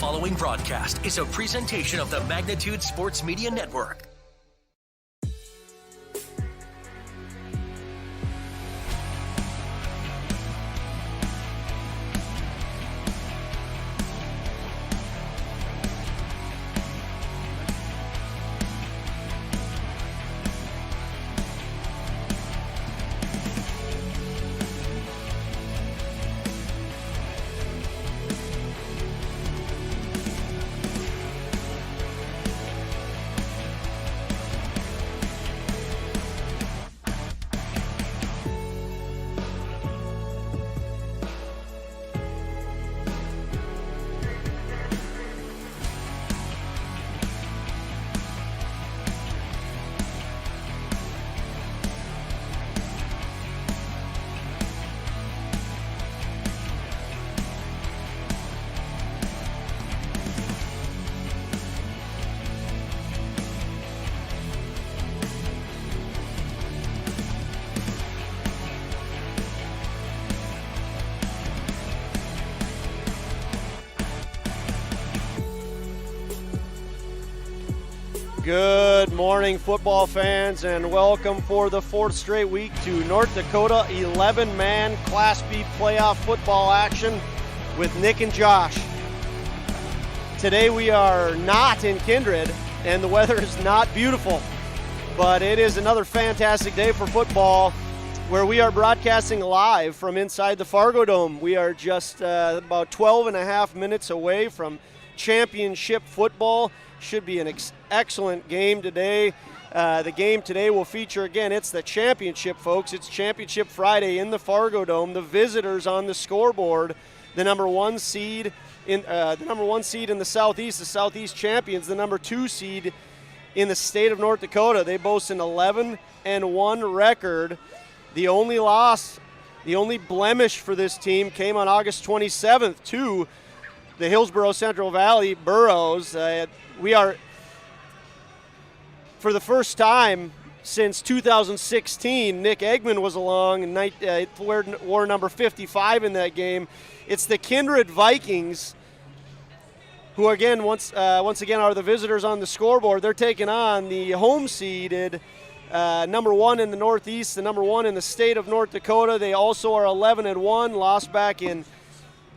following broadcast is a presentation of the Magnitude Sports Media Network. Good morning, football fans, and welcome for the fourth straight week to North Dakota 11-man Class B playoff football action with Nick and Josh. Today we are not in Kindred, and the weather is not beautiful, but it is another fantastic day for football where we are broadcasting live from inside the Fargo Dome. We are just about 12 and a half minutes away from championship football. Should be an excellent game today. The game today will feature, again, it's the championship, folks. It's Championship Friday in the Fargo Dome. The visitors on the scoreboard, the number one seed in the Southeast, the Southeast champions, the number 2 seed in the state of North Dakota. They boast an 11-1 record. The only loss, the only blemish for this team came on August 27th to the Hillsboro Central Valley Burros. We are, for the first time since 2016, Nick Eggman was along and wore number 55 in that game. It's the Kindred Vikings, who again, once again, are the visitors on the scoreboard. They're taking on the home-seeded number 1 in the Northeast, the number 1 in the state of North Dakota. They also are 11-1, lost back in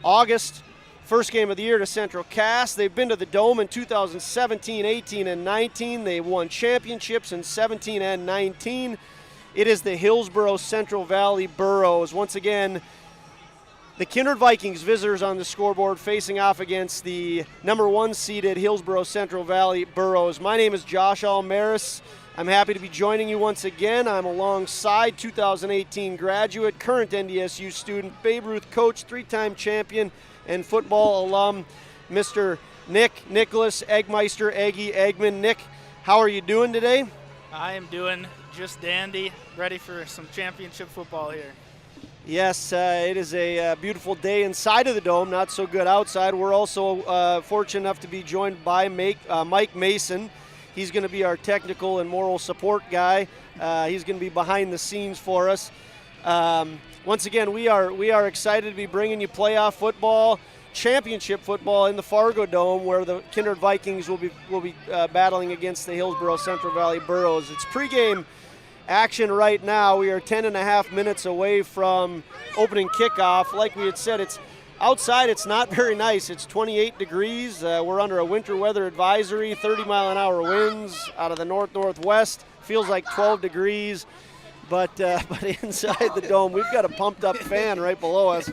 August. First game of the year to Central Cass. They've been to the Dome in 2017, 18, and 19. They won championships in 17 and 19. It is the Hillsboro Central Valley Burros. Once again, the Kindred Vikings, visitors on the scoreboard, facing off against the number 1 seeded Hillsboro Central Valley Burros. My name is Josh Almaris. I'm happy to be joining you once again. I'm alongside 2018 graduate, current NDSU student, Babe Ruth coach, 3-time champion, and football alum, Mr. Nicholas Eggmeister, Eggy Eggman. Nick, how are you doing today? I am doing just dandy, ready for some championship football here. Yes, it is a beautiful day inside of the Dome, not so good outside. We're also fortunate enough to be joined by Mike Mason. He's going to be our technical and moral support guy. He's going to be behind the scenes for us. Once again, we are excited to be bringing you playoff football, championship football in the Fargo Dome, where the Kindred Vikings will be battling against the Hillsboro Central Valley Burros. It's pregame action right now. We are 10 and a half minutes away from opening kickoff. Like we had said, it's outside. It's not very nice. It's 28 degrees. We're under a winter weather advisory. 30-mile-an-hour winds out of the northwest. Feels like 12 degrees. But inside the Dome, we've got a pumped-up fan right below us.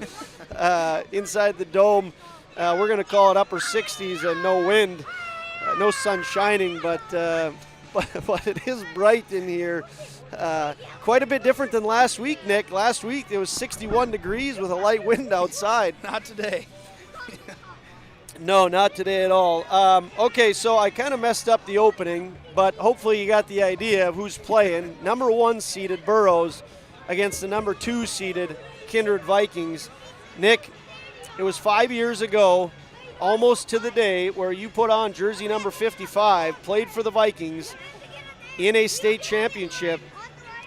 Inside the Dome, we're going to call it upper 60s and no wind, no sun shining, but it is bright in here. Quite a bit different than last week, Nick. Last week it was 61 degrees with a light wind outside. Not today. No, not today at all. Okay, so I kind of messed up the opening, but hopefully you got the idea of who's playing. Number 1 seeded Burrows against the number 2 seeded Kindred Vikings. Nick, it was 5 years ago, almost to the day, where you put on jersey number 55, played for the Vikings in a state championship.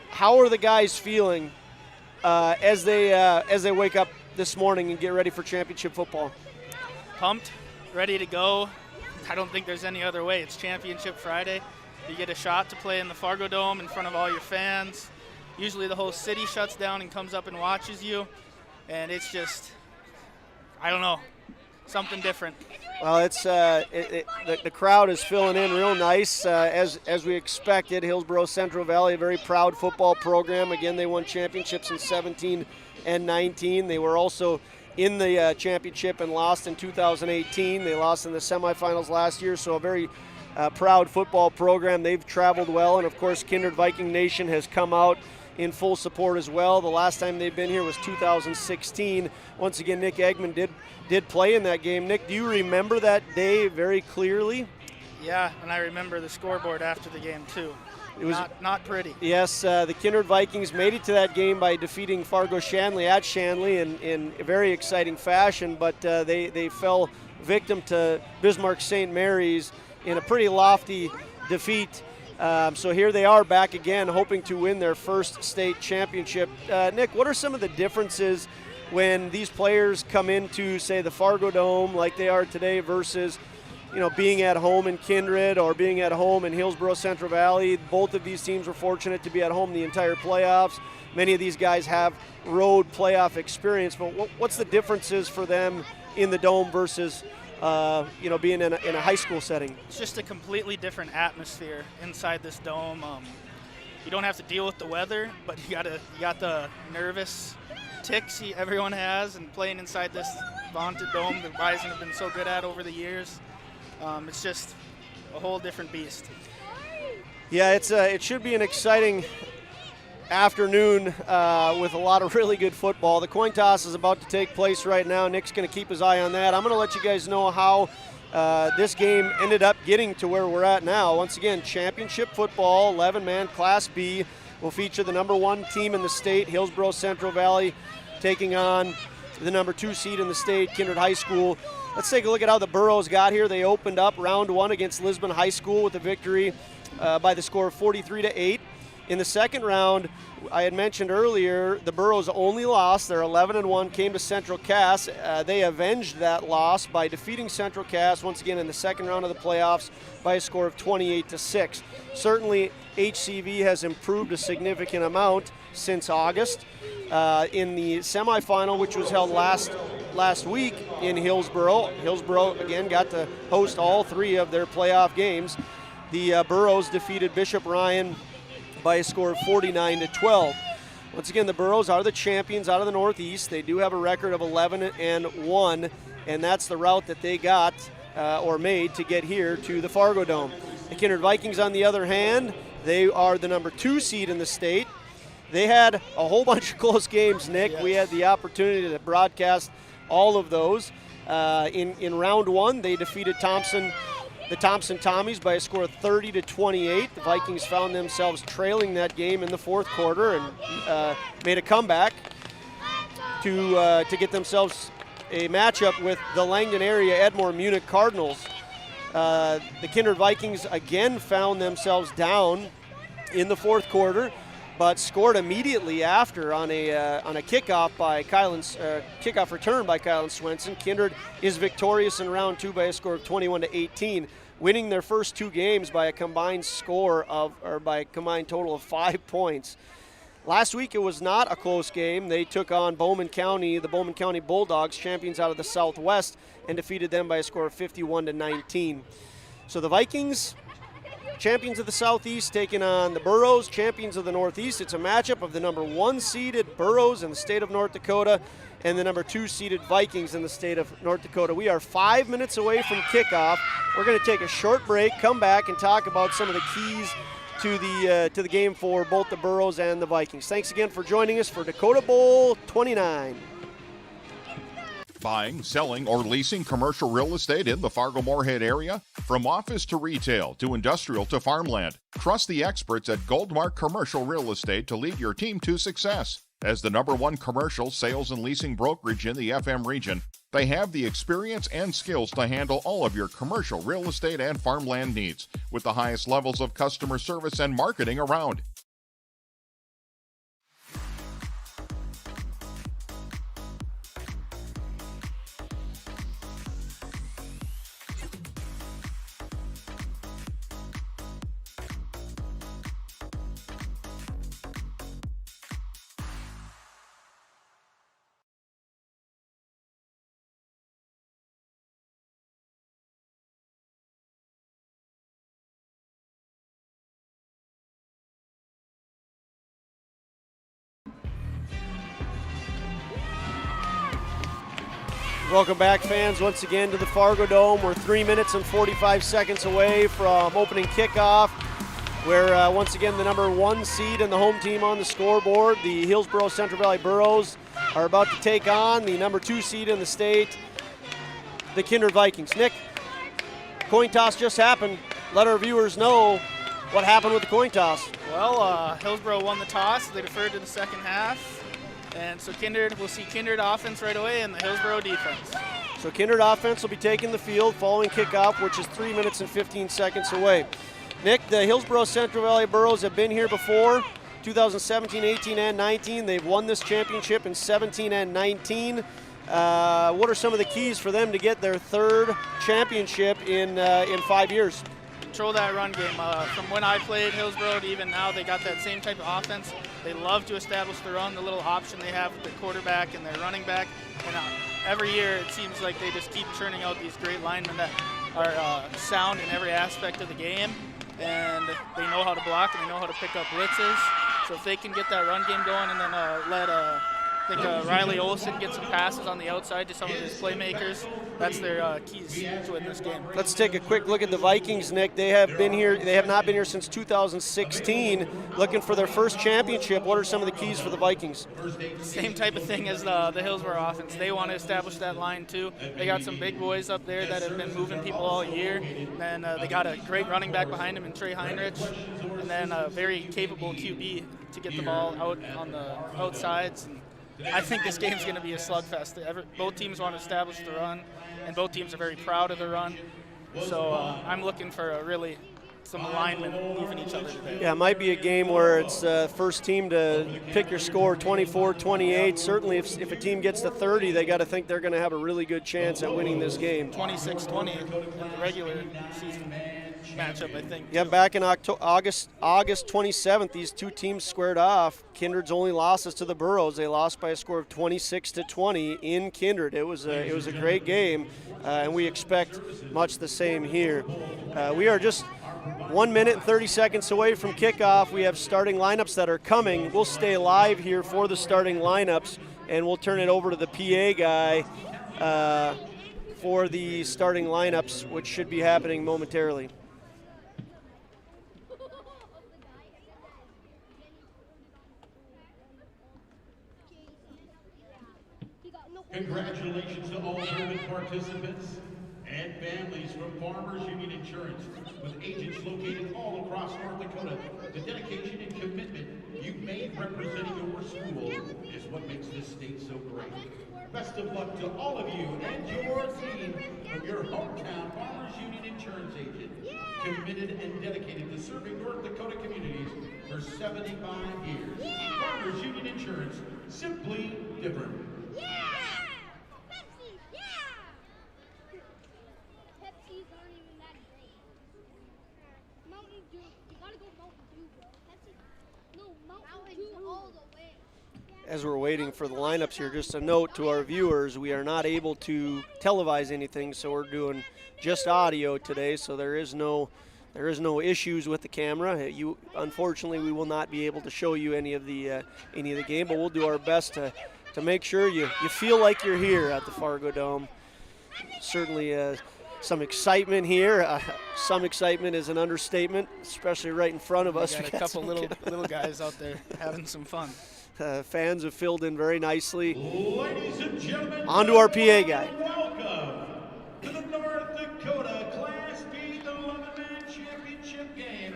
How are the guys feeling as they wake up this morning and get ready for championship football? Pumped, ready to go. I don't think there's any other way. It's Championship Friday. You get a shot to play in the Fargo Dome in front of all your fans. Usually the whole city shuts down and comes up and watches you. And it's just, I don't know, something different. Well, it's the crowd is filling in real nice, as we expected. Hillsboro Central Valley, a very proud football program. Again, they won championships in 17 and 19. They were also in the championship and lost in 2018. They lost in the semifinals last year, so a very proud football program. They've traveled well, and of course, Kindred Viking Nation has come out in full support as well. The last time they've been here was 2016. Once again, Nick Eggman did play in that game. Nick, do you remember that day very clearly? Yeah, and I remember the scoreboard after the game too. It was not pretty. Yes, the Kindred Vikings made it to that game by defeating Fargo Shanley at Shanley in a very exciting fashion, but they fell victim to Bismarck St. Mary's in a pretty lofty defeat. So here they are back again, hoping to win their first state championship. Nick, what are some of the differences when these players come into, say, the Fargo Dome like they are today versus, being at home in Kindred or being at home in Hillsboro Central Valley? Both of these teams were fortunate to be at home the entire playoffs. Many of these guys have road playoff experience, but what's the differences for them in the Dome versus being in a high school setting? It's just a completely different atmosphere inside this dome. You don't have to deal with the weather, but you got the nervous ticks everyone has, and playing inside this vaunted dome the Bison have been so good at over the years. It's just a whole different beast. Yeah, it should be an exciting afternoon with a lot of really good football. The coin toss is about to take place right now. Nick's going to keep his eye on that. I'm going to let you guys know how this game ended up getting to where we're at now. Once again, championship football, 11-man Class B, will feature the number 1 team in the state, Hillsboro Central Valley, taking on the number 2 seed in the state, Kindred High School. Let's take a look at how the Burrows got here. They opened up round 1 against Lisbon High School with a victory by the score of 43-8. In the second round, I had mentioned earlier, the Burrows only lost. They're 11-1, came to Central Cass. They avenged that loss by defeating Central Cass once again in the second round of the playoffs by a score of 28-6. Certainly, HCV has improved a significant amount since August. In the semifinal, which was held last week in Hillsboro, again got to host all 3 of their playoff games. The Burrows defeated Bishop Ryan by a score of 49-12. Once again, the Burrows are the champions out of the Northeast. They do have a record of 11-1, and that's the route that they got or made to get here to the Fargo Dome. The Kindred Vikings, on the other hand, they are the number 2 seed in the state. They had a whole bunch of close games, Nick. Yes. We had the opportunity to broadcast all of those. In round 1, they defeated the Thompson Tommies by a score of 30-28. The Vikings found themselves trailing that game in the fourth quarter and made a comeback to get themselves a matchup with the Langdon area Edmore Munich Cardinals. The Kindred Vikings again found themselves down in the fourth quarter, but scored immediately after on a kickoff by kickoff return by Kylan Swenson. Kindred is victorious in round 2 by a score of 21-18, winning their first 2 games by a combined total of 5 points. Last week it was not a close game. They took on Bowman County, the Bowman County Bulldogs, champions out of the Southwest, and defeated them by a score of 51-19. So the Vikings, champions of the Southeast, taking on the Burrows, champions of the Northeast. It's a matchup of the number 1 seeded Burrows in the state of North Dakota and the number 2 seeded Vikings in the state of North Dakota. We are 5 minutes away from kickoff. We're going to take a short break, come back, and talk about some of the keys to the game for both the Burrows and the Vikings. Thanks again for joining us for Dakota Bowl XXIX. Buying, selling, or leasing commercial real estate in the Fargo-Moorhead area? From office to retail to industrial to farmland, trust the experts at Goldmark Commercial Real Estate to lead your team to success. As the number 1 commercial sales and leasing brokerage in the FM region, they have the experience and skills to handle all of your commercial real estate and farmland needs with the highest levels of customer service and marketing around. Welcome back, fans, once again to the Fargo Dome. We're 3 minutes and 45 seconds away from opening kickoff, where once again the number 1 seed and the home team on the scoreboard, the Hillsboro Central Valley Burros, are about to take on the number 2 seed in the state, the Kindred Vikings. Nick, coin toss just happened. Let our viewers know what happened with the coin toss. Well, Hillsboro won the toss. They deferred to the second half. And so we'll see Kindred offense right away and the Hillsboro defense. So Kindred offense will be taking the field following kickoff, which is 3 minutes and 15 seconds away. Nick, the Hillsboro Central Valley Burros have been here before, 2017, 18, and 19. They've won this championship in 17 and 19. What are some of the keys for them to get their 3rd championship in 5 years? Control that run game. From when I played Hillsboro to even now, they got that same type of offense. They love to establish the run, the little option they have with their quarterback and their running back. And every year it seems like they just keep churning out these great linemen that are sound in every aspect of the game. And they know how to block and they know how to pick up blitzes. So if they can get that run game going and then let Riley Olsen get some passes on the outside to some of his playmakers, that's their keys to win this game. Let's take a quick look at the Vikings, Nick. They have been here. They have not been here since 2016, looking for their first championship. What are some of the keys for the Vikings? Same type of thing as the Hillsboro offense. They want to establish that line too. They got some big boys up there that have been moving people all year. And they got a great running back behind him in Trey Heinrich, and then a very capable QB to get the ball out on the outsides. And I think this game's going to be a slugfest. Both teams want to establish the run, and both teams are very proud of the run. So I'm looking for some alignment moving each other today. Yeah, it might be a game where it's first team to pick your score 24-28. Certainly if a team gets to 30, they got to think they're going to have a really good chance at winning this game. 26-20 in the regular season matchup, I think. Yeah, back in August 27th, these two teams squared off. Kindred's only losses to the Burrows. They lost by a score of 26-20 in Kindred. It was a great game, and we expect much the same here. We are just 1 minute and 30 seconds away from kickoff. We have starting lineups that are coming. We'll stay live here for the starting lineups, and we'll turn it over to the PA guy for the starting lineups, which should be happening momentarily. Congratulations to all tournament participants and families from Farmers Union Insurance, with agents located all across North Dakota. The dedication and commitment you've made representing your school is what makes this state so great. Best of luck to all of you and your team from your hometown Farmers Union Insurance agent, committed and dedicated to serving North Dakota communities for 75 years. Farmers Union Insurance, simply different. As we're waiting for the lineups here, just a note to our viewers, we are not able to televise anything, so we're doing just audio today, so there is no issues with the camera. Unfortunately, we will not be able to show you any of the game, but we'll do our best to make sure you feel like you're here at the Fargo Dome. Certainly some excitement here. Some excitement is an understatement, especially right in front of us. We got a couple little guys out there having some fun. Fans have filled in very nicely. Ladies and gentlemen, on to our PA guy. Welcome to the North Dakota Class B 11-man championship game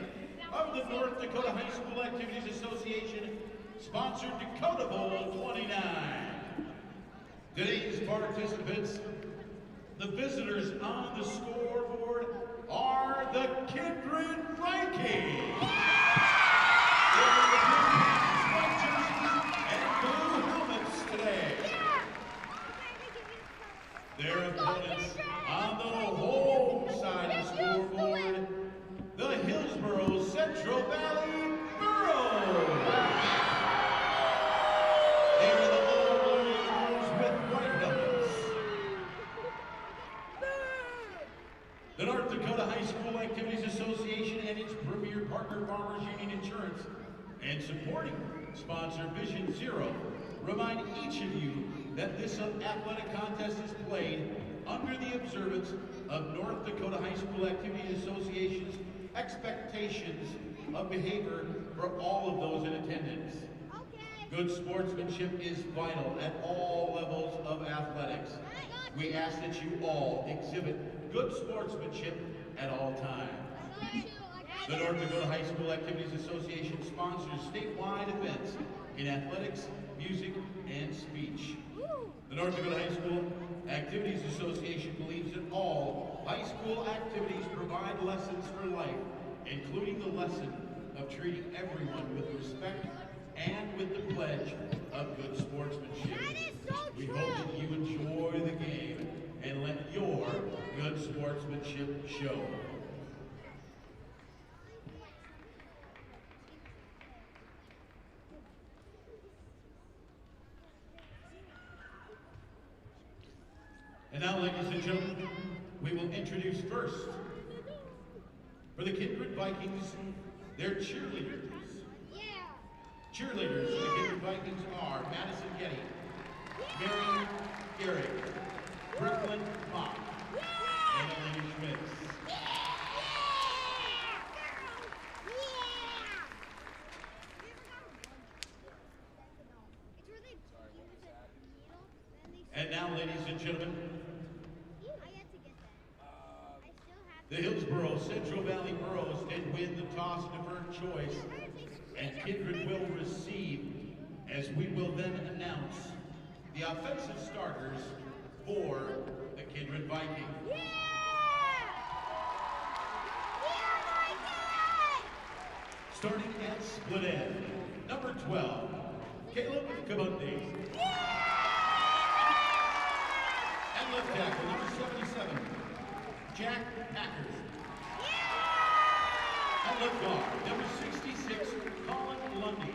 of the North Dakota High School Activities Association, sponsored Dakota Bowl XXIX. Today's participants, the visitors on the scoreboard, are the Kindred Vikings. Their opponents on the home side of the scoreboard, the Hillsboro Central Valley Burrows. They are the All-Blues with white helmets. The North Dakota High School Activities Association and its premier partner, Farmers Union Insurance, and supporting sponsor Vision Zero, remind each of you that this athletic contest is played under the observance of North Dakota High School Activity Association's expectations of behavior for all of those in attendance. Good sportsmanship is vital at all levels of athletics. We ask that you all exhibit good sportsmanship at all times. The North Dakota High School Activities Association sponsors statewide events in athletics, music, and speech. The North Dakota High School Activities Association believes that all high school activities provide lessons for life, including the lesson of treating everyone with respect and with the pledge of good sportsmanship. We hope that you enjoy the game and let your good sportsmanship show. And now, ladies and gentlemen, we will introduce first, for the Kindred Vikings, their cheerleaders. Cheerleaders for the Kindred Vikings are Madison Getty, Mary Gary, Brooklyn Mock, and Elena Schmitz. And now, ladies and gentlemen, the Hillsboro Central Valley Burros did win the toss deferred choice, and Kindred will receive, as we will then announce the offensive starters for the Kindred Vikings. Starting at split end, number 12, Caleb Kabundi. And left tackle, number 77, Jack Packers. At left guard, number 66, Colin Lundy.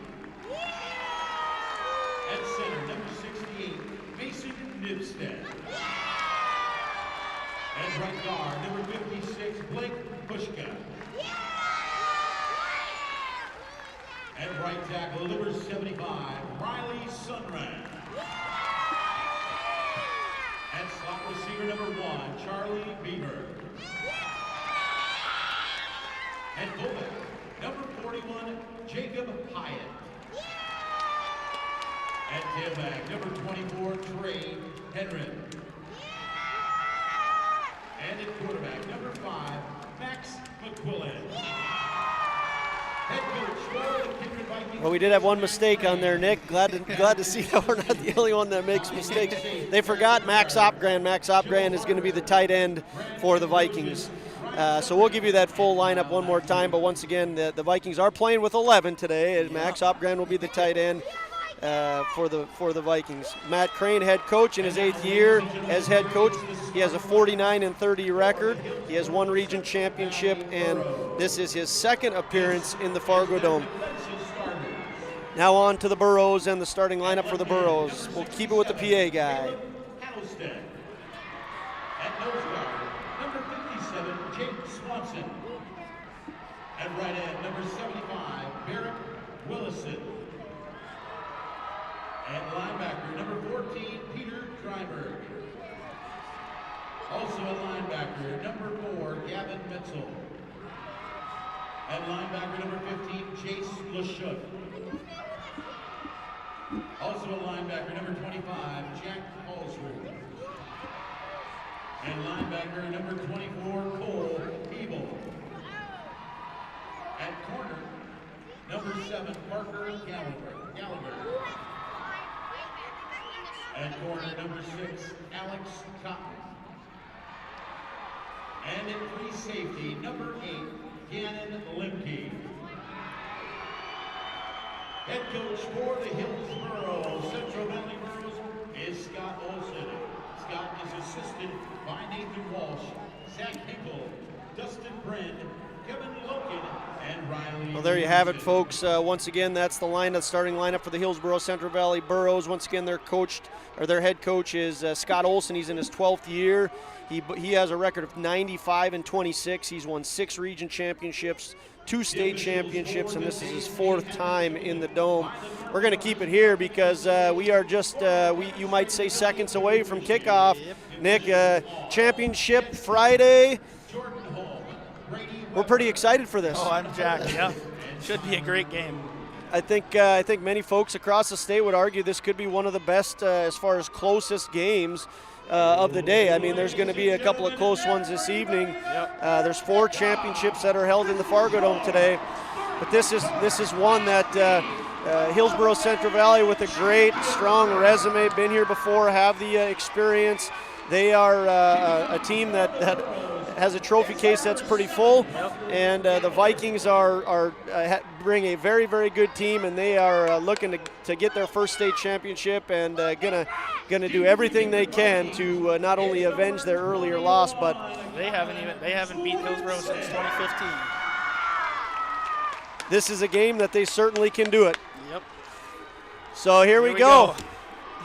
At center, number 68, Mason Nibstead. At right guard, number 56, Blake Pushka. At right tackle, number 75, Riley Sunran. At slot receiver, number 1, Charlie Beaver. At fullback, number 41, Jacob Hyatt. At tailback, number 24, Trey Henry. And at quarterback, number 5, Max McQuillan. Head coach for the Kindred Vikings. Well, we did have one mistake on there, Nick. Glad to see that we're not the only one that makes mistakes. They forgot Max Opgran. Max Opgran is going to be the tight end for the Vikings. So we'll give you that full lineup one more time. But once again, the Vikings are playing with 11 today, and Max Opgran will be the tight end for the Vikings. Matt Crane, head coach in his 8th year as head coach. He has a 49-30 record. He has one region championship, and this is his 2nd appearance in the Fargo Dome. Now on to the Burros and the starting lineup for the Burros. We'll keep it with the PA guy. At nose guard, number 57, Jake Swanson. At right end, number 75, Barrett Willison. At linebacker, number 14, Peter Dryberg. Also at linebacker, number 4, Gavin Mitchell. At linebacker, number 15, Jace LeShook. Also at linebacker, number 25, Jack Halsworth. And linebacker, number 24, Cole Ebel. At corner, number 7, Parker Gallagher. At corner, number 6, Alex Cotton. And at free safety, number 8, Gannon Limke. Head coach for the Hillsboro Central Valley Burros is Scott Olson. Scott is assisted by Nathan Walsh, Zach Hinkle, Dustin Brin, Kevin Loken, and Riley Well, there you have it, folks. Once again, that's the starting lineup for the Hillsboro Central Valley Burros. Once again, their head coach is Scott Olson. He's in his 12th year. He has a record of 95-26. He's won 6 region championships, 2 state championships, and this is his 4th time in the Dome. We're going to keep it here because we are just, you might say, seconds away from kickoff. Nick, championship Friday. We're pretty excited for this. Oh, I'm jacked. Yeah, should be a great game. I think many folks across the state would argue this could be one of the best as far as closest games of the day. I mean, there's going to be a couple of close ones this evening. Yep. There's 4 championships that are held in the Fargo Dome today, but this is one that Hillsboro Central Valley, with a great, strong resume, been here before, have the experience. They are a team that has a trophy case that's pretty full, and the Vikings bring a very, very good team, and they are looking to get their first state championship, and gonna do everything they can to not only avenge their earlier loss, but they haven't beat Hillsboro since 2015. This is a game that they certainly can do it. Yep. So here we go.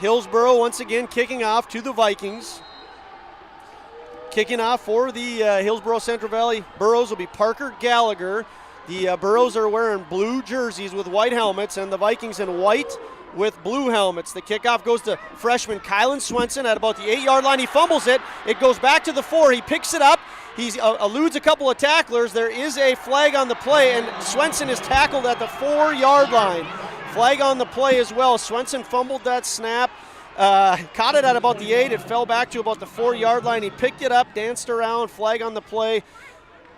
Hillsboro once again kicking off to the Vikings. Kicking off for the Hillsboro Central Valley Burros will be Parker Gallagher. The Burros are wearing blue jerseys with white helmets, and the Vikings in white with blue helmets. The kickoff goes to freshman Kylan Swenson at about the 8-yard line. He fumbles it. It goes back to the 4. He picks it up. He eludes a couple of tacklers. There is a flag on the play, and Swenson is tackled at the 4-yard line. Flag on the play as well. Swenson fumbled that snap. Caught it at about the 8. It fell back to about the 4-yard line. He picked it up, danced around, flag on the play.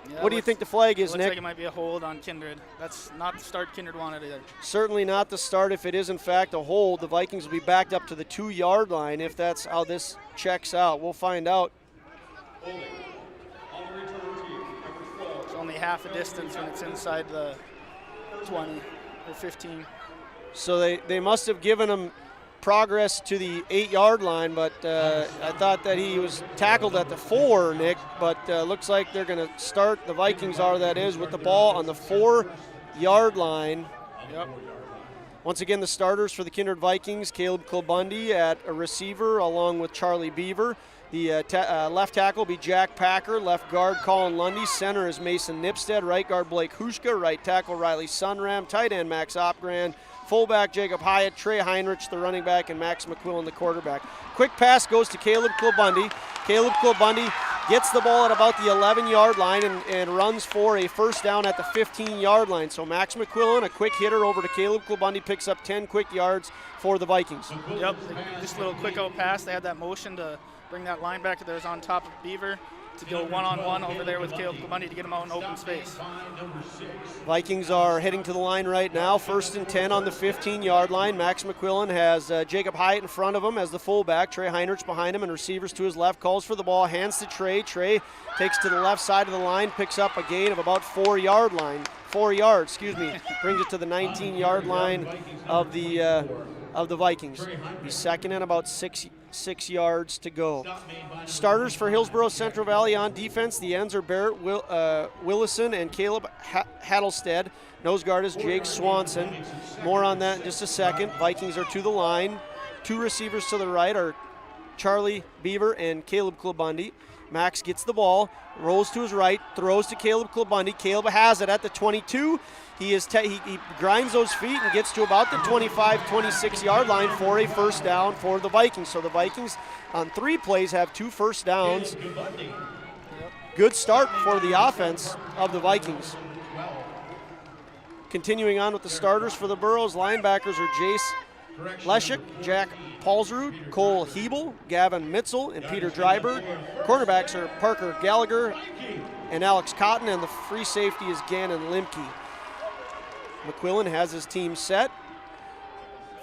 Yeah, what do you think the flag is, Nick? Looks like it might be a hold on Kindred. That's not the start Kindred wanted either. Certainly not the start. If it is, in fact, a hold, the Vikings will be backed up to the 2-yard line if that's how this checks out. We'll find out. It's only half a distance when it's inside the 20 or 15. So they must have given him progress to the 8-yard line, but I thought that he was tackled at the 4, Nick, but looks like they're going to start, the Vikings are, that is, with the ball on the 4-yard line. Yep. Once again, the starters for the Kindred Vikings, Caleb Kilbundy at a receiver along with Charlie Beaver. The left tackle will be Jack Packer, left guard Colin Lundy, center is Mason Nipstead, right guard Blake Hushka, right tackle Riley Sunram, tight end Max Opgran, fullback Jacob Hyatt, Trey Heinrich, the running back, and Max McQuillan, the quarterback. Quick pass goes to Caleb Kilbundy. Caleb Kilbundy gets the ball at about the 11-yard line and runs for a first down at the 15-yard line. So Max McQuillan, a quick hitter over to Caleb Kilbundy, picks up 10 quick yards for the Vikings. Yep, just a little quick out pass. They had that motion to bring that linebacker that was on top of Beaver to go one-on-one over there with Caleb Kilbundy to get him out in open space. Vikings are heading to the line right now, 1st and 10 on the 15-yard line. Max McQuillan has Jacob Hyatt in front of him as the fullback, Trey Heinrich behind him, and receivers to his left, calls for the ball, hands to Trey. Trey takes to the left side of the line, picks up a gain of about 4 yards, brings it to the 19-yard line of the Vikings. He's second and about 6 yards to go. Starters for Hillsboro Central Valley on defense, the ends are Barrett Willison and Caleb Hattlestead. Nose guard is Jake Swanson. More on that in just a second. Vikings are to the line. 2 receivers to the right are Charlie Beaver and Caleb Kilbundy. Max gets the ball, rolls to his right, throws to Caleb Kilbundy. Caleb has it at the 22. He grinds those feet and gets to about the 25, 26-yard line for a first down for the Vikings. So the Vikings on 3 plays have 2 first downs. Good start for the offense of the Vikings. Continuing on with the starters for the Burros, linebackers are Jace Leshik, Jack Paulsrud, Cole Hebel, Gavin Mitzel, and Peter Dryberg. Cornerbacks are Parker Gallagher and Alex Cotton, and the free safety is Gannon Limke. McQuillan has his team set.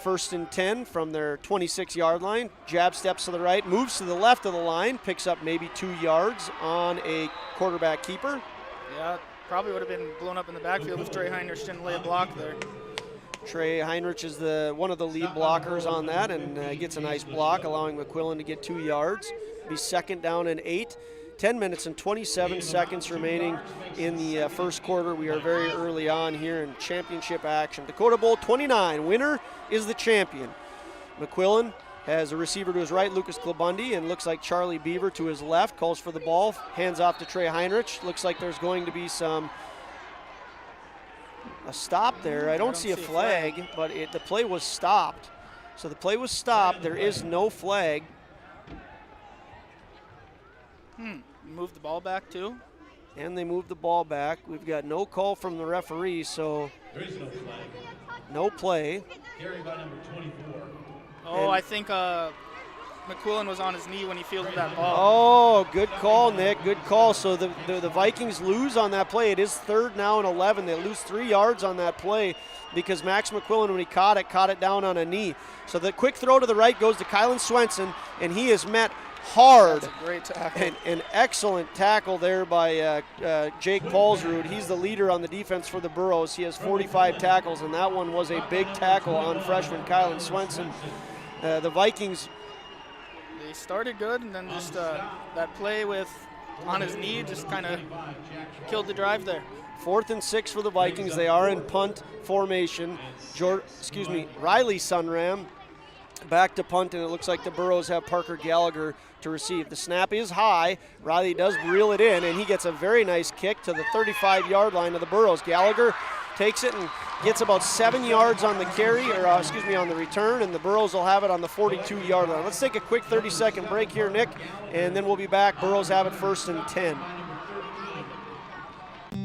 1st and 10 from their 26-yard line. Jab steps to the right, moves to the left of the line, picks up maybe 2 yards on a quarterback keeper. Yeah, probably would have been blown up in the backfield if Trey Heinrich didn't lay a block there. Trey Heinrich is one of the lead blockers on that and gets a nice block, allowing McQuillan to get 2 yards. Be 2nd down and 8. 10 minutes and 27 seconds remaining in the first quarter. We are very early on here in championship action. Dakota Bowl 29, winner is the champion. McQuillan has a receiver to his right, Lucas Klabundi, and looks like Charlie Beaver to his left, calls for the ball, hands off to Trey Heinrich. Looks like there's going to be a stop there. I don't see a flag, but the play was stopped. So the play was stopped. There is no flag. Move the ball back too. And they moved the ball back. We've got no call from the referee, so There is no flag. no play. Carried by number 24. Oh, I think McQuillan was on his knee when he fielded that ball. Oh, good call, Nick. Good call. So the Vikings lose on that play. It is 3rd now and 11. They lose 3 yards on that play because Max McQuillan, when he caught it down on a knee. So the quick throw to the right goes to Kylan Swenson, and he is met hard. That's a great tackle. An excellent tackle there by Jake Paulsrud. He's the leader on the defense for the Burrows. He has 45 tackles, and that one was a big tackle on freshman Kylan Swenson. The Vikings, They started good, and then just that play with on his knee just kind of killed the drive there. 4th and 6 for the Vikings. They are in punt formation. Riley Sunram back to punt, and it looks like the Burrows have Parker Gallagher to receive. The snap is high. Riley does reel it in, and he gets a very nice kick to the 35-yard line of the Burrows. Gallagher takes it and gets about 7 yards on the carry, on the return, and the Burrows will have it on the 42-yard line. Let's take a quick 30-second break here, Nick, and then we'll be back. Burrows have it 1st and 10.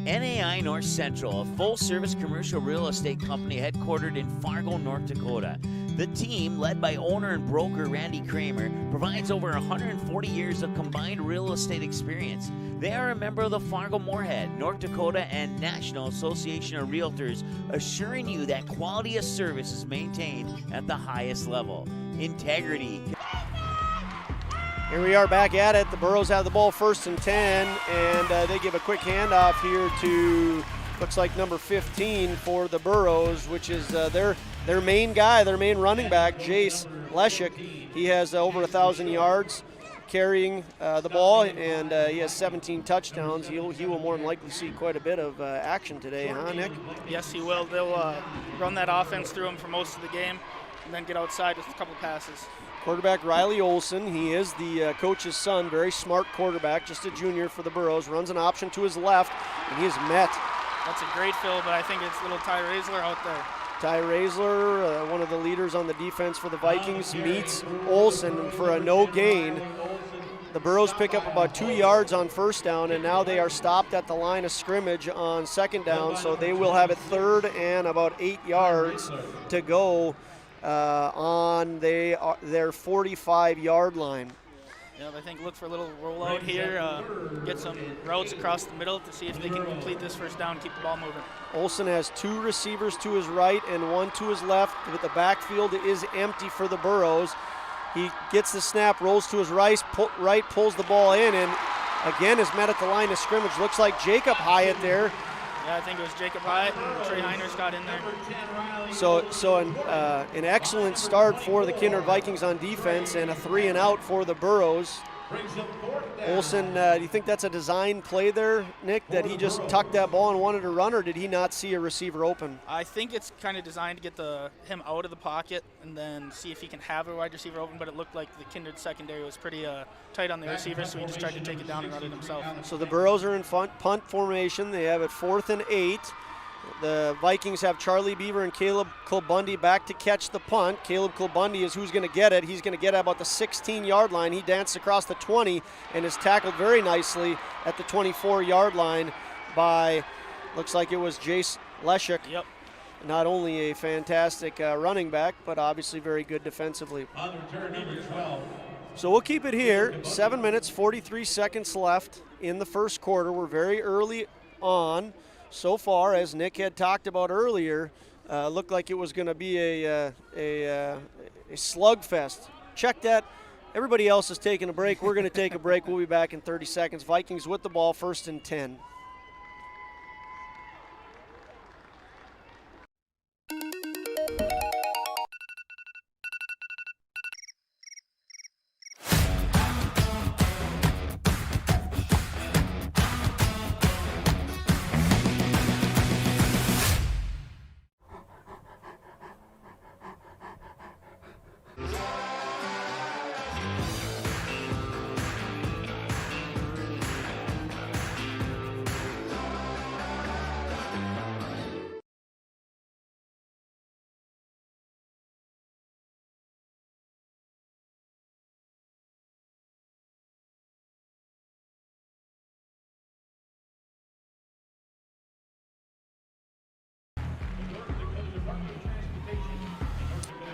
NAI North Central, a full-service commercial real estate company headquartered in Fargo, North Dakota. The team, led by owner and broker Randy Kramer, provides over 140 years of combined real estate experience. They are a member of the Fargo Moorhead, North Dakota, and National Association of Realtors, assuring you that quality of service is maintained at the highest level. Integrity. Here we are back at it. The Burrows have the ball 1st and 10, and they give a quick handoff here to, looks like number 15 for the Burrows, which is their main guy, their main running back, Jace Leshik. He has over 1,000 yards carrying the ball, and he has 17 touchdowns. He will more than likely see quite a bit of action today, huh, Nick? Yes, he will. They'll run that offense through him for most of the game and then get outside with a couple passes. Quarterback Riley Olson, he is the coach's son, very smart quarterback, just a junior for the Burrows, runs an option to his left, and he is met. That's a great fill, but I think it's little Ty Raisler out there. Ty Raisler, one of the leaders on the defense for the Vikings, meets Olson for a no gain. The Burrows pick up about 2 yards on 1st down, and now they are stopped at the line of scrimmage on 2nd down, so they will have it 3rd and about 8 yards to go on their 45-yard line. Yeah, I think look for a little rollout here, get some routes across the middle to see if they can complete this 1st down and keep the ball moving. Olson has 2 receivers to his right and 1 to his left, but the backfield is empty for the Burrows. He gets the snap, rolls to his right, pulls the ball in, and again is met at the line of scrimmage. Looks like Jacob Hyatt there. Yeah, I think it was Jacob Hyatt and Trey Heinrich got in there. So an excellent start for the Kindred Vikings on defense, and a 3 and out for the Burrows. Olson, do you think that's a design play there, Nick, that he just tucked that ball and wanted to run, or did he not see a receiver open? I think it's kind of designed to get him out of the pocket and then see if he can have a wide receiver open, but it looked like the Kindred secondary was pretty tight on the receiver, so he just tried to take it down and run it himself. So the Burrows are in punt formation. They have it 4th and 8. The Vikings have Charlie Beaver and Caleb Kulbundi back to catch the punt. Caleb Kulbundi is who's going to get it. He's going to get it about the 16-yard line. He danced across the 20 and is tackled very nicely at the 24-yard line by, looks like it was Jace Leshik. Yep. Not only a fantastic running back, but obviously very good defensively. On the return, number 12. So we'll keep it here. 7 minutes, 43 seconds left in the first quarter. We're very early on. So far, as Nick had talked about earlier, looked like it was going to be a slugfest. Check that. Everybody else is taking a break. We're going to take a break. We'll be back in 30 seconds. Vikings with the ball, 1st and 10.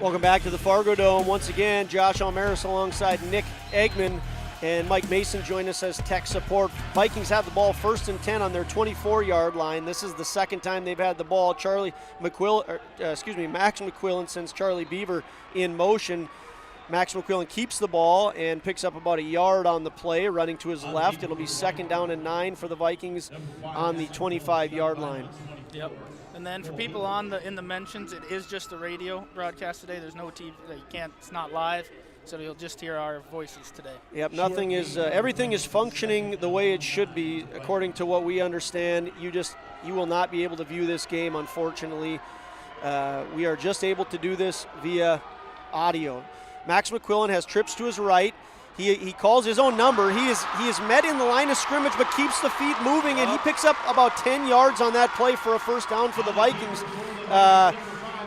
Welcome back to the Fargo Dome. Once again, Josh Almaris alongside Nick Eggman and Mike Mason join us as tech support. Vikings have the ball 1st and 10 on their 24-yard line. This is the second time they've had the ball. Max McQuillan sends Charlie Beaver in motion. Max McQuillan keeps the ball and picks up about a yard on the play, running to his left. It'll be 2nd down and 9 for the Vikings on the 25-yard line. Yep. And then for people in the mentions, it is just the radio broadcast today. There's no TV. It's not live, so you'll just hear our voices today. Yep. Nothing is. Everything is functioning the way it should be, according to what we understand. You will not be able to view this game, unfortunately. We are just able to do this via audio. Max McQuillan has trips to his right. He calls his own number. He is met in the line of scrimmage, but keeps the feet moving, and he picks up about 10 yards on that play for a 1st down for the Vikings.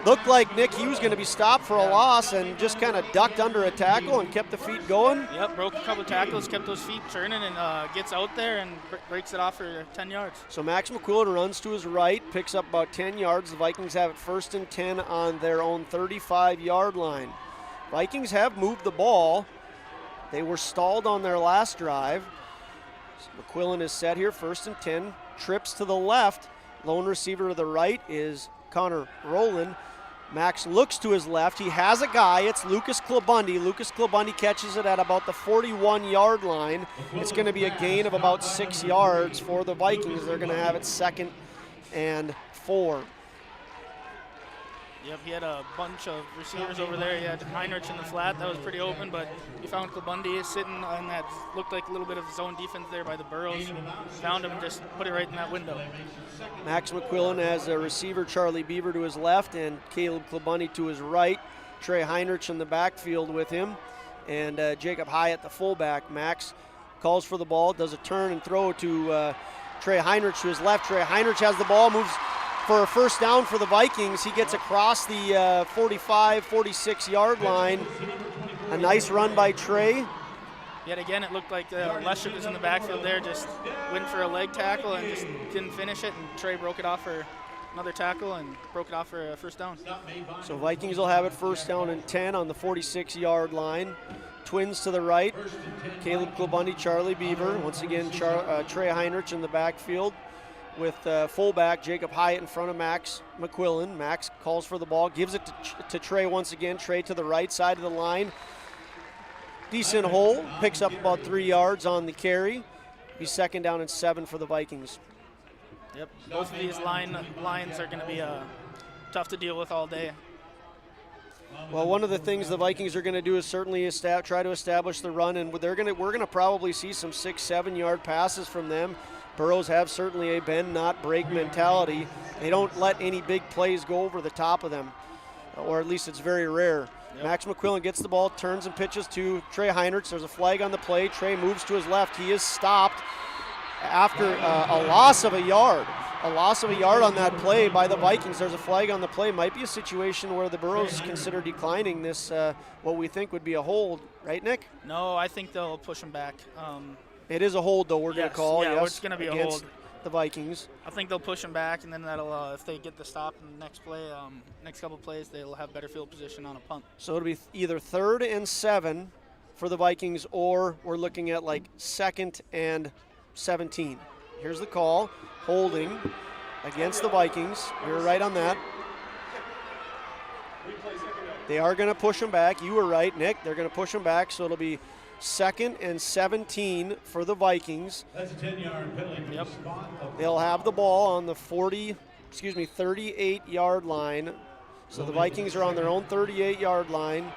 Looked like, Nick, he was going to be stopped for a loss and just kind of ducked under a tackle and kept the feet going. Yep, broke a couple of tackles, kept those feet turning, and gets out there and breaks it off for 10 yards. So Max McQuillan runs to his right, picks up about 10 yards. The Vikings have it 1st and 10 on their own 35-yard line. Vikings have moved the ball. They were stalled on their last drive. So McQuillan is set here, 1st and 10. Trips to the left. Lone receiver to the right is Connor Rowland. Max looks to his left. He has a guy. It's Lucas Klabundy. Lucas Klabundy catches it at about the 41-yard line. It's going to be a gain of about 6 yards for the Vikings. They're going to have it 2nd and 4. Yep, he had a bunch of receivers over there. He had Heinrich in the flat. That was pretty open, but he found Klabundy sitting on that, looked like a little bit of zone defense there by the Burrows. Found him and just put it right in that window. Max McQuillan has a receiver, Charlie Beaver, to his left, and Caleb Klabundy to his right. Trey Heinrich in the backfield with him, and Jacob Hyatt, the fullback. Max calls for the ball, does a turn and throw to Trey Heinrich to his left. Trey Heinrich has the ball, moves for a 1st down for the Vikings. He gets across the 45, 46-yard line. A nice run by Trey. Yet again, it looked like Leshuk was in the backfield there, just went for a leg tackle and just didn't finish it, and Trey broke it off for another tackle and broke it off for a 1st down. So Vikings will have it 1st down and 10 on the 46-yard line. Twins to the right. Caleb Klabundy, Charlie Beaver. Once again, Trey Heinrich in the backfield, with fullback Jacob Hyatt in front of Max McQuillan. Max calls for the ball, gives it to Trey once again. Trey to the right side of the line. Decent hole, picks up about 3 yards on the carry. Be 2nd down and 7 for the Vikings. Yep, both of these lines are going to be tough to deal with all day. Well, one of the things the Vikings are going to do is certainly try to establish the run, and we're going to probably see some 6-7 yard passes from them. Burrows have certainly a bend, not break mentality. They don't let any big plays go over the top of them, or at least it's very rare. Yep. Max McQuillan gets the ball, turns and pitches to Trey Heinrich. There's a flag on the play. Trey moves to his left. He is stopped after a loss of a yard. A loss of a yard on that play by the Vikings. There's a flag on the play. Might be a situation where the Burrows consider declining this, what we think would be a hold. Right, Nick? No, I think they'll push him back. It is a hold, though, we're going to call. Yeah, yes, it's going to be a against hold. The Vikings. I think they'll push him back, and then that'll, if they get the stop in the next play, next couple plays, they'll have better field position on a punt. So it'll be either 3rd and 7 for the Vikings, or we're looking at like 2nd and 17. Here's the call. Holding against the Vikings. We were right on that. They are going to push him back. You were right, Nick. They're going to push him back, so it'll be 2nd and 17 for the Vikings. That's a 10-yard penalty. Yep. They'll have the ball on the 38-yard line. So the Vikings are on their own 38-yard line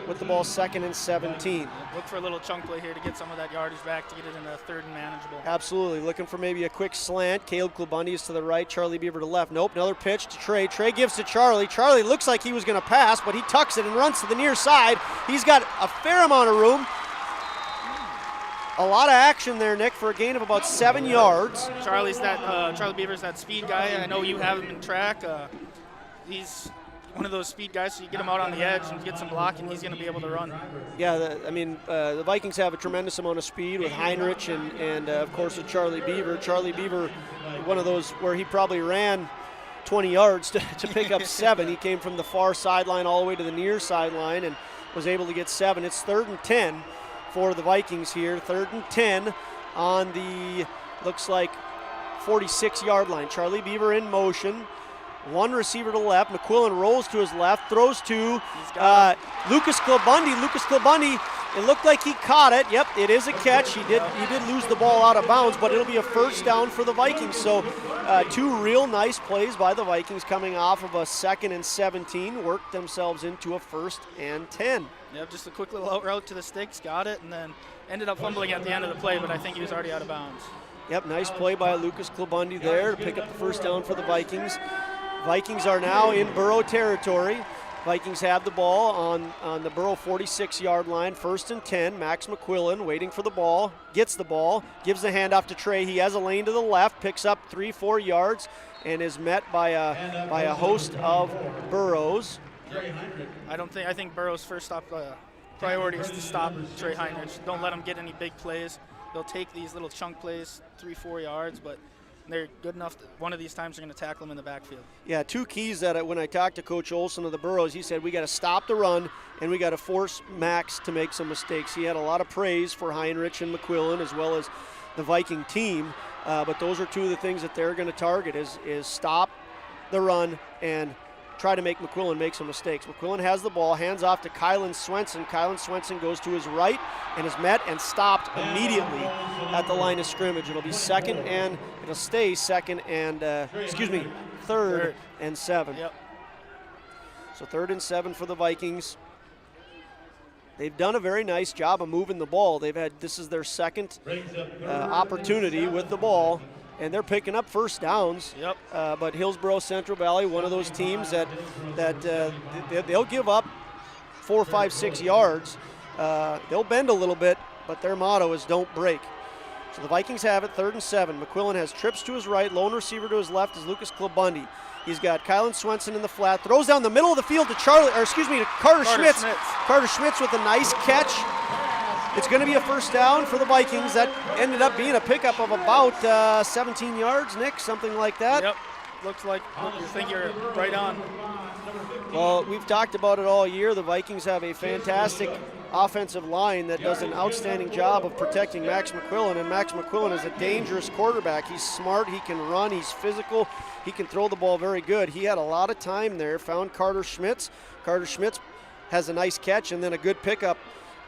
with the ball 2nd and 17. Look for a little chunk play here to get some of that yardage back to get it in a 3rd and manageable. Absolutely. Looking for maybe a quick slant. Caleb Klabundy is to the right. Charlie Beaver to the left. Nope. Another pitch to Trey. Trey gives to Charlie. Charlie looks like he was going to pass, but he tucks it and runs to the near side. He's got a fair amount of room. A lot of action there, Nick, for a gain of about 7 yards. Charlie Beaver's that speed guy. I know you have him in track. He's one of those speed guys, so you get him out on the edge and get some blocking, he's going to be able to run. Yeah, the Vikings have a tremendous amount of speed with Heinrich and of course, with Charlie Beaver. Charlie Beaver, one of those where he probably ran 20 yards to pick up 7. He came from the far sideline all the way to the near sideline and was able to get 7. It's 3rd and 10 for the Vikings here. 3rd and 10 on the, looks like, 46-yard line. Charlie Beaver in motion. One receiver to the left. McQuillan rolls to his left, throws to Lucas Klabundy. Lucas Klabundy, it looked like he caught it. Yep, it is a catch. He did lose the ball out of bounds, but it'll be a first down for the Vikings. So 2 real nice plays by the Vikings coming off of a 2nd and 17, worked themselves into a 1st and 10. Yep, just a quick little out route to the sticks, got it, and then ended up fumbling at the end of the play, but I think he was already out of bounds. Yep, nice play by Lucas Klabundy there to pick up the first down for the Vikings. Vikings are now in Burrow territory. Vikings have the ball on the Burrow 46-yard line, 1st and 10. Max McQuillan waiting for the ball, gets the ball, gives the handoff to Trey. He has a lane to the left, picks up 3-4 yards, and is met by a host of Burrows. I think Burrow's first stop priority is to stop Trey Heinrich. Don't let him get any big plays. They'll take these little chunk plays, 3-4 yards, but they're good enough that one of these times they're going to tackle him in the backfield. Yeah, 2 keys that when I talked to Coach Olson of the Burrows, he said we got to stop the run and we got to force Max to make some mistakes. He had a lot of praise for Heinrich and McQuillan as well as the Viking team, but those are 2 of the things that they're going to target is stop the run and try to make McQuillan make some mistakes. McQuillan has the ball, hands off to Kylan Swenson. Kylan Swenson goes to his right and is met and stopped immediately at the line of scrimmage. It'll be third and 7. Yep. So 3rd and 7 for the Vikings. They've done a very nice job of moving the ball. This is their 2nd opportunity with the ball, and they're picking up first downs. Yep. But Hillsboro, Central Valley, one of those teams that they'll give up 4, 5, 6 yards. They'll bend a little bit, but their motto is don't break. So the Vikings have it, 3rd and 7. McQuillan has trips to his right. Lone receiver to his left is Lucas Klabundy. He's got Kylan Swenson in the flat. Throws down the middle of the field to Carter Schmitz. Carter Schmitz with a nice catch. It's going to be a first down for the Vikings. That ended up being a pickup of about 17 yards, Nick, something like that. Yep. Looks like you think you're right on. Well, we've talked about it all year. The Vikings have a fantastic offensive line that does an outstanding job of protecting Max McQuillan, and Max McQuillan is a dangerous quarterback. He's smart, he can run, he's physical, he can throw the ball very good. He had a lot of time there, found Carter Schmitz. Carter Schmitz has a nice catch and then a good pickup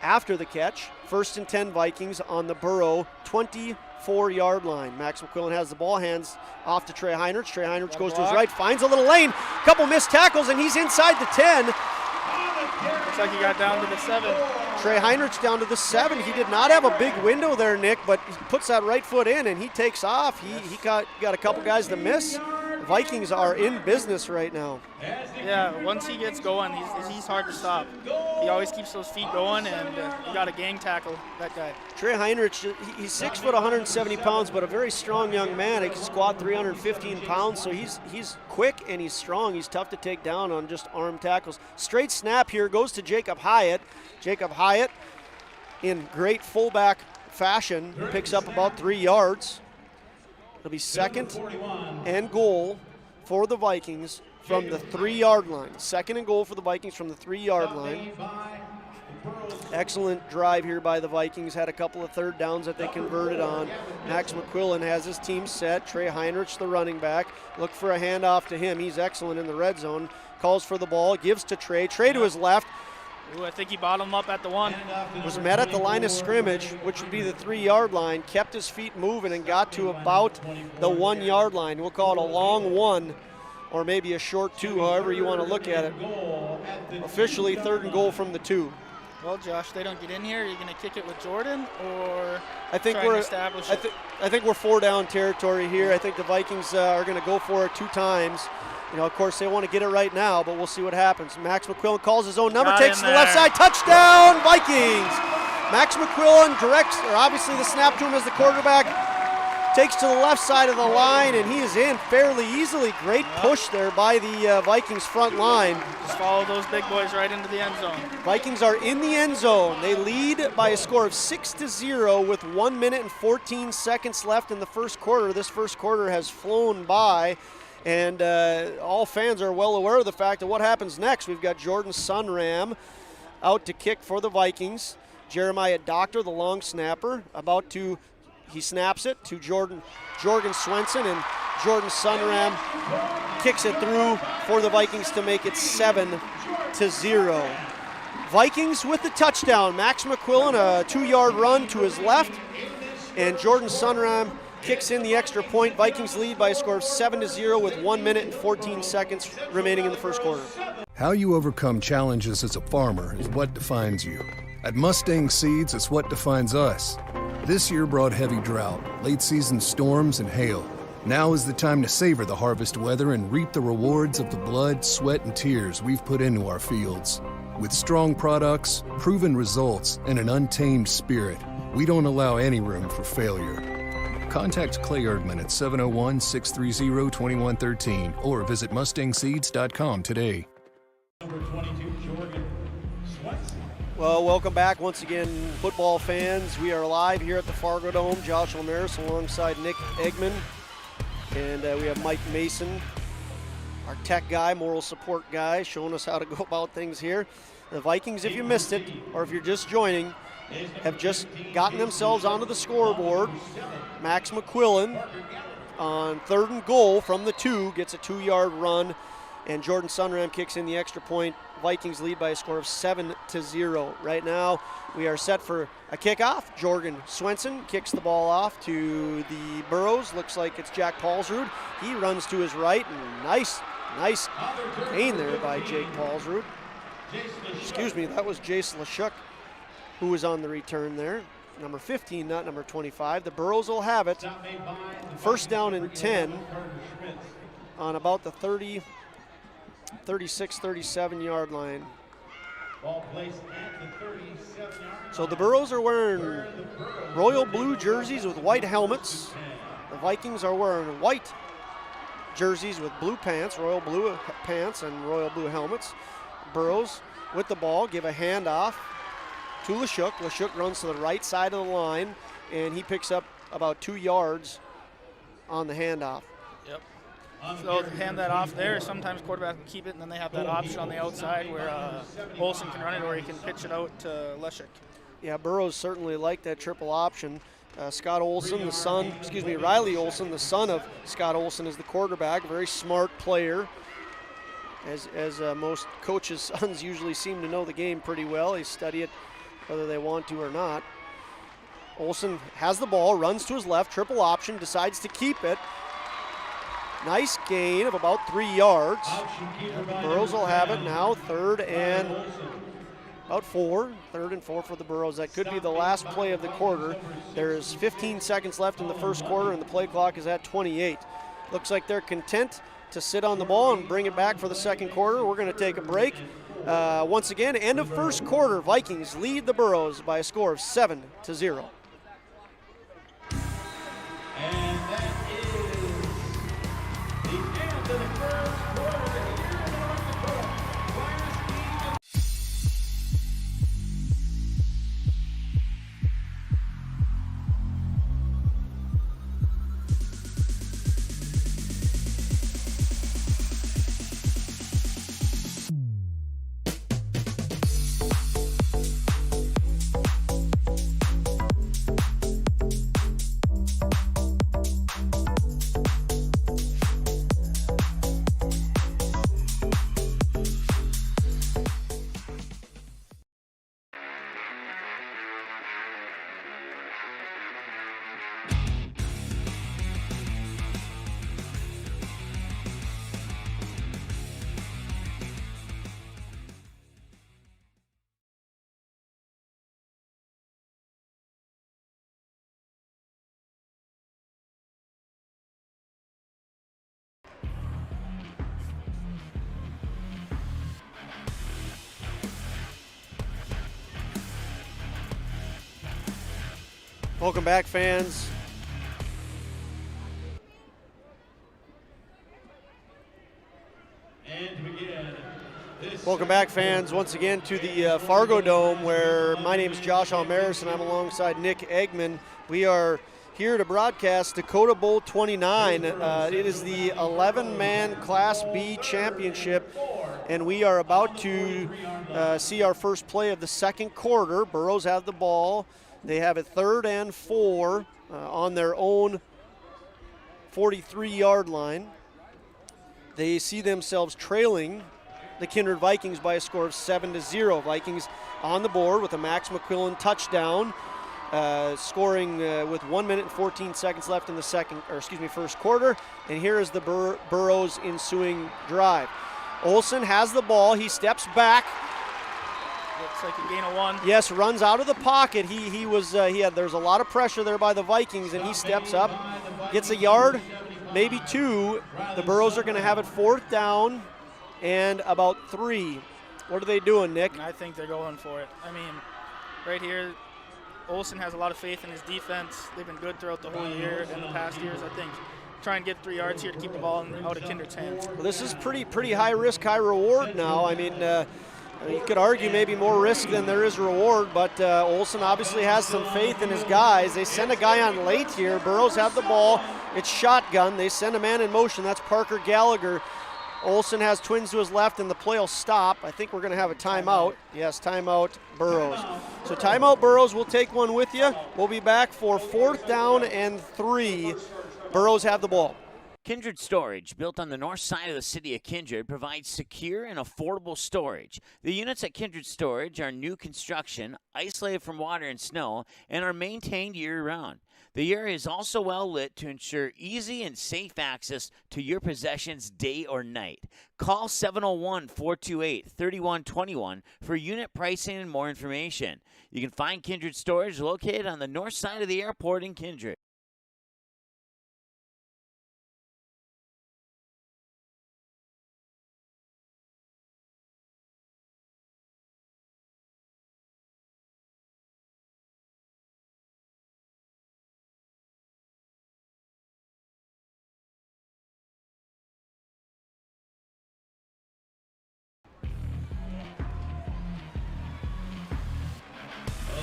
after the catch. 1st and 10 Vikings on the Burrow 24-yard line. Max McQuillan has the ball, hands off to Trey Heinrich. Trey Heinrich goes to his right, finds a little lane, couple missed tackles, and he's inside the 10. Looks like he got down to the 7. Trey Heinrich down to the 7. He did not have a big window there, Nick, but he puts that right foot in and he takes off. He got a couple guys to miss. Vikings are in business right now. Yeah, once he gets going, he's hard to stop. He always keeps those feet going, and you got to gang tackle that guy. Trey Heinrich, he's 6 foot, 170 pounds, but a very strong young man. He can squat 315 pounds, so he's quick and he's strong. He's tough to take down on just arm tackles. Straight snap here goes to Jacob Hyatt. Jacob Hyatt, in great fullback fashion, picks up about 3 yards. It'll be 2nd and goal for the Vikings from the 3-yard line. 2nd and goal for the Vikings from the 3-yard line. Excellent drive here by the Vikings. Had a couple of third downs that they converted on. Max McQuillan has his team set. Trey Heinrich, the running back. Look for a handoff to him. He's excellent in the red zone. Calls for the ball, gives to Trey. Trey to his left. Ooh, I think he bottomed up at the 1. Was met at the line of scrimmage, which would be the 3-yard line, kept his feet moving and got to about the 1-yard line. We'll call it a long 1 or maybe a short 2, however you want to look at it. Officially 3rd and goal from the 2. Well, Josh, they don't get in here. Are you going to kick it with Jordan or I think try and establish it? I think we're 4-down territory here. I think the Vikings are going to go for it 2 times. You know, of course, they want to get it right now, but we'll see what happens. Max McQuillan calls his own number, takes to the left side, touchdown, Vikings! Max McQuillan directs, or obviously the snap to him as the quarterback, takes to the left side of the line, and he is in fairly easily. Great push there by the Vikings front line. Just follow those big boys right into the end zone. Vikings are in the end zone. They lead by a score of 6-0 with 1 minute and 14 seconds left in the first quarter. This first quarter has flown by. And all fans are well aware of the fact of what happens next. We've got Jordan Sunram out to kick for the Vikings. Jeremiah Doctor, the long snapper, he snaps it to Jordan Swenson, and Jordan Sunram kicks it through for the Vikings to make it 7-0. Vikings with the touchdown. Max McQuillan, a 2-yard run to his left, and Jordan Sunram kicks in the extra point. Vikings lead by a score of 7-0 with 1 minute and 14 seconds remaining in the first quarter. How you overcome challenges as a farmer is what defines you. At Mustang Seeds, it's what defines us. This year brought heavy drought, late-season storms, and hail. Now is the time to savor the harvest weather and reap the rewards of the blood, sweat, and tears we've put into our fields. With strong products, proven results, and an untamed spirit, we don't allow any room for failure. Contact Clay Erdman at 701-630-2113 or visit mustangseeds.com today. Number 22, Jordan Swenson. Well, welcome back once again, football fans. We are live here at the Fargo Dome. Josh Omeris alongside Nick Eggman. And we have Mike Mason, our tech guy, moral support guy, showing us how to go about things here. The Vikings, if you missed it, or if you're just joining, have just gotten themselves onto the scoreboard. Max McQuillan on 3rd and goal from the 2 gets a 2-yard run, and Jordan Sunram kicks in the extra point. Vikings lead by a score of 7-0. Right now, we are set for a kickoff. Jordan Swenson kicks the ball off to the Burrows. Looks like it's Jack Paulsrud. He runs to his right, and nice gain there by Jake Paulsrud. Excuse me, that was Jace Lashuk who was on the return there. Number 15, not number 25. The Burrows will have it. First down and 10 on about the 36, 37-yard line. So the Burrows are wearing royal blue jerseys with white helmets. The Vikings are wearing white jerseys with blue pants, royal blue pants and royal blue helmets. Burrows with the ball, give a handoff to Lashuk. Lashuk runs to the right side of the line, and he picks up about 2 yards on the handoff. Yep. So hand that off there. Sometimes quarterback can keep it, and then they have that option on the outside where Olsen can run it, or he can pitch it out to Leshik. Yeah, Burrows certainly like that triple option. Scott Olsen, Riley Olsen, the son of Scott Olsen, is the quarterback. Very smart player, as most coaches' sons usually seem to know the game pretty well. They study it whether they want to or not. Olsen has the ball, runs to his left, triple option, decides to keep it. Nice gain of about 3 yards. Burrows will have it now, 3rd and about 4. 3rd and 4 for the Burrows. That could be the last play of the quarter. There's 15 seconds left in the first quarter, and the play clock is at 28. Looks like they're content to sit on the ball and bring it back for the second quarter. We're going to take a break. Once again, end of first quarter, Vikings lead the Burrows by a score of 7-0. And that is the end of the first quarter here in North Dakota. Welcome back, fans. Welcome back, fans, once again to the Fargo Dome, where my name is Josh Almaris and I'm alongside Nick Eggman. We are here to broadcast Dakota Bowl XXIX. It is the 11-man Class B championship, and we are about to see our first play of the second quarter. Burrows have the ball. They have it 3rd and 4 on their own 43-yard line. They see themselves trailing the Kindred Vikings by a score of 7-0. Vikings on the board with a Max McQuillan touchdown, scoring with 1 minute and 14 seconds left in the first quarter. And here is the Burrows ensuing drive. Olsen has the ball. He steps back. Looks like a gain of 1. Yes, runs out of the pocket. There's a lot of pressure there by the Vikings, and he steps up, gets a yard, maybe 2. The Burrows are going to have it 4th down and about 3. What are they doing, Nick? I think they're going for it. I mean, right here, Olsen has a lot of faith in his defense. They've been good throughout the whole year and the past years, I think. Try and get 3 yards here to keep the ball out of Kindred's hands. Well, this is pretty high risk, high reward now. I mean, you could argue maybe more risk than there is reward, but Olsen obviously has some faith in his guys. They send a guy on late here. Burrows have the ball. It's shotgun. They send a man in motion. That's Parker Gallagher. Olsen has twins to his left, and the play will stop. I think we're going to have a timeout. Yes, timeout Burrows. So timeout Burrows. We'll take one with you. We'll be back for 4th down and 3. Burrows have the ball. Kindred Storage, built on the north side of the city of Kindred, provides secure and affordable storage. The units at Kindred Storage are new construction, isolated from water and snow, and are maintained year-round. The area is also well lit to ensure easy and safe access to your possessions day or night. Call 701-428-3121 for unit pricing and more information. You can find Kindred Storage located on the north side of the airport in Kindred.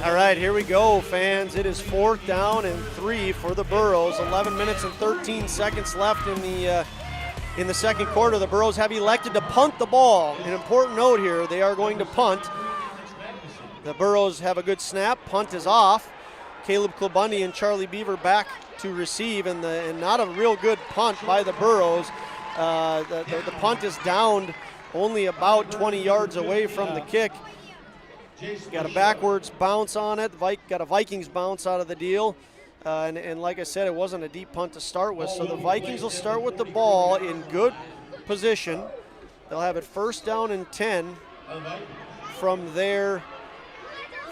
All right, here we go, fans. It is 4th down and 3 for the Burrows. 11 minutes and 13 seconds left in the second quarter. The Burrows have elected to punt the ball. An important note here, they are going to punt. The Burrows have a good snap. Punt is off. Caleb Klobundy and Charlie Beaver back to receive, and not a real good punt by the Burrows. The punt is downed only about 20 yards away from the kick. Got a backwards bounce on it. Got a Vikings bounce out of the deal. And like I said, it wasn't a deep punt to start with. So the Vikings will start with the ball in good position. They'll have it 1st down and 10 from their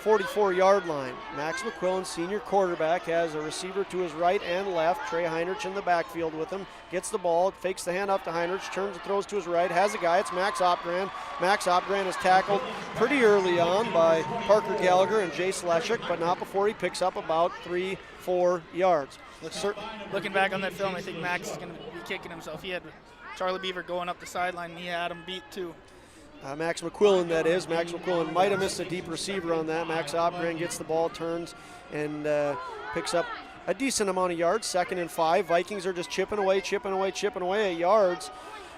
44-yard line. Max McQuillan, senior quarterback, has a receiver to his right and left. Trey Heinrich in the backfield with him. Gets the ball, fakes the handoff to Heinrich, turns and throws to his right, has a guy. It's Max Opgran. Max Opgran is tackled pretty early on by Parker Gallagher and Jace Leshek, but not before he picks up about 3-4 yards. Looking back on that film, I think Max is going to be kicking himself. He had Charlie Beaver going up the sideline, and he had him beat too. Max McQuillan, that is. Max McQuillan might have missed a deep receiver on that. Max Opgran gets the ball, turns, and picks up a decent amount of yards. 2nd and 5. Vikings are just chipping away at yards.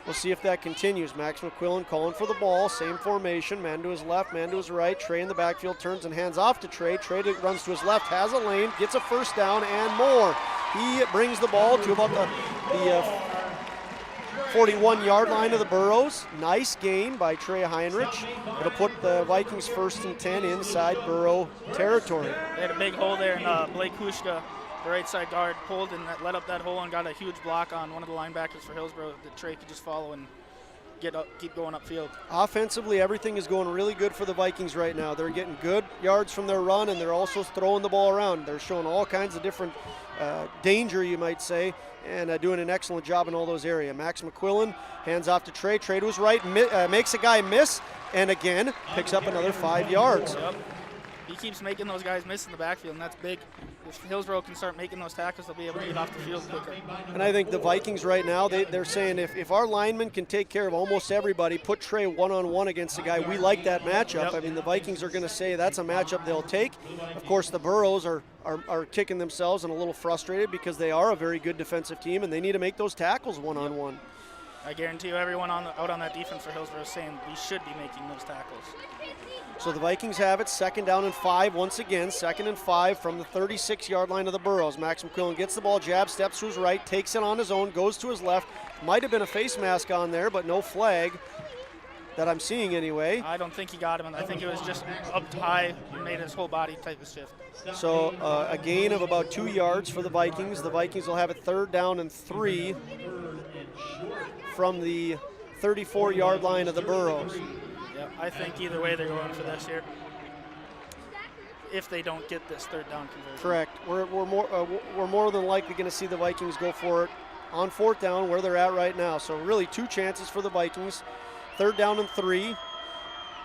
We'll see if that continues. Max McQuillan calling for the ball. Same formation. Man to his left, man to his right. Trey in the backfield turns and hands off to Trey. Trey runs to his left, has a lane, gets a 1st down and more. He brings the ball to about the 41-yard line of the Burrows. Nice gain by Trey Heinrich. It'll put the Vikings 1st and 10 inside Burrow territory. They had a big hole there, and Blake Kushka, the right side guard, pulled and let up that hole and got a huge block on one of the linebackers for Hillsboro that Trey could just follow and keep going upfield. Offensively, everything is going really good for the Vikings right now. They're getting good yards from their run, and they're also throwing the ball around. They're showing all kinds of different danger, you might say, and doing an excellent job in all those areas. Max McQuillan hands off to Trey. Trey to his right, makes a guy miss, and again picks up another 5 yards. Yep. He keeps making those guys miss in the backfield, and that's big. if Hillsboro can start making those tackles, they'll be able to get off the field quicker. And I think the Vikings right now, they're saying if our linemen can take care of almost everybody, put Trey one-on-one against the guy, we like that matchup. I mean, the Vikings are going to say that's a matchup they'll take. Of course, the Burrows are kicking themselves and a little frustrated because they are a very good defensive team, and they need to make those tackles one-on-one. I guarantee you everyone out on that defense for Hillsboro is saying we should be making those tackles. So the Vikings have it, 2nd down and 5 once again, 2nd and 5 from the 36-yard line of the Burrows. Max McQuillan gets the ball, jab, steps to his right, takes it on his own, goes to his left. Might have been a face mask on there, but no flag that I'm seeing anyway. I don't think he got him. I think it was just up high and made his whole body type of shift. So a gain of about 2 yards for the Vikings. The Vikings will have it 3rd down and 3 from the 34-yard line of the Burrows. Yeah, I think either way they're going for this here. If they don't get this 3rd down conversion. Correct. We're more than likely going to see the Vikings go for it on 4th down where they're at right now. So really 2 chances for the Vikings. 3rd down and 3.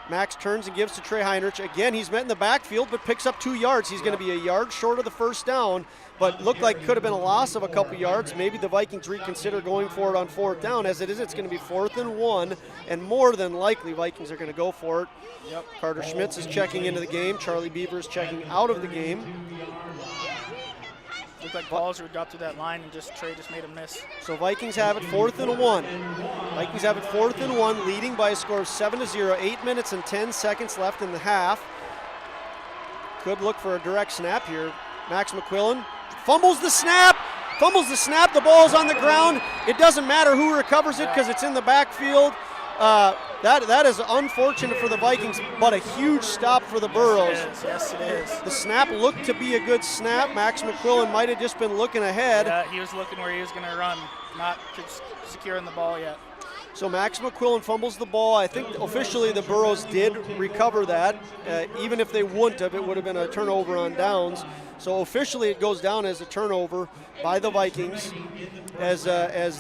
Max turns and gives to Trey Heinrich. Again, he's met in the backfield, but picks up 2 yards. He's going to be a yard short of the 1st down, but looked like could have been a loss of a couple yards. Maybe the Vikings reconsider going for it on 4th down. As it is, it's going to be 4th and 1, and more than likely Vikings are going to go for it. Yep. Carter Schmitz is checking into the game. Charlie Beaver is checking out of the game. Looked like Balzer got through that line and Trey just made a miss. So Vikings have it 4th and 1. Vikings have it 4th and 1, leading by a score of 7-0. 8 minutes and 10 seconds left in the half. Could look for a direct snap here. Max McQuillan fumbles the snap. The ball's on the ground. It doesn't matter who recovers it because it's in the backfield. That is unfortunate for the Vikings, but a huge stop for the Burrows. Yes, it is. The snap looked to be a good snap. Max McQuillan might have just been looking ahead. Yeah, he was looking where he was going to run, not securing the ball yet. So Max McQuillan fumbles the ball. I think officially the Burrows did recover that. Even if they wouldn't have, it would have been a turnover on downs. So officially it goes down as a turnover by the Vikings as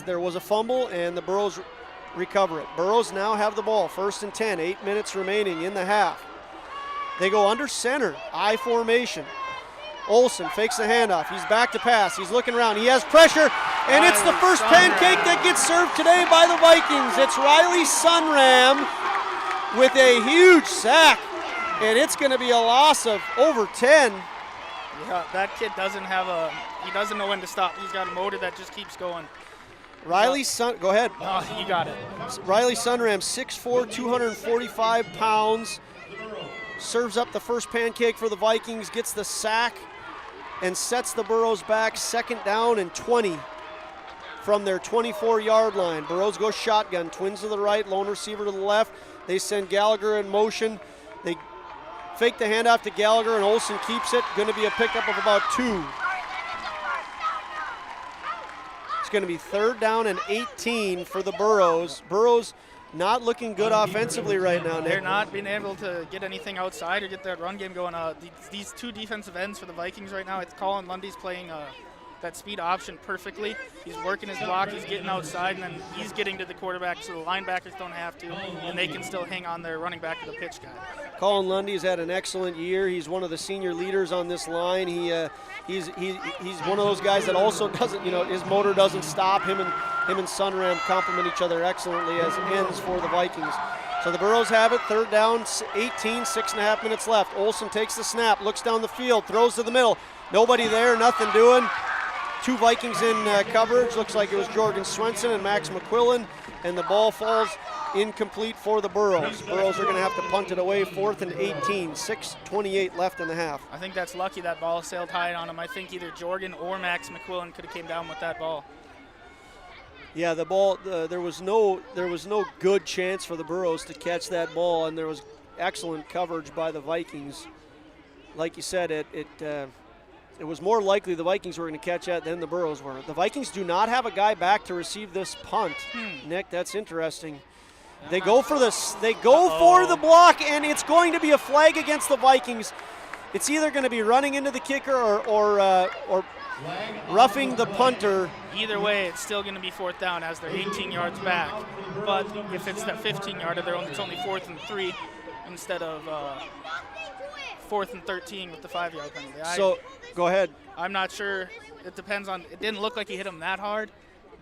there was a fumble and the Burrows recover it. Burrows now have the ball, 1st and 10, 8 minutes remaining in the half. They go under center, I formation. Olsen fakes the handoff. He's back to pass. He's looking around. He has pressure, and it's the first pancake that gets served today by the Vikings. It's Riley Sunram with a huge sack, and it's going to be a loss of over 10. Yeah, that kid he doesn't know when to stop. He's got a motor that just keeps going. Go ahead. Oh, you got it. Riley Sunram, 6'4", 245 pounds. Serves up the first pancake for the Vikings, gets the sack, and sets the Burrows back 2nd down and 20 from their 24-yard line. Burrows goes shotgun, twins to the right, lone receiver to the left. They send Gallagher in motion. They fake the handoff to Gallagher, and Olsen keeps it. Going to be a pickup of about 2. It's going to be 3rd down and 18 for the Burrows. Burrows not looking good offensively right now, Nick. They're not being able to get anything outside or get that run game going. These 2 defensive ends for the Vikings right now, it's Colin Lundy's playing that speed option perfectly. He's working his block, he's getting outside, and then he's getting to the quarterback so the linebackers don't have to, and they can still hang on their running back to the pitch guy. Colin Lundy has had an excellent year. He's one of the senior leaders on this line. He's one of those guys that also doesn't, his motor doesn't stop. Him and Sunram complement each other excellently as ends for the Vikings. So the Burrows have it, 3rd down, 18, 6.5 minutes left. Olsen takes the snap, looks down the field, throws to the middle. Nobody there, nothing doing. 2 Vikings in coverage. Looks like it was Jorgen Swenson and Max McQuillan, and the ball falls incomplete for the Burrows. Burrows are going to have to punt it away, 4th and 18, 6:28 left in the half. I think that's lucky that ball sailed high on him. I think either Jorgen or Max McQuillan could have came down with that ball. Yeah, the ball, there was no good chance for the Burrows to catch that ball, and there was excellent coverage by the Vikings. Like you said, it was more likely the Vikings were going to catch that than the Burrows were. The Vikings do not have a guy back to receive this punt. Nick, that's interesting. They go for this. They go for the block, and it's going to be a flag against the Vikings. It's either going to be running into the kicker or roughing the punter. Either way, it's still going to be 4th down as they're 18 yards back. But if it's that 15-yarder, it's only 4th and 3 instead of 4th and 13 with the 5-yard penalty. So, go ahead. I'm not sure. It depends on – it didn't look like he hit him that hard,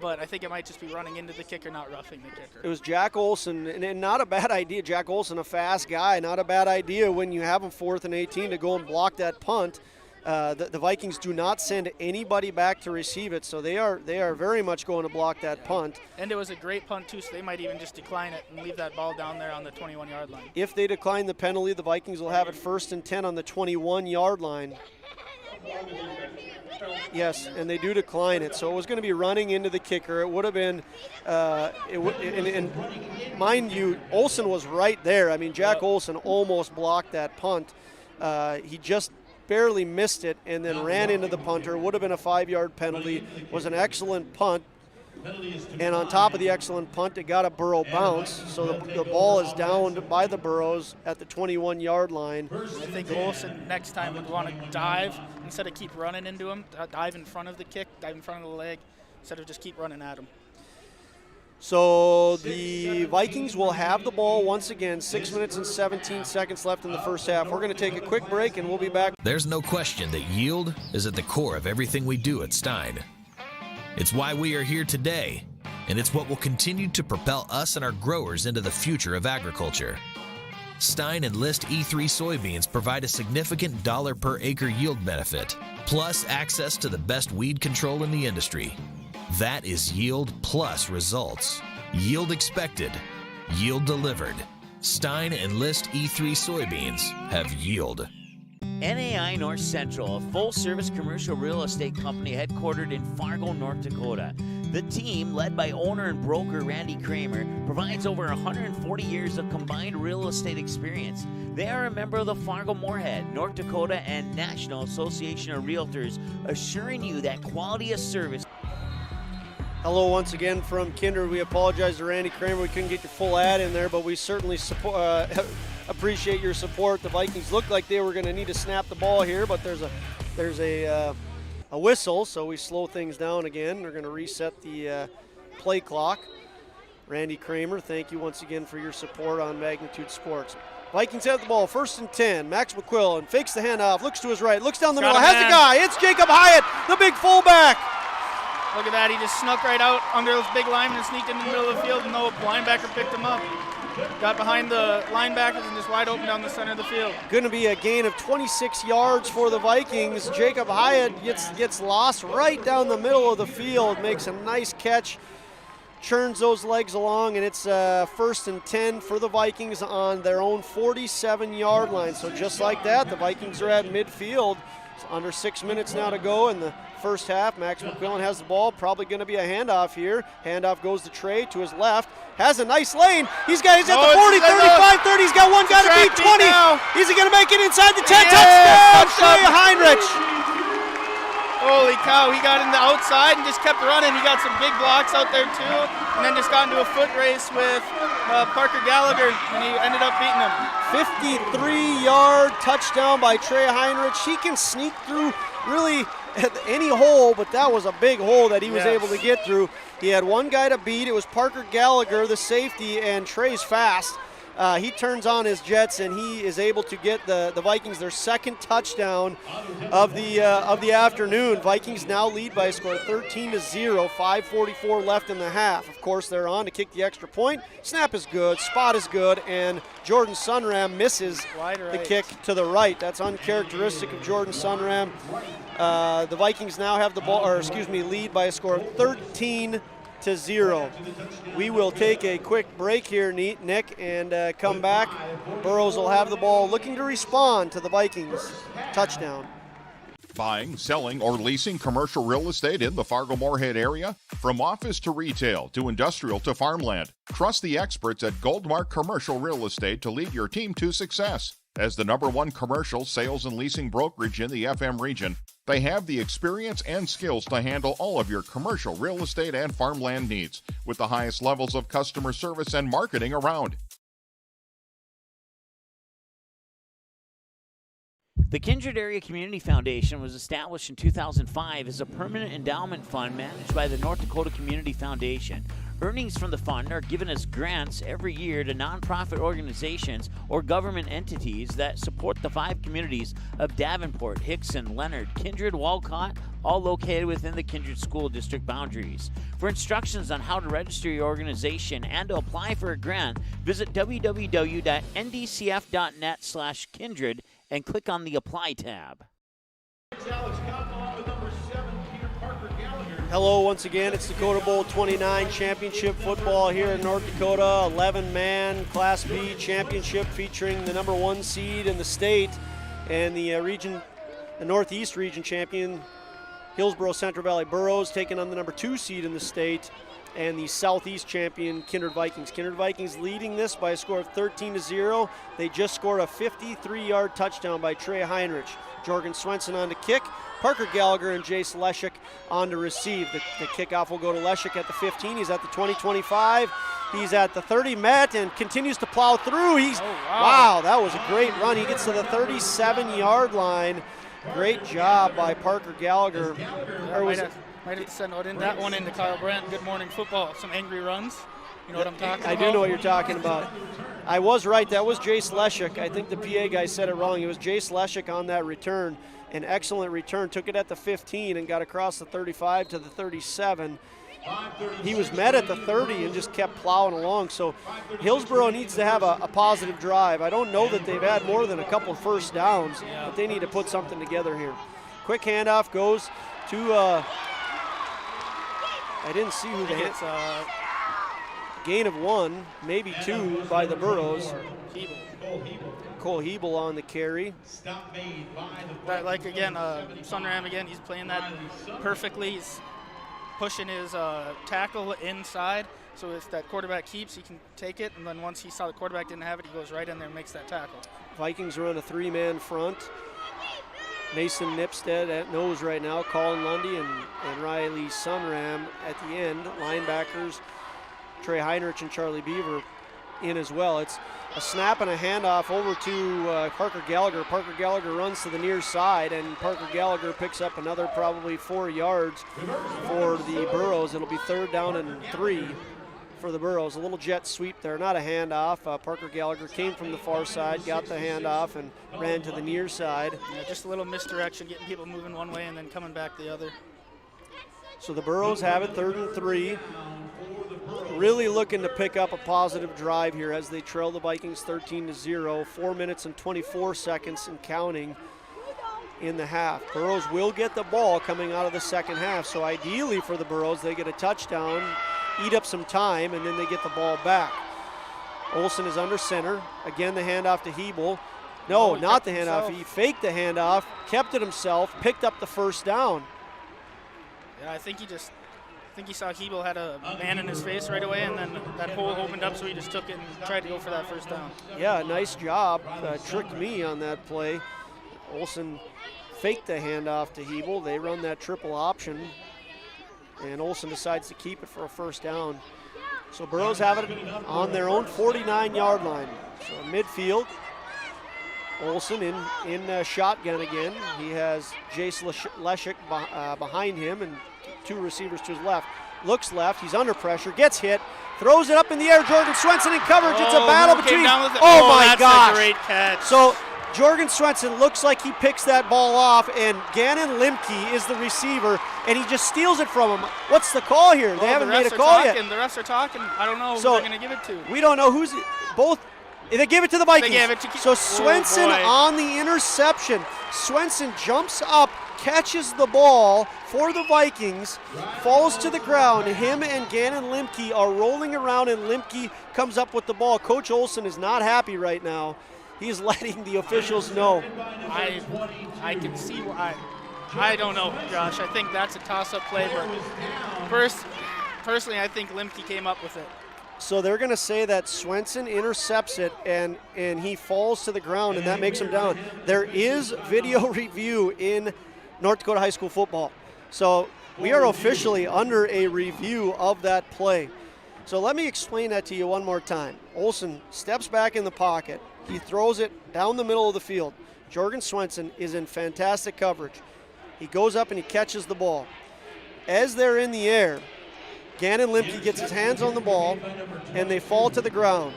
but I think it might just be running into the kicker, not roughing the kicker. It was Jack Olson, and not a bad idea. Jack Olson, a fast guy, not a bad idea when you have him 4th and 18 to go and block that punt. The Vikings do not send anybody back to receive it, so they are very much going to block that punt. And it was a great punt, too, so they might even just decline it and leave that ball down there on the 21-yard line. If they decline the penalty, the Vikings will have it 1st and 10 on the 21-yard line. Yes, and they do decline it. So it was going to be running into the kicker. It would have been, and mind you, Olson was right there. I mean, Jack Olson almost blocked that punt. He just barely missed it and then ran into the punter. Would have been a 5-yard penalty. Was an excellent punt. And on top of the excellent punt, it got a Burrow bounce. So the ball is down by the Burrows at the 21-yard line. I think Olson next time would want to dive instead of keep running into him. Dive in front of the kick, dive in front of the leg, instead of just keep running at him. So the Vikings will have the ball once again, 6 minutes and 17 seconds left in the first half. We're going to take a quick break, and we'll be back. There's no question that yield is at the core of everything we do at Stein. It's why we are here today, and it's what will continue to propel us and our growers into the future of agriculture. Stein and List E3 soybeans provide a significant dollar per acre yield benefit, plus access to the best weed control in the industry. That is yield plus results. Yield expected, yield delivered. Stein and List E3 soybeans have yield. NAI North Central, a full-service commercial real estate company headquartered in Fargo, North Dakota. The team, led by owner and broker Randy Kramer, provides over 140 years of combined real estate experience. They are a member of the Fargo-Moorhead, North Dakota, and National Association of Realtors, assuring you that quality of service. Hello once again from Kindred. We apologize to Randy Kramer. We couldn't get your full ad in there, but we certainly appreciate your support. The Vikings looked like they were going to need to snap the ball here, but there's a whistle, so we slow things down again. We're going to reset the play clock. Randy Kramer, thank you once again for your support on Magnitude Sports. Vikings have the ball, 1st and 10. Max McQuillan fakes the handoff, looks to his right, looks down the middle, has a guy. It's Jacob Hyatt, the big fullback. Look at that. He just snuck right out under those big linemen and sneaked in the middle of the field, and no linebacker picked him up. Got behind the linebackers and just wide open down the center of the field. Going to be a gain of 26 yards for the Vikings. Jacob Hyatt gets lost right down the middle of the field, makes a nice catch, churns those legs along, and it's 1st and 10 for the Vikings on their own 47-yard line. So just like that, the Vikings are at midfield. It's under 6 minutes now to go in the first half. Max McQuillan has the ball, probably going to be a handoff here. Handoff goes to Trey to his left, has a nice lane. He's at the 40, 35, 30. He's got one guy to beat, 20. Is he going to make it inside the 10? Touchdown, Trey Heinrich. Holy cow, he got in the outside and just kept running. He got some big blocks out there too, and then just got into a foot race with Parker Gallagher, and he ended up beating him. 53-yard touchdown by Trey Heinrich. He can sneak through really any hole, but that was a big hole that he was able to get through. He had one guy to beat. It was Parker Gallagher, the safety, and Trey's fast. He turns on his jets, and he is able to get the Vikings their second touchdown of the afternoon. Vikings now lead by a score of 13-0, 5:44 left in the half. Of course, they're on to kick the extra point. Snap is good, spot is good, and Jordan Sunram misses the kick to the right. That's uncharacteristic of Jordan Sunram. The Vikings now have the ball, lead by a score of 13-0. We will take a quick break here, Nick, and come back. Burrows will have the ball, looking to respond to the Vikings touchdown. Buying, selling, or leasing commercial real estate in the Fargo-Moorhead area? From office to retail to industrial to farmland, trust the experts at Goldmark Commercial Real Estate to lead your team to success. As the #1 commercial sales and leasing brokerage in the FM region, they have the experience and skills to handle all of your commercial real estate and farmland needs with the highest levels of customer service and marketing around. The Kindred Area Community Foundation was established in 2005 as a permanent endowment fund managed by the North Dakota Community Foundation. Earnings from the fund are given as grants every year to nonprofit organizations or government entities that support the 5 communities of Davenport, Hickson, Leonard, Kindred, Walcott, all located within the Kindred School District boundaries. For instructions on how to register your organization and to apply for a grant, visit www.ndcf.net/kindred and click on the Apply tab. Hello once again, it's Dakota Bowl XXIX championship football here in North Dakota. 11-man Class B championship featuring the number 1 seed in the state and the Northeast region champion, Hillsboro Central Valley Burros, taking on the number 2 seed in the state and the Southeast champion, Kindred Vikings. Kindred Vikings leading this by a score of 13-0. They just scored a 53-yard touchdown by Trey Heinrich. Jorgen Swenson on to kick. Parker Gallagher and Jace Leshek on to receive. The kickoff will go to Leshek at the 15. He's at the 20-25. He's at the 30 met and continues to plow through. Wow, that was a great run. He gets to the 37-yard line. Great job by Parker Gallagher. Might have to send that one into Kyle Brandt. Good morning football. Some angry runs. You know what I'm talking about? I do know what you're talking about. I was right. That was Jace Leshek. I think the PA guy said it wrong. It was Jace Leshek on that return. An excellent return. Took it at the 15 and got across the 35 to the 37. He was met at the 30 and just kept plowing along. So Hillsboro needs to have a positive drive. I don't know that they've had more than a couple of first downs, but they need to put something together here. Quick handoff goes to, I didn't see who the hit. Gain of 1, maybe 2 by the Burrows. Cole Hebel on the carry. Like again, Sunram again, he's playing that perfectly. He's pushing his tackle inside, so if that quarterback keeps, he can take it, and then once he saw the quarterback didn't have it, he goes right in there and makes that tackle. Vikings run a 3-man front. Mason Nipstead at nose right now, Colin Lundy and Riley Sunram at the end. Linebackers, Trey Heinrich and Charlie Beaver in as well. It's a snap and a handoff over to Parker Gallagher. Parker Gallagher runs to the near side, and Parker Gallagher picks up another probably 4 yards for the Burrows. It'll be 3rd down and 3 for the Burrows. A little jet sweep there, not a handoff. Parker Gallagher came from the far side, got the handoff, and ran to the near side. Yeah, just a little misdirection, getting people moving one way and then coming back the other. So the Burrows have it 3rd and 3. Really looking to pick up a positive drive here as they trail the Vikings 13-0. 4 minutes and 24 seconds and counting in the half. Burrows will get the ball coming out of the second half. So ideally for the Burrows, they get a touchdown, eat up some time, and then they get the ball back. Olsen is under center. Again, the handoff to Hebel. No, not the handoff. He faked the handoff, kept it himself, picked up the first down. Yeah, I think he saw Hebel had a man in his face right away, and then that hole opened up, so he just took it and tried to go for that first down. Yeah, nice job. Tricked me on that play. Olsen faked the handoff to Hebel. They run that triple option, and Olsen decides to keep it for a first down. So Burrows have it on their own 49-yard line. So midfield, Olsen in shotgun again. He has Jace Leshek behind him and 2 receivers to his left. Looks left, he's under pressure, gets hit, throws it up in the air. Jorgen Swenson in coverage. It's a battle between. Oh my gosh! A great catch. So Jorgen Swenson looks like he picks that ball off, and Gannon Limke is the receiver, and he just steals it from him. What's the call here? They haven't made a call yet. The refs are talking. I don't know who they're going to give it to. We don't know who's both. They give it to the Vikings. They gave it to so Swenson on the interception. Swenson jumps up, catches the ball for the Vikings, falls to the ground. Him and Gannon Limke are rolling around, and Limke comes up with the ball. Coach Olsen is not happy right now. He's letting the officials know. I can see why. I don't know, Josh. I think that's a toss-up play, but personally, I think Limke came up with it. So they're going to say that Swenson intercepts it, and he falls to the ground, and that makes him down. There is video review in North Dakota high school football. So we are officially under a review of that play. So let me explain that to you one more time. Olsen steps back in the pocket. He throws it down the middle of the field. Jorgen Swenson is in fantastic coverage. He goes up and he catches the ball. As they're in the air, Gannon Limke gets his hands on the ball, and they fall to the ground.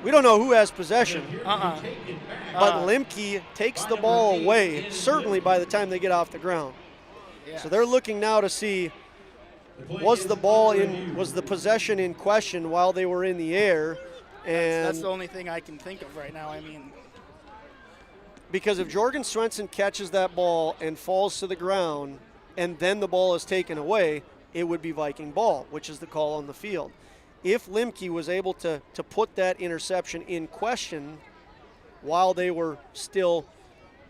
We don't know who has possession, but Limke takes the ball away, certainly by the time they get off the ground. Yeah. So they're looking now to see, was the possession in question while they were in the air? And that's the only thing I can think of right now. I mean, because if Jorgen Swenson catches that ball and falls to the ground and then the ball is taken away, it would be Viking ball, which is the call on the field. If Limke was able to put that interception in question while they were still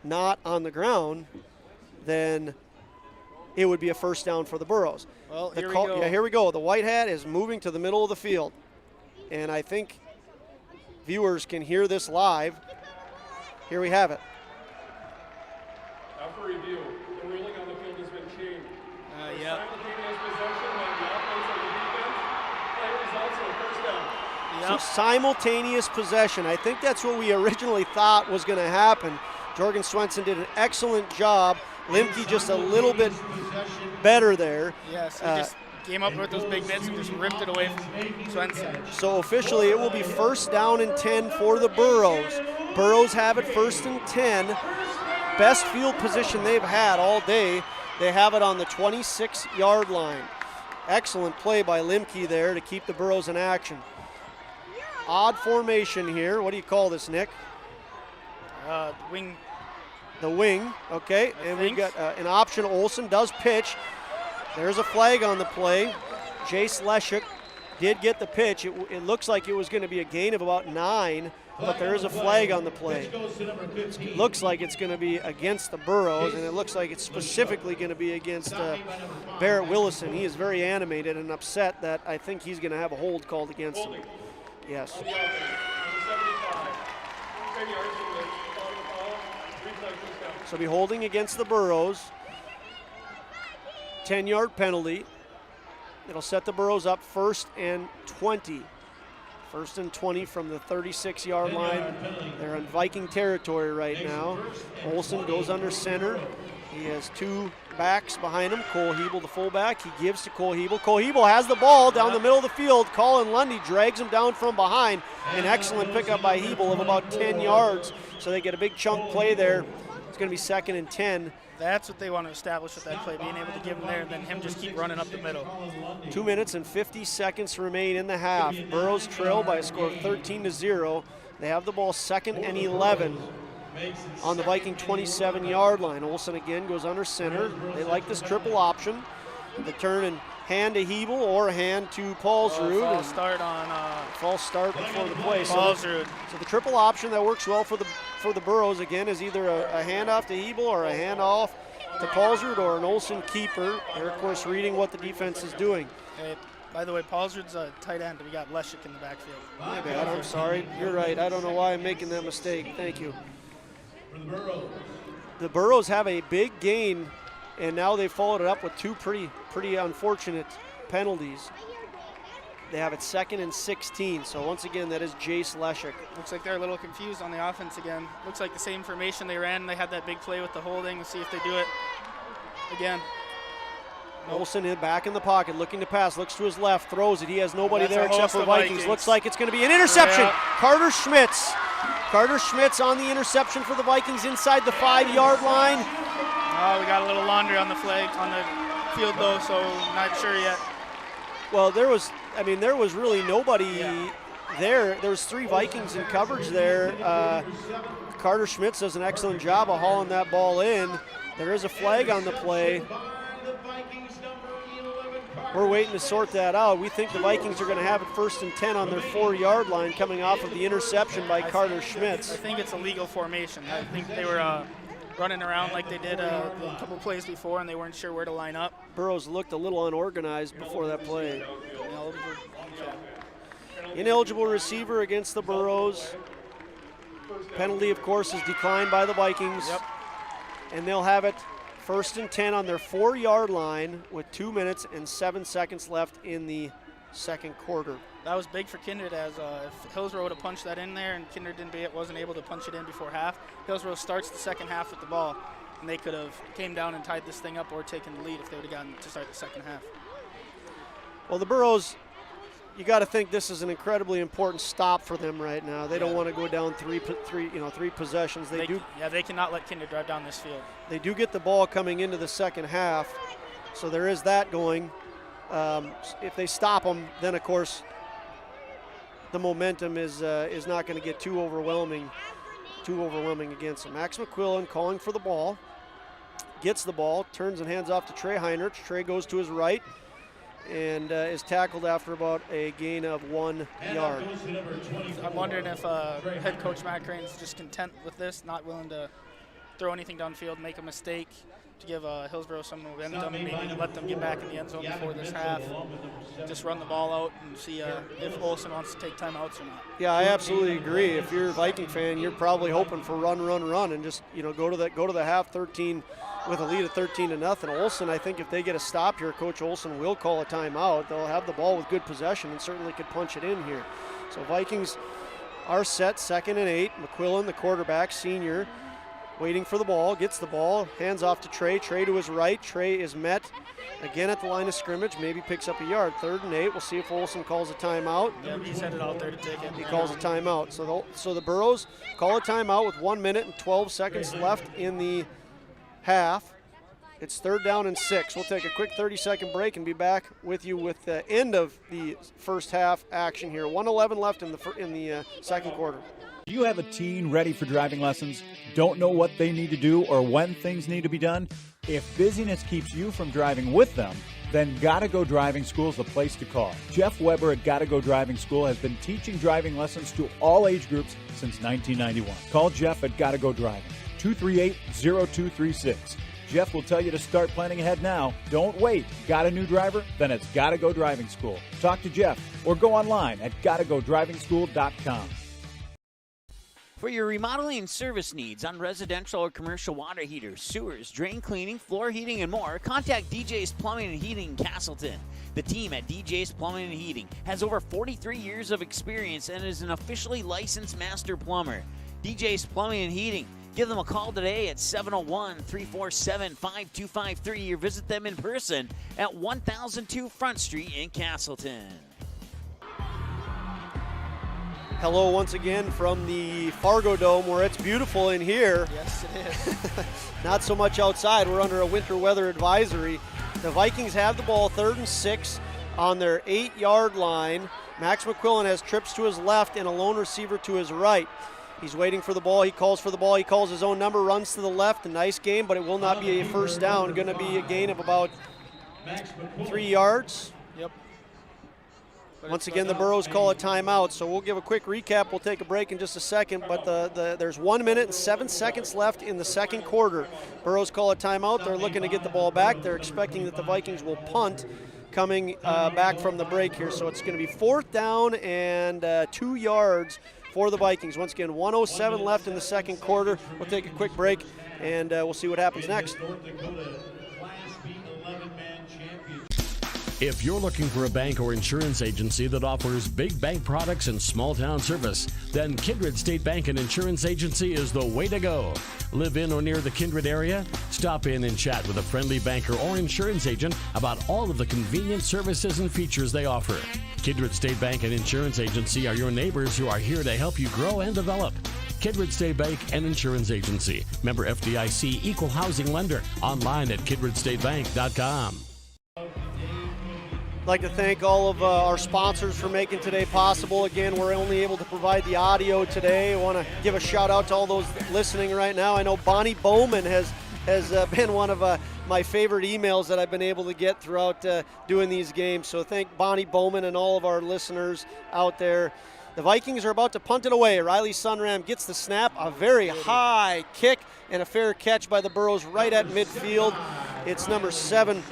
not on the ground, then it would be a first down for the Burros. Well, here we go. Yeah, here we go. The white hat is moving to the middle of the field. And I think viewers can hear this live. Here we have it. After review, the ruling on the field has been changed. Yep. Simultaneous possession by the offense and the defense. Play results in a first down. Yep. So simultaneous possession. I think that's what we originally thought was going to happen. Jorgen Swenson did an excellent job. Limke just a little bit better there. Yes, he just came up with those big mitts and just ripped it away from Swenson. So officially it will be first down and 10 for the Burros. Burros have it first and 10. Best field position they've had all day. They have it on the 26-yard line. Excellent play by Limke there to keep the Burros in action. Odd formation here. What do you call this, Nick? Wing. The wing, okay. And we've got an option. Olsen does pitch. There's a flag on the play. Jace Leshuk did get the pitch. It looks like it was going to be a gain of about 9, but there is a flag on the play. It looks like it's going to be against the Burros, and it looks like it's specifically going to be against Barrett Willison. He is very animated and upset that I think he's going to have a hold called against him. Yes. So be holding against the Burros. 10-yard penalty. It'll set the Burros up first and 20. First and 20 from the 36-yard line. They're in Viking territory right now. Olsen goes under center. He has 2 backs behind him. Cole Hebel, the fullback. He gives to Cole Hebel. Cole Hebel has the ball down the middle of the field. Colin Lundy drags him down from behind. An excellent pickup by Hebel of about 10 yards. So they get a big chunk play there. It's going to be second and 10. That's what they want to establish with that play, being able to give him there and then him just keep running up the middle. 2 minutes and 50 seconds remain in the half. Burros trail by a score of 13-0. They have the ball second and 11 on the Viking 27-yard line. Olsen again goes under center. They like this triple option. The turn and hand to Hebel or a hand to Paulsrud. False start before the play. So the triple option that works well for the Burros again is either a handoff to Hebel or a handoff to Paulsrud or an Olsen keeper. They're of course reading what the defense is doing. Hey, by the way, Paulsrud's a tight end. We got Leshuk in the backfield. My bad, I'm sorry. You're right. I don't know why I'm making that mistake. Thank you. The Burros have a big gain, and now they followed it up with 2 pretty unfortunate penalties. They have it second and 16. So once again, that is Jace Leshuk. Looks like they're a little confused on the offense again. Looks like the same formation they ran. They had that big play with the holding. Let's see if they do it again. Olsen back in the pocket, looking to pass, looks to his left, throws it. He has nobody there except for Vikings. Looks like it's going to be an interception. Yeah. Carter Schmitz on the interception for the Vikings inside the 5-yard line. Oh, we got a little laundry on the flag on the field though, so not sure yet. Well, there was really nobody there. There's 3 Vikings in coverage there. Carter Schmitz does an excellent job of hauling that ball in. There is a flag on the play. We're waiting to sort that out. We think the Vikings are going to have it first and 10 on their 4-yard line coming off of the interception by Carter Schmitz. I think it's a legal formation. I think they were running around like they did a couple plays before, and they weren't sure where to line up. Burrows looked a little unorganized before that play. Ineligible receiver against the Burros. Penalty, of course, is declined by the Vikings. Yep. And they'll have it first and 10 on their 4-yard line with 2 minutes and 7 seconds left in the second quarter. That was big for Kindred, as if Hillsboro would have punched that in there and Kindred wasn't able to punch it in before half, Hillsboro starts the second half with the ball, and they could have came down and tied this thing up or taken the lead if they would have gotten to start the second half. Well, the Burrows, you got to think this is an incredibly important stop for them right now. They don't want to go down three possessions. They cannot let Kindred drive down this field. They do get the ball coming into the second half, so there is that going. If they stop them, then of course the momentum is not going to get too overwhelming against them. Max McQuillan calling for the ball, gets the ball, turns and hands off to Trey Heinrich. Trey goes to his right and is tackled after about a gain of 1 yard. I'm wondering if head coach Matt Crane's just content with this, not willing to throw anything downfield, make a mistake to give Hillsboro some momentum, maybe let them get back in the end zone before this half. Just run the ball out and see if Olsen wants to take timeouts or not. Yeah, I absolutely agree. If you're a Viking fan, you're probably hoping for run, and just go to the half 13 with a lead of 13-0. Olsen, I think if they get a stop here, Coach Olsen will call a timeout. They'll have the ball with good possession and certainly could punch it in here. So Vikings are set, 2nd and 8. McQuillan, the quarterback, senior, waiting for the ball, gets the ball, hands off to Trey. Trey to his right. Trey is met again at the line of scrimmage, maybe picks up a yard. 3rd and 8. We'll see if Olsen calls a timeout. Yeah, he's headed out there to take it. He calls a timeout. So the Burrows call a timeout with 1 minute and 12 seconds left in the half. It's 3rd down and 6. We'll take a quick 30-second break and be back with you with the end of the first half action here. 1:11 left in the second quarter. Do you have a teen ready for driving lessons? Don't know what they need to do or when things need to be done? If busyness keeps you from driving with them, then Gotta Go Driving School is the place to call. Jeff Weber at Gotta Go Driving School has been teaching driving lessons to all age groups since 1991. Call Jeff at Gotta Go Driving, 238-0236. Jeff will tell you to start planning ahead now. Don't wait. Got a new driver? Then it's Gotta Go Driving School. Talk to Jeff or go online at gottagodrivingschool.com. For your remodeling and service needs on residential or commercial water heaters, sewers, drain cleaning, floor heating, and more, contact DJ's Plumbing and Heating in Castleton. The team at DJ's Plumbing and Heating has over 43 years of experience and is an officially licensed master plumber. DJ's Plumbing and Heating. Give them a call today at 701-347-5253 or visit them in person at 1002 Front Street in Castleton. Hello once again from the Fargo Dome where it's beautiful in here. Yes, it is. Not so much outside. We're under a winter weather advisory. The Vikings have the ball 3rd and 6 on their 8-yard line. Max McQuillan has trips to his left and a lone receiver to his right. He's waiting for the ball. He calls for the ball. He calls his own number, runs to the left. A nice game, but it will not be a first down. Going to be a gain of about 3 yards. Yep. Once again, the Burrows call a timeout, so we'll give a quick recap. We'll take a break in just a second, but there's 1 minute and 7 seconds left in the second quarter. Burrows call a timeout. They're looking to get the ball back. They're expecting that the Vikings will punt coming back from the break here, so it's going to be 4th down and 2 yards for the Vikings. Once again, 1:07 left in the second quarter. We'll take a quick break, and we'll see what happens next. If you're looking for a bank or insurance agency that offers big bank products and small town service, then Kindred State Bank and Insurance Agency is the way to go. Live in or near the Kindred area? Stop in and chat with a friendly banker or insurance agent about all of the convenient services and features they offer. Kindred State Bank and Insurance Agency are your neighbors who are here to help you grow and develop. Kindred State Bank and Insurance Agency. Member FDIC, Equal Housing Lender. Online at kindredstatebank.com. I'd like to thank all of our sponsors for making today possible. Again, we're only able to provide the audio today. I want to give a shout out to all those listening right now. I know Bonnie Bowman has been one of my favorite emails that I've been able to get throughout doing these games. So thank Bonnie Bowman and all of our listeners out there. The Vikings are about to punt it away. Riley Sunram gets the snap, a very high kick, and a fair catch by the Burrows right at midfield. It's number 7,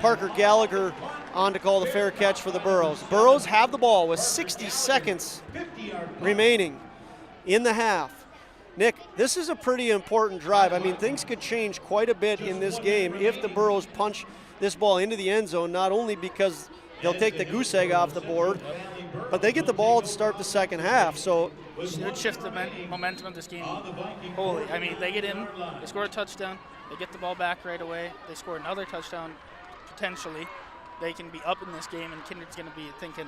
Parker Gallagher, on to call the fair catch for the Burrows. Burrows have the ball with 60 seconds remaining in the half. Nick, this is a pretty important drive. I mean, things could change quite a bit in this game if the Burrows punch this ball into the end zone, not only because they'll take the goose egg off the board, but they get the ball to start the second half. So it would shift the momentum of this game wholly. I mean, they get in, they score a touchdown, they get the ball back right away, they score another touchdown potentially, they can be up in this game, and Kindred's going to be thinking,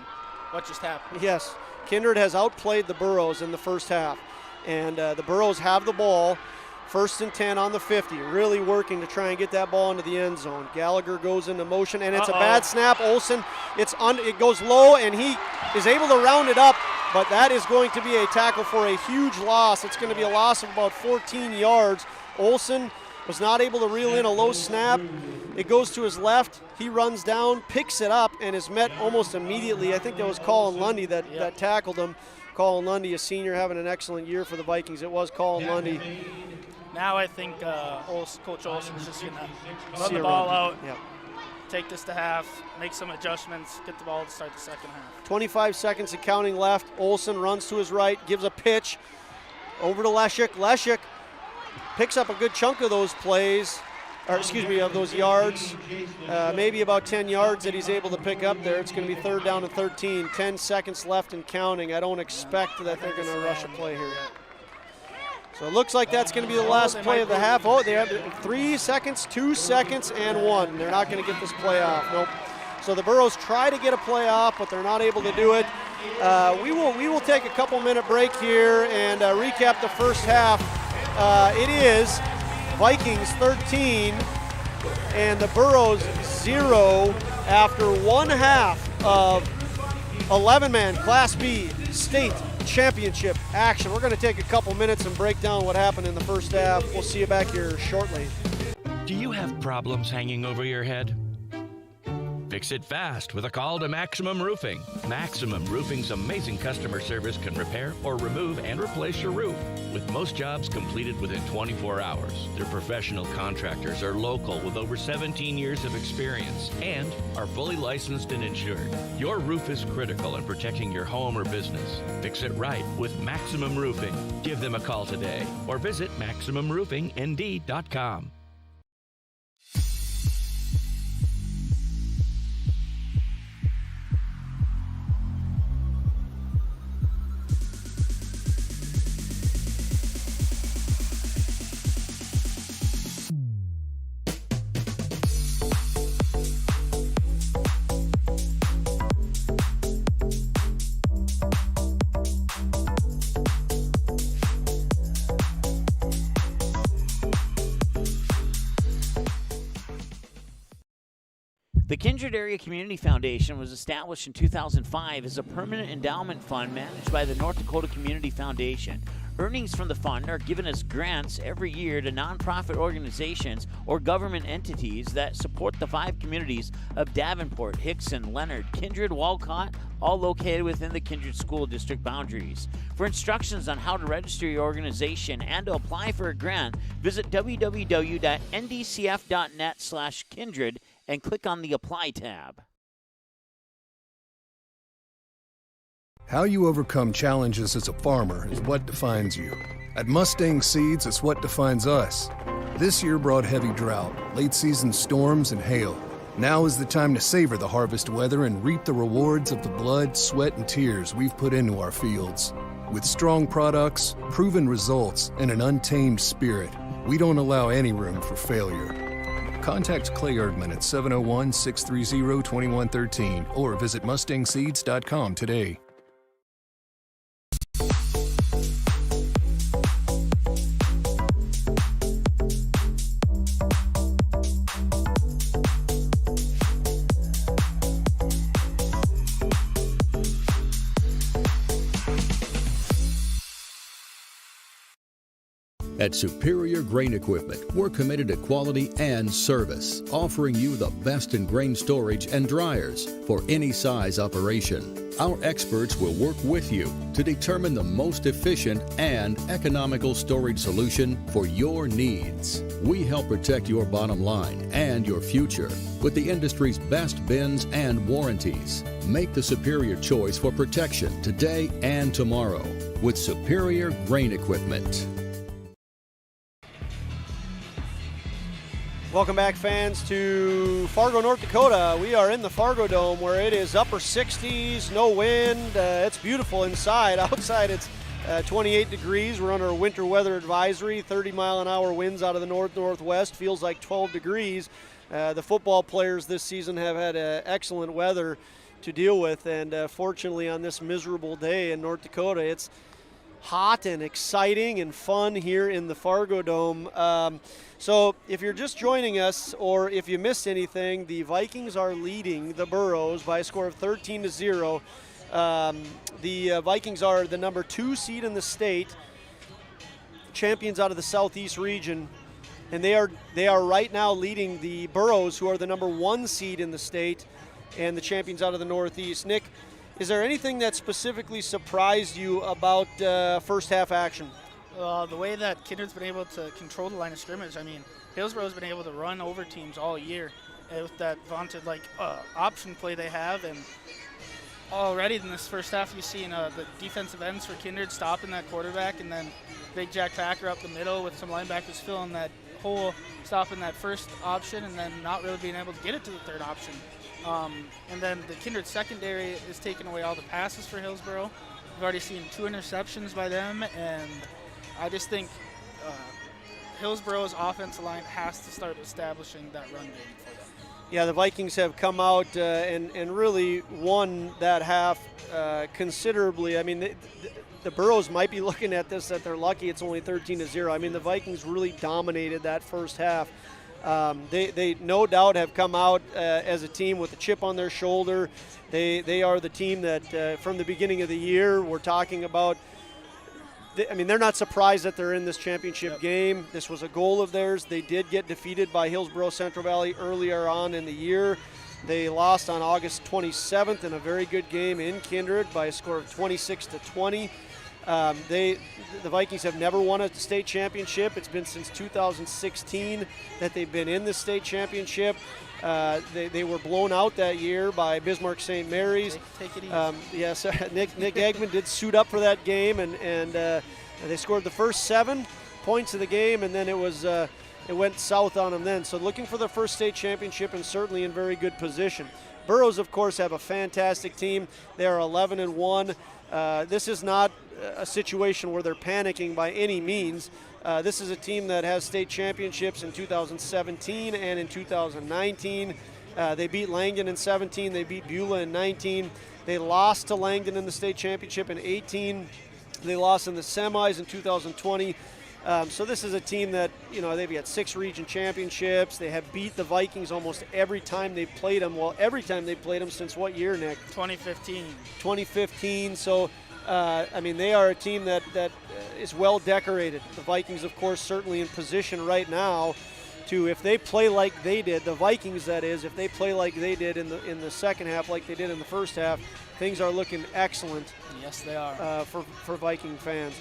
what just happened? Yes, Kindred has outplayed the Burrows in the first half, and the Burrows have the ball. 1st and 10 on the 50, really working to try and get that ball into the end zone. Gallagher goes into motion, and it's a bad snap. Olsen, it goes low, and he is able to round it up, but that is going to be a tackle for a huge loss. It's going to be a loss of about 14 yards. Olsen was not able to reel in a low snap. It goes to his left. He runs down, picks it up, and is met almost immediately. I think that was Colin Lundy that tackled him. Colin Lundy, a senior, having an excellent year for the Vikings. It was Colin Lundy. Now I think Coach Olsen is just going to run the ball out, take this to half, make some adjustments, get the ball to start the second half. 25 seconds and counting left. Olsen runs to his right, gives a pitch over to Leshik. Leshik picks up a good chunk of those plays, of those yards, maybe about 10 yards that he's able to pick up there. It's going to be 3rd down and 13, 10 seconds left and counting. I don't expect that they're going to rush a play here. So it looks like that's going to be the last play of the half. Oh, they have 3 seconds, 2 seconds, and 1. They're not going to get this play off. Nope. So the Burrows try to get a play off, but they're not able to do it. We will take a couple-minute break here and recap the first half. It is Vikings 13 and the Burrows 0 after one half of 11-man Class B state championship action. We're going to take a couple minutes and break down what happened in the first half. We'll see you back here shortly. Do you have problems hanging over your head? Fix it fast with a call to Maximum Roofing. Maximum Roofing's amazing customer service can repair or remove and replace your roof, with most jobs completed within 24 hours. Their professional contractors are local with over 17 years of experience and are fully licensed and insured. Your roof is critical in protecting your home or business. Fix it right with Maximum Roofing. Give them a call today or visit MaximumRoofingND.com. The Kindred Area Community Foundation was established in 2005 as a permanent endowment fund managed by the North Dakota Community Foundation. Earnings from the fund are given as grants every year to nonprofit organizations or government entities that support the 5 communities of Davenport, Hickson, Leonard, Kindred, Walcott, all located within the Kindred School District boundaries. For instructions on how to register your organization and to apply for a grant, visit www.ndcf.net/kindred and click on the Apply tab. How you overcome challenges as a farmer is what defines you. At Mustang Seeds, it's what defines us. This year brought heavy drought, late-season storms, and hail. Now is the time to savor the harvest weather and reap the rewards of the blood, sweat, and tears we've put into our fields. With strong products, proven results, and an untamed spirit, we don't allow any room for failure. Contact Clay Erdman at 701-630-2113 or visit mustangseeds.com today. At Superior Grain Equipment, we're committed to quality and service, offering you the best in grain storage and dryers for any size operation. Our experts will work with you to determine the most efficient and economical storage solution for your needs. We help protect your bottom line and your future with the industry's best bins and warranties. Make the superior choice for protection today and tomorrow with Superior Grain Equipment. Welcome back, fans, to Fargo, North Dakota. We are in the Fargo Dome where it is upper 60s, no wind. It's beautiful inside. Outside it's 28 degrees. We're under a winter weather advisory, 30-mile-an-hour winds out of the north-northwest. Feels like 12 degrees. The football players this season have had excellent weather to deal with, and fortunately on this miserable day in North Dakota, it's hot and exciting and fun here in the Fargo Dome. So if you're just joining us or if you missed anything, the Vikings are leading the Burrows by a score of 13-0. The Vikings are the number 2 seed in the state, champions out of the Southeast region, and they are right now leading the Burrows, who are the number 1 seed in the state and the champions out of the Northeast. Nick, is there anything that specifically surprised you about first half action? The way that Kindred's been able to control the line of scrimmage. I mean, Hillsboro's been able to run over teams all year with that vaunted option play they have, and already in this first half you've seen the defensive ends for Kindred stopping that quarterback, and then Big Jack Packer up the middle with some linebackers filling that hole, stopping that first option, and then not really being able to get it to the third option. And then the Kindred secondary is taking away all the passes for Hillsboro. We've already seen 2 interceptions by them, and I just think Hillsboro's offensive line has to start establishing that run game for them. Yeah, the Vikings have come out and really won that half considerably. I mean, the Burrows might be looking at this that they're lucky it's only 13-0. I mean, the Vikings really dominated that first half. They no doubt have come out as a team with a chip on their shoulder. They are the team that from the beginning of the year we're talking about. I mean, they're not surprised that they're in this championship game. This was a goal of theirs. They did get defeated by Hillsboro Central Valley earlier on in the year. They lost on August 27th in a very good game in Kindred by a score of 26-20. The Vikings have never won a state championship. It's been since 2016 that they've been in the state championship. They were blown out that year by Bismarck St. Mary's. Take it easy. Yes, Nick Eggman did suit up for that game, and they scored the first 7 points of the game, and then it went south on them then. So looking for their first state championship and certainly in very good position. Burrows, of course, have a fantastic team. They are 11-1. This is not a situation where they're panicking by any means. This is a team that has state championships in 2017 and in 2019. They beat Langdon in 17. They beat Beulah in 19. They lost to Langdon in the state championship in 18. They lost in the semis in 2020. So this is a team that, they've got 6 region championships. They have beat the Vikings almost every time they've played them. Well, every time they've played them since what year, Nick? 2015. 2015. So, they are a team that is well decorated. The Vikings, of course, certainly in position right now to, if they play like they did, the Vikings that is, if they play like they did in the second half like they did in the first half, things are looking excellent. Yes, they are. For Viking fans.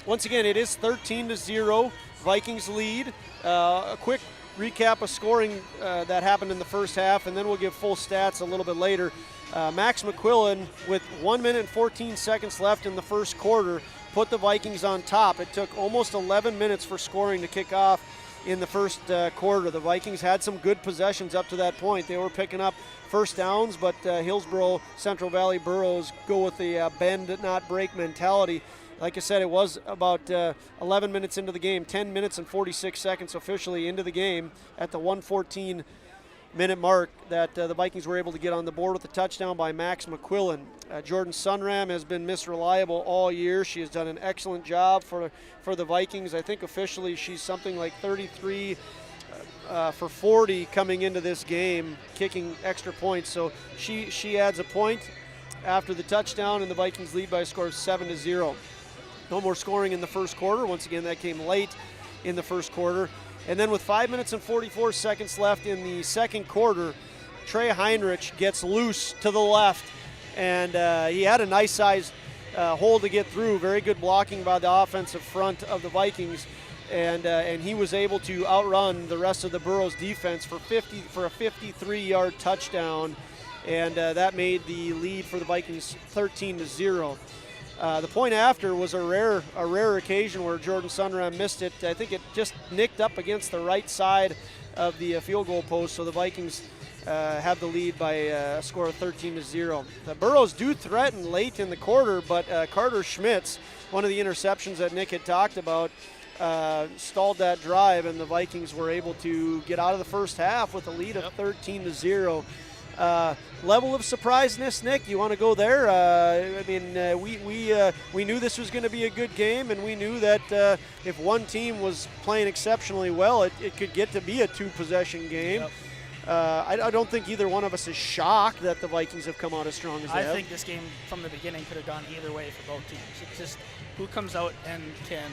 Once again, it is 13-0. Vikings lead. A quick recap of scoring that happened in the first half, and then we'll give full stats a little bit later. Max McQuillan, with 1 minute and 14 seconds left in the first quarter, put the Vikings on top. It took almost 11 minutes for scoring to kick off in the first quarter. The Vikings had some good possessions up to that point. They were picking up first downs, but Hillsboro Central Valley Burros go with the bend, not break mentality. Like I said, it was about 11 minutes into the game, 10 minutes and 46 seconds officially into the game at the 1:14-minute mark that the Vikings were able to get on the board with a touchdown by Max McQuillan. Jordan Sunram has been misreliable all year. She has done an excellent job for the Vikings. I think officially she's something like 33 for 40 coming into this game, kicking extra points. So she adds a point after the touchdown, and the Vikings lead by a score of 7-0. No more scoring in the first quarter. Once again, that came late in the first quarter. And then with 5 minutes and 44 seconds left in the second quarter, Trey Heinrich gets loose to the left, and he had a nice size hole to get through. Very good blocking by the offensive front of the Vikings, and he was able to outrun the rest of the Burrows defense for a 53-yard touchdown, and that made the lead for the Vikings 13-0. The point after was a rare occasion where Jordan Sunram missed it. I think it just nicked up against the right side of the field goal post, so the Vikings have the lead by a score of 13-0. The Burrows do threaten late in the quarter, but Carter Schmitz, one of the interceptions that Nick had talked about, stalled that drive, and the Vikings were able to get out of the first half with a lead of 13-0. Level of surpriseness, Nick, you want to go there? We knew this was going to be a good game, and we knew that if one team was playing exceptionally well, it could get to be a two-possession game. Yep. I don't think either one of us is shocked that the Vikings have come out as strong as they have. I think this game from the beginning could have gone either way for both teams. It's just who comes out and can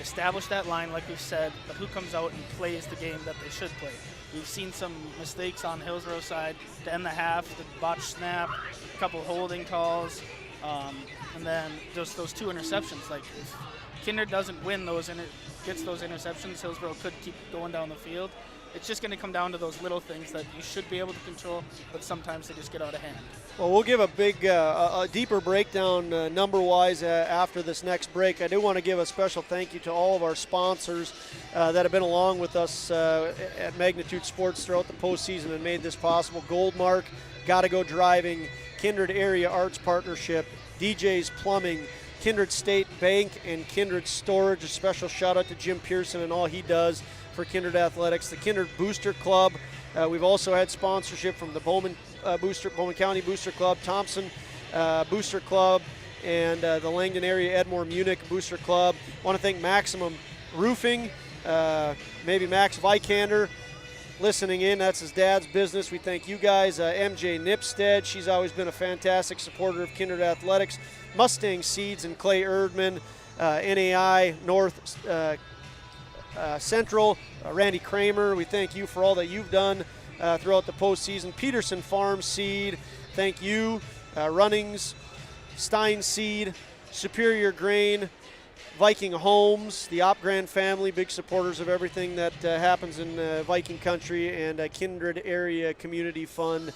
establish that line, like we've said, but who comes out and plays the game that they should play. We've seen some mistakes on Hillsboro side to end the half, the botched snap, a couple holding calls, and then just those two interceptions. Like if Kindred doesn't win gets those interceptions, Hillsboro could keep going down the field. It's just going to come down to those little things that you should be able to control, but sometimes they just get out of hand. Well, we'll give a big, a deeper breakdown number-wise after this next break. I do want to give a special thank you to all of our sponsors that have been along with us at Magnitude Sports throughout the postseason and made this possible. Goldmark, Gotta Go Driving, Kindred Area Arts Partnership, DJ's Plumbing, Kindred State Bank, and Kindred Storage. A special shout-out to Jim Pearson and all he does for Kindred Athletics. The Kindred Booster Club. We've also had sponsorship from the Bowman County Booster Club, Thompson Booster Club, and the Langdon area Edmore Munich Booster Club. I want to thank Maximum Roofing, maybe Max Vikander listening in. That's his dad's business. We thank you guys. MJ Nipstead, she's always been a fantastic supporter of Kindred Athletics. Mustang Seeds and Clay Erdman, NAI North Central, Randy Kramer, we thank you for all that you've done throughout the postseason. Peterson Farm Seed, thank you. Runnings, Stein Seed, Superior Grain, Viking Homes, the Opgran family, big supporters of everything that happens in Viking country, and Kindred Area Community Fund.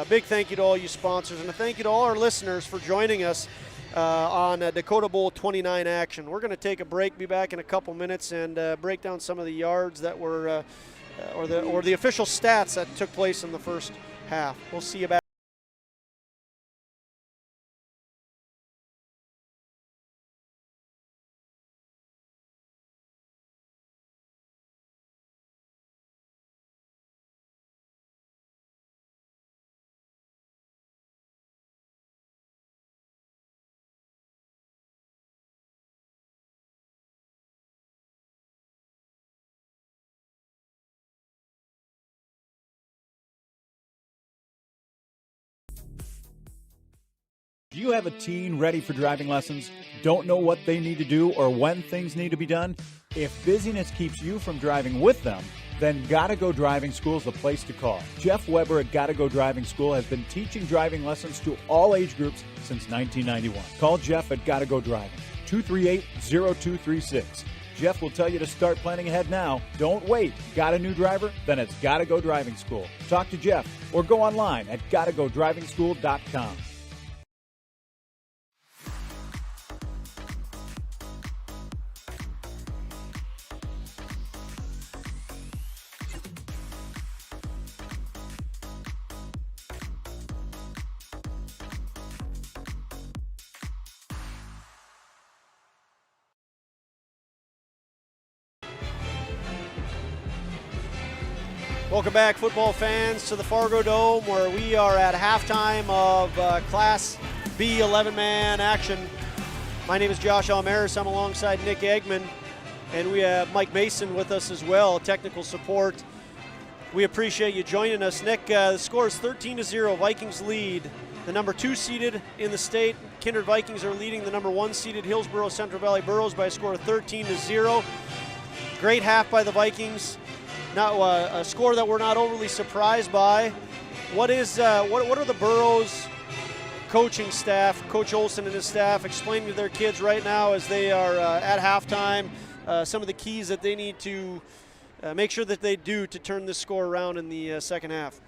Big thank you to all you sponsors, and a thank you to all our listeners for joining us on Dakota Bowl XXIX action. We're going to take a break, be back in a couple minutes, and break down some of the yards that were, or the official stats that took place in the first half. We'll see you back. Do you have a teen ready for driving lessons? Don't know what they need to do or when things need to be done? If busyness keeps you from driving with them, then Gotta Go Driving School is the place to call. Jeff Weber at Gotta Go Driving School has been teaching driving lessons to all age groups since 1991. Call Jeff at Gotta Go Driving, 238-0236. Jeff will tell you to start planning ahead now. Don't wait. Got a new driver? Then it's Gotta Go Driving School. Talk to Jeff or go online at gottagodrivingschool.com. Welcome back, football fans, to the Fargo Dome, where we are at halftime of Class B 11-man action. My name is Josh Almaris. I'm alongside Nick Eggman, and we have Mike Mason with us as well, technical support. We appreciate you joining us. Nick, the score is 13-0. Vikings lead. The number 2 seeded in the state, Kindred Vikings, are leading the number 1 seeded Hillsboro Central Valley Burros by a score of 13-0. Great half by the Vikings. Not a score that we're not overly surprised by. What are the Burrows coaching staff, Coach Olson and his staff, explaining to their kids right now as they are at halftime, some of the keys that they need to make sure that they do to turn this score around in the second half?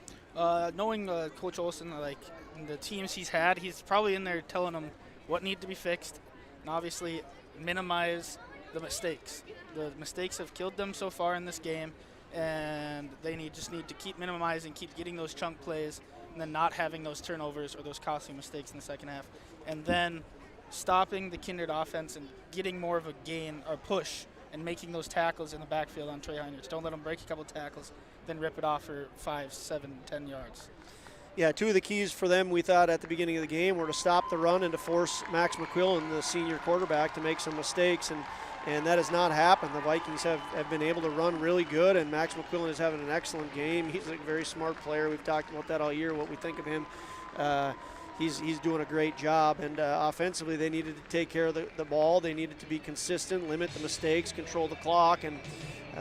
Knowing Coach Olson, like the teams he's had, he's probably in there telling them what need to be fixed, and obviously minimize the mistakes. The mistakes have killed them so far in this game, and they just need to keep minimizing, keep getting those chunk plays, and then not having those turnovers or those costly mistakes in the second half. And then stopping the Kindred offense and getting more of a gain or push and making those tackles in the backfield on Trey Heinrich. Don't let him break a couple tackles, then rip it off for 5, 7, 10 yards. Yeah, two of the keys for them, we thought at the beginning of the game, were to stop the run and to force Max McQuillan, the senior quarterback, to make some mistakes, and that has not happened. The Vikings have been able to run really good, and Max McQuillan is having an excellent game. He's a very smart player. We've talked about that all year, what we think of him. He's doing a great job, and offensively they needed to take care of the ball. They needed to be consistent, limit the mistakes, control the clock, and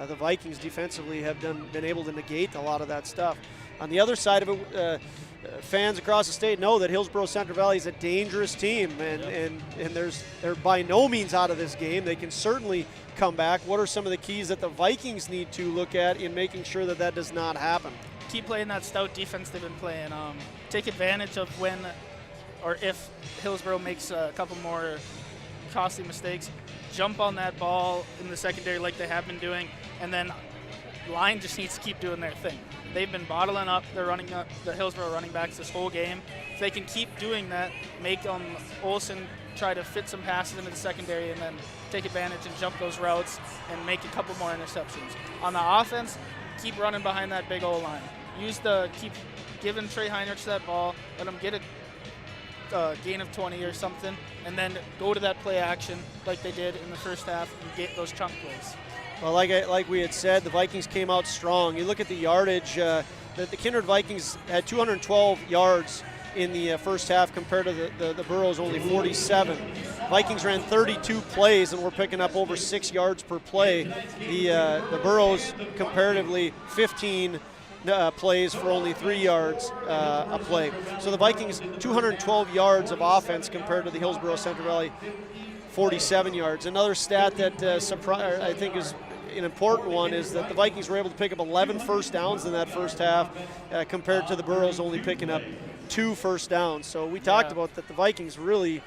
the Vikings defensively have been able to negate a lot of that stuff. On the other side of it, fans across the state know that Hillsboro Central Valley is a dangerous team, and they're by no means out of this game. They can certainly come back. What are some of the keys that the Vikings need to look at in making sure that that does not happen? Keep playing that stout defense they've been playing. Take advantage of when or if Hillsboro makes a couple more costly mistakes. Jump on that ball in the secondary like they have been doing, and then line just needs to keep doing their thing. They've been bottling up the Hillsboro running backs this whole game. If they can keep doing that, make Olsen try to fit some passes into the secondary and then take advantage and jump those routes and make a couple more interceptions. On the offense, keep running behind that big old line. Keep giving Trey Heinrich that ball, let him get a gain of 20 or something, and then go to that play action like they did in the first half and get those chunk plays. Well, like we had said, the Vikings came out strong. You look at the yardage, the Kindred Vikings had 212 yards in the first half compared to the Burrows only 47. Vikings ran 32 plays and were picking up over 6 yards per play. The Burrows comparatively 15 plays for only 3 yards a play. So the Vikings 212 yards of offense compared to the Hillsboro Central Valley 47 yards. Another stat that I think is an important one is that the Vikings were able to pick up 11 first downs in that first half compared to the Burrows only picking up 2 first downs. So we talked about that the Vikings really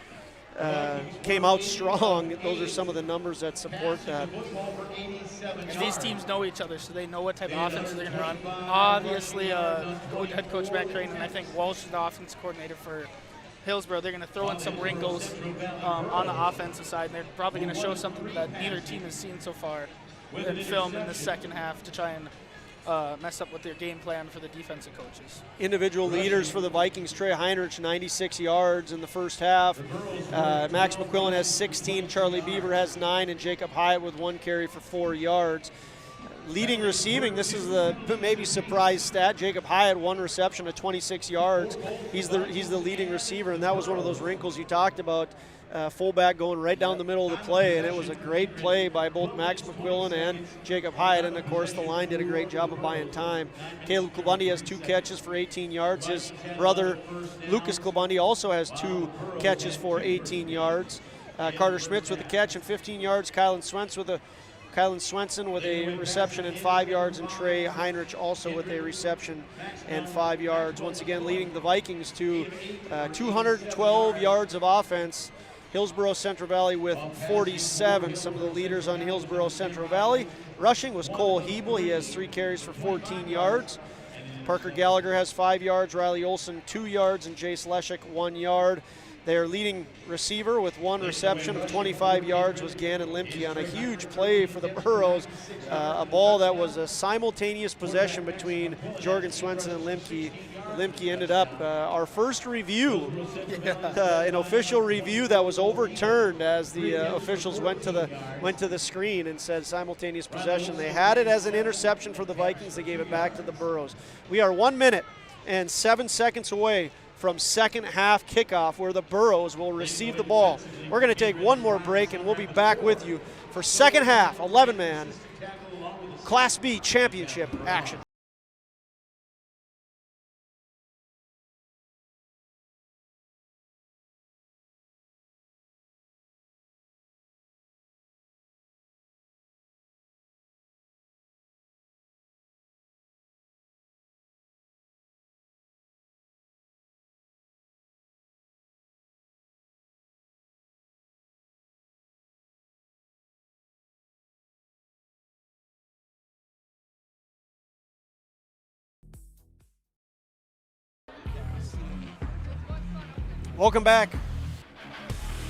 came out strong. Those are some of the numbers that support that. And these teams know each other, so they know what type of offenses they're going to run. Obviously, head coach Matt Crane and I think Walsh is the offense coordinator for Hillsboro. They're going to throw in some wrinkles on the offensive side, and they're probably going to show something that neither team has seen so far in film in the second half to try and mess up with their game plan for the defensive coaches. Individual leaders for the Vikings, Trey Heinrich, 96 yards in the first half. Max McQuillan has 16, Charlie Beaver has 9, and Jacob Hyatt with 1 carry for 4 yards. Leading receiving, this is the maybe surprise stat. Jacob Hyatt, 1 reception at 26 yards. He's the leading receiver, and that was one of those wrinkles you talked about. Fullback going right down the middle of the play, and it was a great play by both Max McQuillan and Jacob Hyatt, and of course the line did a great job of buying time. Caleb Klabundy has 2 catches for 18 yards. His brother Lucas Klabundy also has 2 catches for 18 yards. Carter Schmitz with a catch and 15 yards. Kylan Swenson with a reception and 5 yards, and Trey Heinrich also with a reception and 5 yards. Once again, leading the Vikings to 212 yards of offense. Hillsboro Central Valley with 47. Some of the leaders on Hillsboro Central Valley. Rushing was Cole Hebel. He has 3 carries for 14 yards. Parker Gallagher has 5 yards. Riley Olson 2 yards, and Jace Leshek 1 yard. Their leading receiver with 1 reception of 25 yards was Gannon Limke on a huge play for the Burrows. A ball that was a simultaneous possession between Jorgen Swenson and Limke. Limke ended up our first review, an official review that was overturned as the officials went to the screen and said simultaneous possession. They had it as an interception for the Vikings. They gave it back to the Burrows. We are 1 minute and 7 seconds away from second half kickoff, where the Burrows will receive the ball. We're going to take one more break, and we'll be back with you for second half 11-man Class B championship action. Welcome back.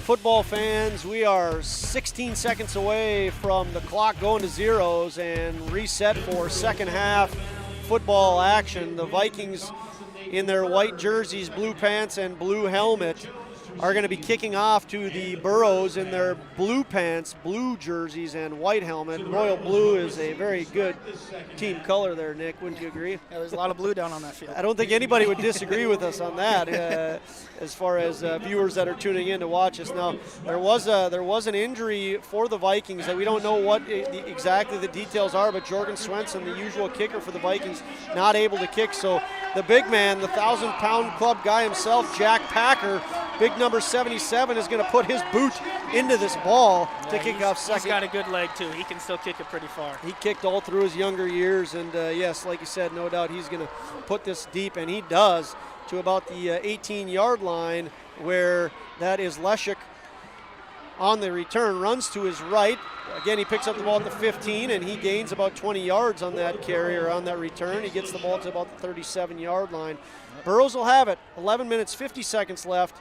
Football fans, we are 16 seconds away from the clock going to zeros and reset for second half football action. The Vikings in their white jerseys, blue pants, and blue helmet are going to be kicking off to the Burrows in their blue pants, blue jerseys, and white helmet. Royal blue is a very good team color there, Nick. Wouldn't you agree? Yeah, there's a lot of blue down on that field. I don't think anybody would disagree with us on that as far as viewers that are tuning in to watch us. Now, there was an injury for the Vikings that we don't know what exactly the details are, but Jorgen Swenson, the usual kicker for the Vikings, not able to kick. So the big man, the 1,000-pound club guy himself, Jack Packer, big number 77, is going to put his boot into this ball to kick off second. He's got a good leg, too. He can still kick it pretty far. He kicked all through his younger years, and yes, like you said, no doubt he's going to put this deep, and he does, to about the 18-yard line, where that is Leshik on the return, runs to his right. Again, he picks up the ball at the 15, and he gains about 20 yards on that carry or on that return. He gets the ball to about the 37-yard line. Burrows will have it. 11 minutes, 50 seconds left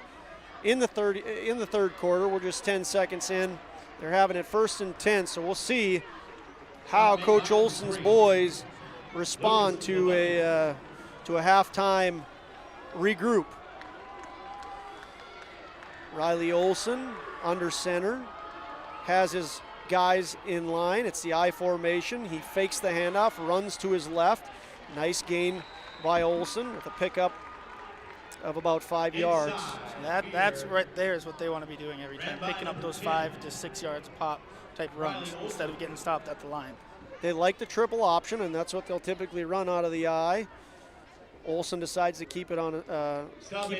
in the third quarter. We're just 10 seconds in. They're having it 1st and 10, so we'll see how Coach Olson's boys respond to a halftime regroup. Riley Olson under center, has his guys in line. It's the I formation. He fakes the handoff, runs to his left. Nice gain by Olson with a pickup of about 5 yards. That's right there is what they want to be doing every time, picking up those 5 to 6 yards pop type runs instead of getting stopped at the line. They like the triple option, and that's what they'll typically run out of the I. Olson decides to keep it to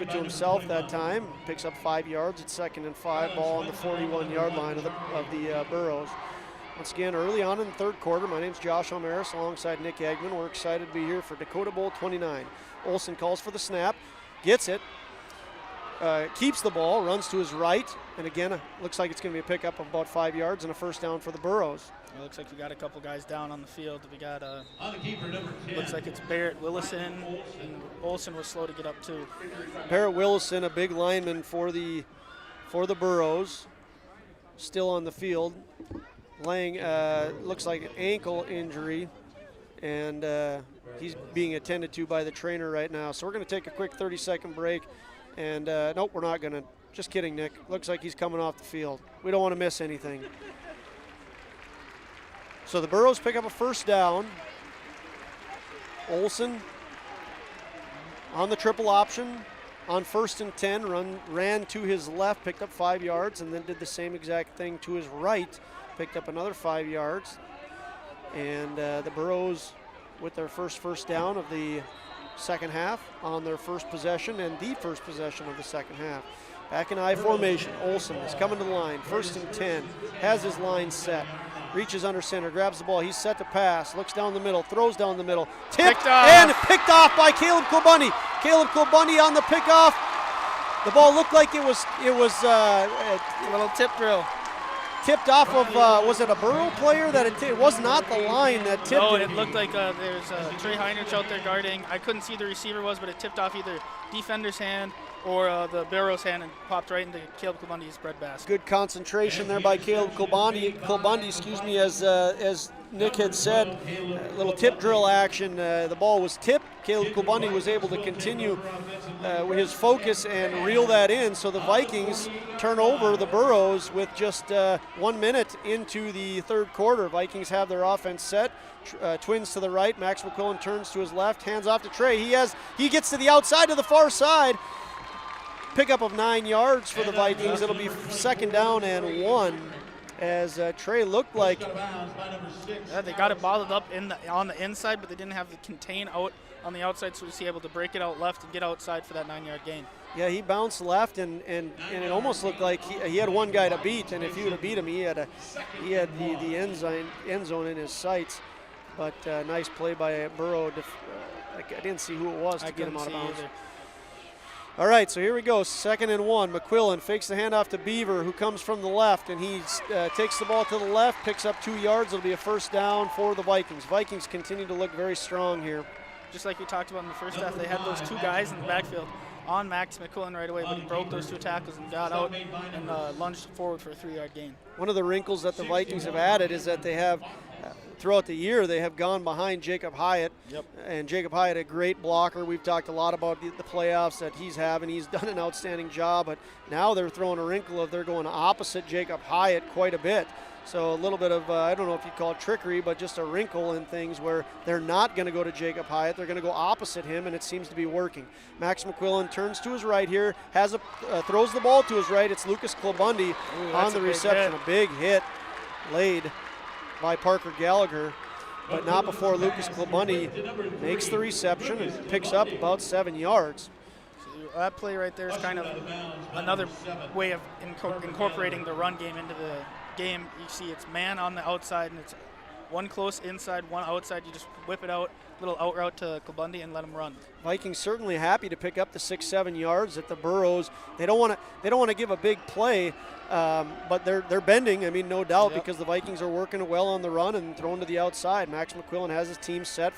himself that time. Picks up 5 yards. It's 2nd and 5. Ball on the 41-yard line of the Burrows. Once again, early on in the third quarter, my name's Josh Omaris alongside Nick Eggman. We're excited to be here for Dakota Bowl XXIX. Olson calls for the snap, gets it, keeps the ball, runs to his right, and again, looks like it's going to be a pickup of about 5 yards and a first down for the Burrows. It looks like we got a couple guys down on the field. We got looks like it's Barrett Willison, and Olson was slow to get up too. Barrett Willison, a big lineman for the Burrows, still on the field, laying looks like an ankle injury, and he's being attended to by the trainer right now. So we're going to take a quick 30-second break, and nope, we're not going to. Just kidding, Nick. Looks like he's coming off the field. We don't want to miss anything. So the Burrows pick up a first down. Olson on the triple option on 1st and 10, ran to his left, picked up 5 yards, and then did the same exact thing to his right, picked up another 5 yards. And the Burrows with their first down of the second half on their first possession and the first possession of the second half. Back in I formation, Olson is coming to the line, 1st and 10, has his line set, reaches under center, grabs the ball, he's set to pass, looks down the middle, throws down the middle, tipped and picked off by Caleb Kilbunny. Caleb Kilbunny on the pickoff. The ball looked like it was a little tip drill. Tipped off of, was it a Burrow player that it was not the line that tipped No, it. it looked like there's Trey Heinrich out there guarding. I couldn't see the receiver was, but it tipped off either defender's hand or the Burrows' hand and popped right into Caleb Kilbundy's breadbasket. Good concentration there by Caleb Kilbundy, as Nick had said, little tip drill action. The ball was tipped. Caleb Kilbundy was able to continue with his focus and reel that in. So the Vikings turn over the Burrows with just 1 minute into the third quarter. Vikings have their offense set. Twins to the right. Max McQuillan turns to his left, hands off to Trey. He gets to the outside to the far side. Pickup of 9 yards for the Vikings. It'll be 2nd down and 1. As Trey looked like they got it bottled up on the inside, but they didn't have the contain out on the outside, so was he able to break it out left and get outside for that 9-yard gain. Yeah, he bounced left, and it almost looked like he had one guy to beat, and if he would have beat him, he had the end zone in his sights. But nice play by Burrow. I didn't see who it was to get him out of bounds. All right, so here we go, 2nd and 1. McQuillan fakes the handoff to Beaver, who comes from the left, and he takes the ball to the left, picks up 2 yards. It'll be a first down for the Vikings. Vikings continue to look very strong here. Just like we talked about in the first half, they had those 2 guys in the backfield on Max McQuillan right away, but he broke those 2 tackles and got out and lunged forward for a 3-yard gain. One of the wrinkles that the Vikings have added is that they have, throughout the year, they have gone behind Jacob Hyatt. Yep. And Jacob Hyatt, a great blocker. We've talked a lot about the playoffs that he's having. He's done an outstanding job, but now they're throwing a wrinkle of they're going opposite Jacob Hyatt quite a bit. So a little bit of, I don't know if you'd call it trickery, but just a wrinkle in things where they're not going to go to Jacob Hyatt. They're going to go opposite him, and it seems to be working. Max McQuillan turns to his right here, throws the ball to his right. It's Lucas Klobundi on the reception. A big hit laid by Parker Gallagher, but not before Lucas Klobundi makes the reception and picks up about 7 yards. So that play right there is kind of another way of incorporating the run game into the game. You see it's man on the outside, and it's one close inside, one outside. You just whip it out, little out route to Klobundi and let him run. Vikings certainly happy to pick up the 6-7 yards at the Burrows. They don't want to give a big play, but they're bending. I mean, no doubt, because the Vikings are working well on the run and throwing to the outside. Max McQuillan has his team set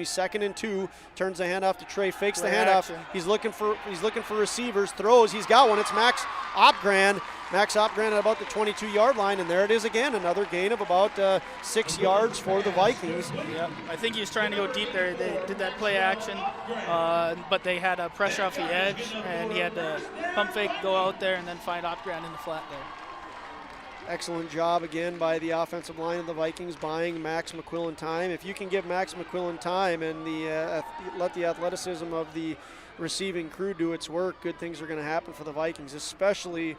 second and 2. Turns the handoff to Trey, fakes the handoff. He's looking for receivers, throws. He's got one. It's Max Opgran. Max Opgran at about the 22-yard line, and there it is again, another gain of about 6 yards for the Vikings. Yeah, I think he was trying to go deep there. They did that play action, but they had a pressure off the edge, and he had to pump fake, go out there, and then find Opgran in the flat there. Excellent job again by the offensive line of the Vikings buying Max McQuillan time. If you can give Max McQuillan time and let the athleticism of the receiving crew do its work, good things are going to happen for the Vikings, especially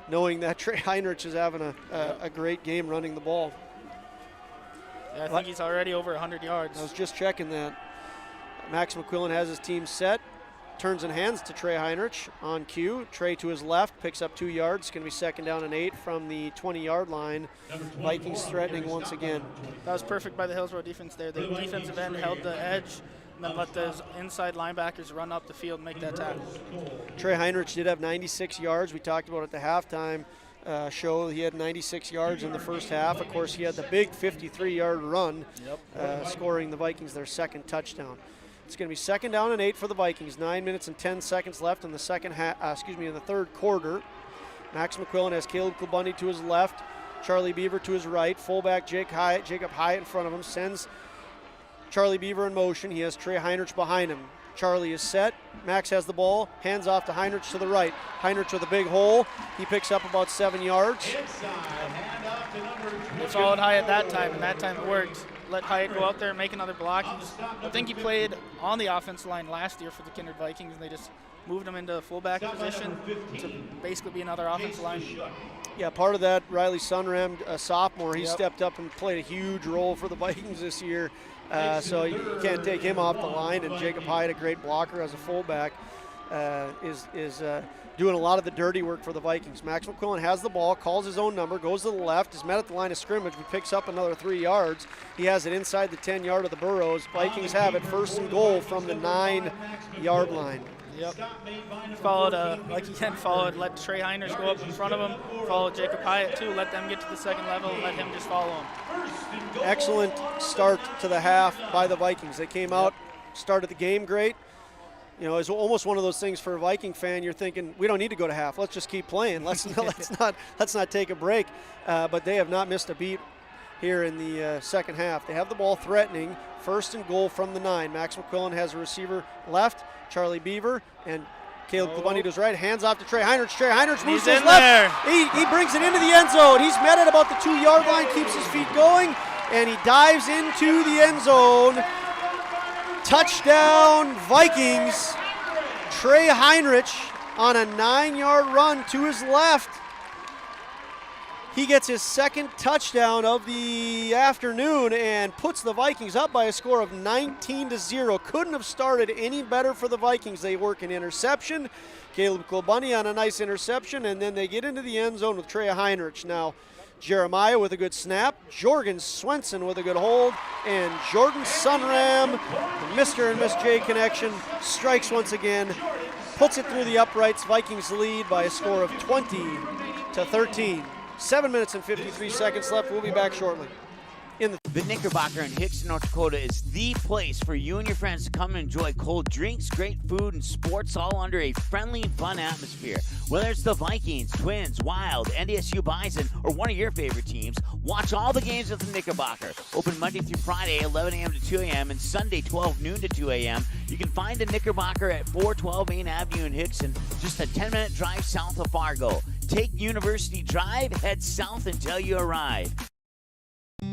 knowing that Trey Heinrich is having a great game running the ball. Yeah, I think he's already over 100 yards. I was just checking that. Max McQuillan has his team set, turns and hands to Trey Heinrich on cue. Trey to his left, picks up 2 yards. It's going to be 2nd down and 8 from the 20-yard line. Vikings threatening once again. That was perfect by the Hillsboro defense there. The defensive end held the edge, and then let those inside linebackers run up the field and make that tackle. Trey Heinrich did have 96 yards. We talked about at the halftime show. He had 96 yards in the first half. Of course, he had the big 53-yard run, scoring the Vikings their 2nd touchdown. It's going to be 2nd down and 8 for the Vikings. 9 minutes and 10 seconds left in the in the third quarter. Max McQuillan has Caleb Klobundi to his left, Charlie Beaver to his right, fullback Jacob Hyatt in front of him, sends Charlie Beaver in motion. He has Trey Heinrich behind him. Charlie is set. Max has the ball. Hands off to Heinrich to the right. Heinrich with a big hole. He picks up about 7 yards. They followed Hyatt that time, and that time it worked. Let Hyatt go out there and make another block. I think he played on the offensive line last year for the Kindred Vikings, and they just moved him into fullback position to basically be another offensive line. Yeah, part of that, Riley Sunram, a sophomore, he stepped up and played a huge role for the Vikings this year. So you can't take him off the line. And Jacob Hyatt, a great blocker as a fullback, is doing a lot of the dirty work for the Vikings. Max McQuillan has the ball, calls his own number, goes to the left, is met at the line of scrimmage, but picks up another 3 yards. He has it inside the 10-yard of the Burrows. Vikings have it 1st and goal from the 9-yard line. Yep. Followed, like he had followed, let Trey Heinrich go up in front of him, followed Jacob Hyatt too, let them get to the 2nd level, and let him just follow him. Excellent start to the half by the Vikings. They came out, started the game great. You know, it's almost one of those things for a Viking fan. You're thinking, we don't need to go to half. Let's just keep playing. Let's not take a break. But they have not missed a beat here in the second half. They have the ball threatening. 1st and goal from the 9. Max McQuillan has a receiver left, Charlie Beaver, and Caleb Klobundi to his right. Hands off to Trey Heinrich. Trey Heinrich moves to his left. He brings it into the end zone. He's met at about the 2-yard line, keeps his feet going, and he dives into the end zone. Touchdown, Vikings. Trey Heinrich on a 9-yard run to his left. He gets his 2nd touchdown of the afternoon and puts the Vikings up by a score of 19-0. Couldn't have started any better for the Vikings. They work an interception. Caleb Klobundi on a nice interception, and then they get into the end zone with Trey Heinrich. Now, Jeremiah with a good snap, Jorgen Swenson with a good hold, and Jordan Sunram, the Mr. and Miss J connection, strikes once again, puts it through the uprights. Vikings lead by a score of 20-13. 7 minutes and 53 seconds left. We'll be back shortly. The Knickerbocker in Hickson, North Dakota is the place for you and your friends to come and enjoy cold drinks, great food, and sports all under a friendly and fun atmosphere. Whether it's the Vikings, Twins, Wild, NDSU Bison, or one of your favorite teams, watch all the games at the Knickerbocker. Open Monday through Friday, 11 a.m. to 2 a.m., and Sunday, 12 noon to 2 a.m. You can find the Knickerbocker at 412 Main Avenue in Hickson, just a 10-minute drive south of Fargo. Take University Drive, head south until you arrive.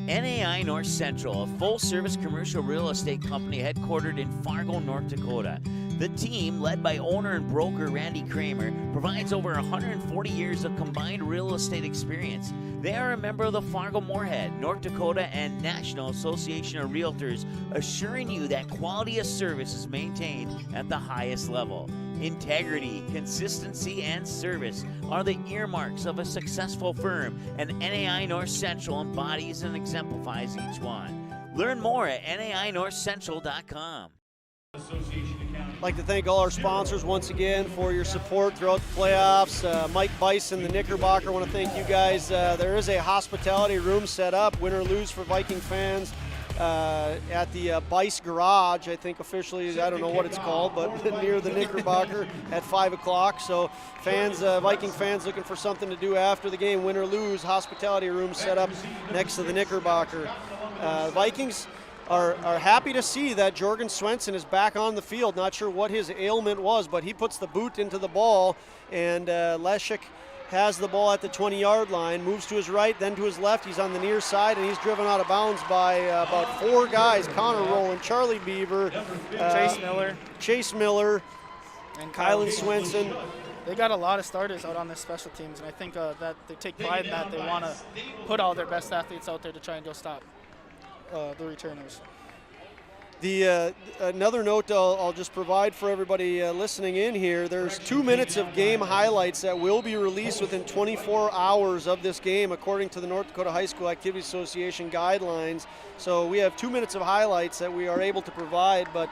NAI North Central, a full-service commercial real estate company headquartered in Fargo, North Dakota. The team, led by owner and broker Randy Kramer, provides over 140 years of combined real estate experience. They are a member of the Fargo Moorhead, North Dakota, and National Association of Realtors, assuring you that quality of service is maintained at the highest level. Integrity, consistency, and service are the earmarks of a successful firm, and NAI North Central embodies and exemplifies each one. Learn more at nainorthcentral.com. I'd like to thank all our sponsors once again for your support throughout the playoffs. Mike Bison, the Knickerbocker, I want to thank you guys. There is a hospitality room set up, win or lose for Viking fans, at the Bice Garage, I think officially, I don't know what it's called, but near the Knickerbocker at 5 o'clock. So fans, Viking fans looking for something to do after the game, win or lose, hospitality room set up next to the Knickerbocker. Vikings are happy to see that Jorgen Swenson is back on the field. Not sure what his ailment was, but he puts the boot into the ball, and Leszek has the ball at the 20-yard line, moves to his right, then to his left. He's on the near side, and he's driven out of bounds by about 4 guys. Connor Rowland, Charlie Beaver, Chase Miller, and Kylan Swenson. They got a lot of starters out on this special teams, and I think that they take pride in that. They want to put all their best athletes out there to try and go stop the returners. Another note I'll just provide for everybody listening in here, there's 2 minutes of game highlights that will be released within 24 hours of this game according to the North Dakota High School Activity Association guidelines. So we have 2 minutes of highlights that we are able to provide, but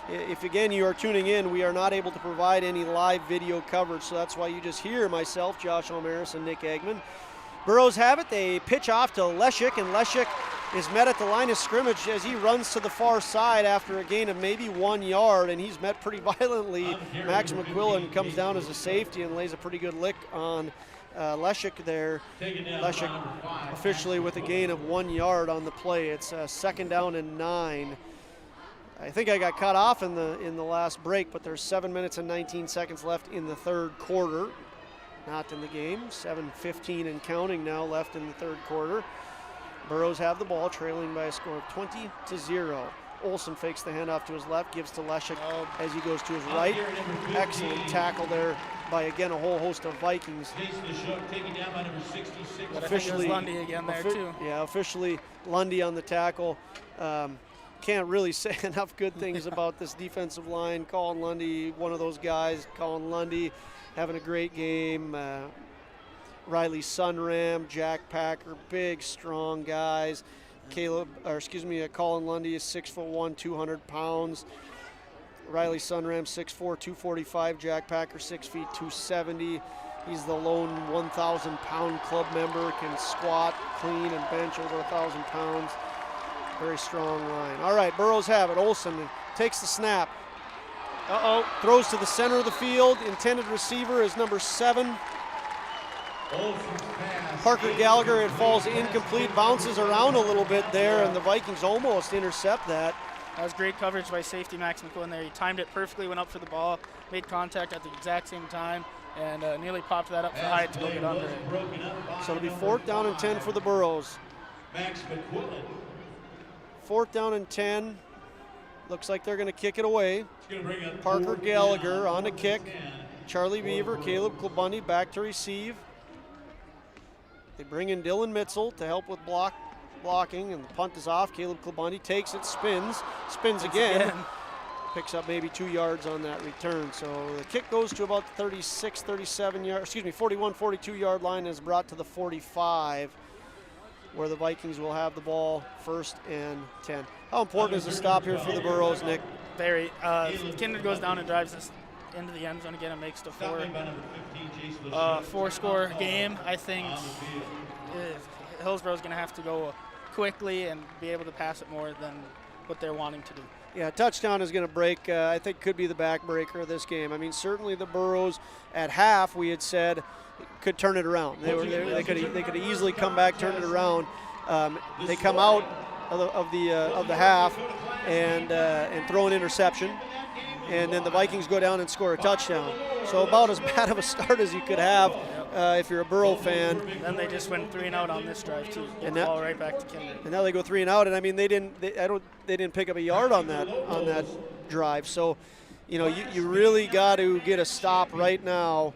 if again you are tuning in, we are not able to provide any live video coverage, so that's why you just hear myself, Josh Almaris, and Nick Eggman. Burrows have it. They pitch off to Leszek, and Leszek is met at the line of scrimmage as he runs to the far side after a gain of maybe 1 yard, and he's met pretty violently. Max McQuillan comes down as a safety and lays a pretty good lick on Leszek there. Leszek officially with a gain of 1 yard on the play. It's 2nd down and 9. I think I got cut off in the last break, but there's 7 minutes and 19 seconds left in the third quarter. Not in the game. 7:15 and counting now left in the third quarter. Burrows have the ball, trailing by a score of 20-0. Olsen fakes the handoff to his left, gives to Leszek as he goes to his right. Excellent tackle there by, again, a whole host of Vikings. Officially Lundy again there, too. Yeah, officially Lundy on the tackle. Can't really say enough good things about this defensive line. Colin Lundy, one of those guys. Colin Lundy having a great game. Riley Sunram, Jack Packer, big, strong guys. Colin Lundy is 6'1", 200 pounds. Riley Sunram, 6'4", 245. Jack Packer, 6 feet, 270. He's the lone 1,000-pound club member, can squat, clean, and bench over 1,000 pounds. Very strong line. All right, Burrows have it. Olsen takes the snap. Throws to the center of the field. Intended receiver is number 7. Parker Gallagher. It falls incomplete, bounces around a little bit there, and the Vikings almost intercept that. That was great coverage by safety Max McQuillan there. He timed it perfectly, went up for the ball, made contact at the exact same time, and nearly popped that up for Hyatt to go get under it. So it'll be 4th down and 10 for the Burrows. Max McQuillan. 4th down and 10. Looks like they're going to kick it away. Parker Gallagher on the kick. Charlie Beaver, Caleb Klabundy back to receive. They bring in Dylan Mitzel to help with blocking, and the punt is off. Caleb Klabundy takes it, spins again. Picks up maybe 2 yards on that return. So the kick goes to about the 41, 42 yard line, and is brought to the 45, where the Vikings will have the ball 1st and 10. How important is the stop here for the Burrows, Nick? Very. Kindred goes down and drives this into the end zone again and makes it a 4-score game. I think Hillsboro is going to have to go quickly and be able to pass it more than what they're wanting to do. Yeah, touchdown is going to break, I think could be the backbreaker of this game. I mean, certainly the Burrows at half, we had said, could turn it around. They could easily come back, turn it around. They come out of the half and throw an interception, and then the Vikings go down and score a touchdown. So about as bad of a start as you could have if you're a Burrow fan. Then they just went 3 and out on this drive too. Get the ball right back to Kindred. And now they go 3 and out, and I mean they didn't pick up a yard on that drive. So, you know, you really got to get a stop right now.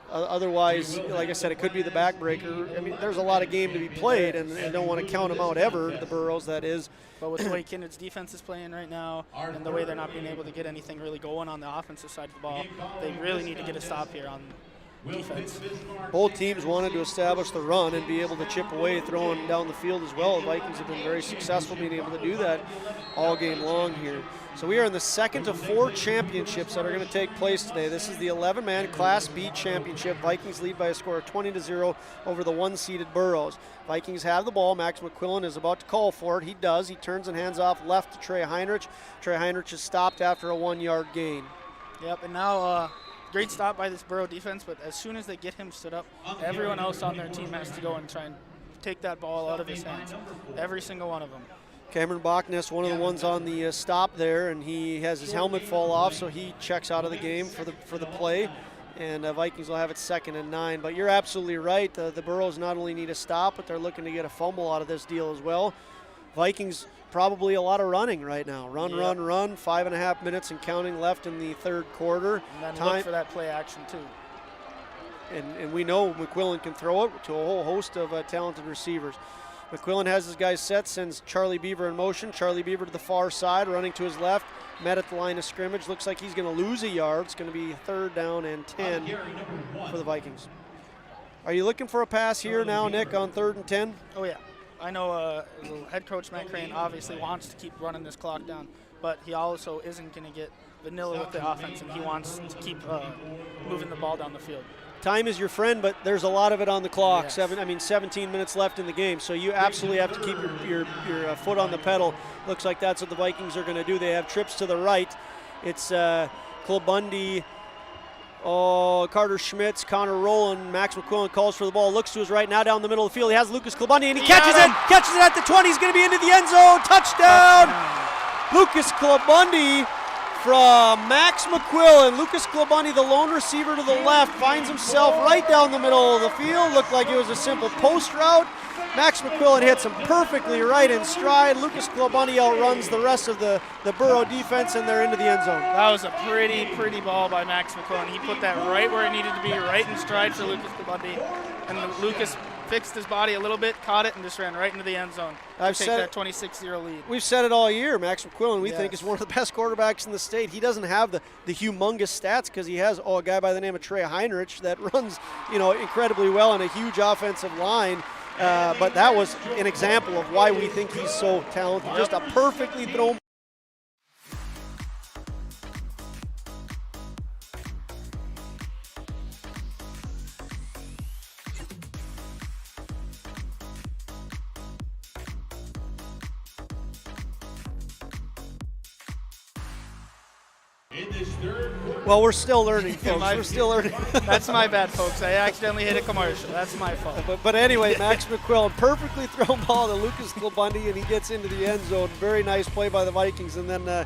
Otherwise, like I said, it could be the backbreaker. I mean, there's a lot of game to be played, and I don't want to count them out ever, the Burrows, that is. But with the way Kindred's defense is playing right now and the way they're not being able to get anything really going on the offensive side of the ball, they really need to get a stop here on defense. Both teams wanted to establish the run and be able to chip away, throwing down the field as well. The Vikings have been very successful being able to do that all game long here. So we are in the second of 4 championships that are going to take place today. This is the 11-man Class B championship. Vikings lead by a score of 20-0 over the 1-seeded Burrows. Vikings have the ball. Max McQuillan is about to call for it. He does. He turns and hands off left to Trey Heinrich. Trey Heinrich is stopped after a 1-yard gain. Yep, and now great stop by this Burrow defense, but as soon as they get him stood up, everyone else on their team has to go and try and take that ball out of his hands. Every single one of them. Cameron Bachnes, one of the ones on the stop there, and he has his helmet fall off, so he checks out of the game for the play. And Vikings will have it 2nd and 9. But you're absolutely right. The Burrows not only need a stop, but they're looking to get a fumble out of this deal as well. Vikings probably a lot of running right now. Run. 5.5 minutes and counting left in the third quarter. And then look for that play action too. And we know McQuillan can throw it to a whole host of talented receivers. McQuillan has his guys set, sends Charlie Beaver in motion. Charlie Beaver to the far side, running to his left, met at the line of scrimmage. Looks like he's going to lose a yard. It's going to be 3rd down and 10 for the Vikings. Are you looking for a pass here now, Nick, on 3rd and 10? Oh, yeah. I know head coach Matt Crane obviously wants to keep running this clock down, but he also isn't going to get vanilla with the offense, and he wants to keep moving the ball down the field. Time is your friend, but there's a lot of it on the clock. Yes. 17 minutes left in the game, so you absolutely have to keep your foot on the pedal. Looks like that's what the Vikings are going to do. They have trips to the right. It's Klabundy, Carter Schmitz, Connor Rowland, Max McQuillan calls for the ball, looks to his right, now down the middle of the field. He has Lucas Klabundy, and he catches it at the 20. He's going to be into the end zone. Touchdown! Lucas Klabundy from Max McQuillan. Lucas Klabundy, the lone receiver to the left, finds himself right down the middle of the field. Looked like it was a simple post route. Max McQuillan hits him perfectly right in stride. Lucas Klabundy outruns the rest of the Burrow defense, and they're into the end zone. That was a pretty ball by Max McQuillan. He put that right where it needed to be, right in stride for Lucas Klabundy. And Lucas fixed his body a little bit, caught it, and just ran right into the end zone. I've take said that 26-0 lead. We've said it all year. Max McQuillan, we think, is one of the best quarterbacks in the state. He doesn't have the humongous stats because he has a guy by the name of Trey Heinrich that runs, incredibly well on a huge offensive line. But that was an example of why we think he's so talented. Just a perfectly thrown. Well, we're still learning, folks. We're still learning. That's my bad, folks. I accidentally hit a commercial. That's my fault. But anyway, Max McQuillan, perfectly thrown ball to Lucas Klabundy, and he gets into the end zone. Very nice play by the Vikings. And then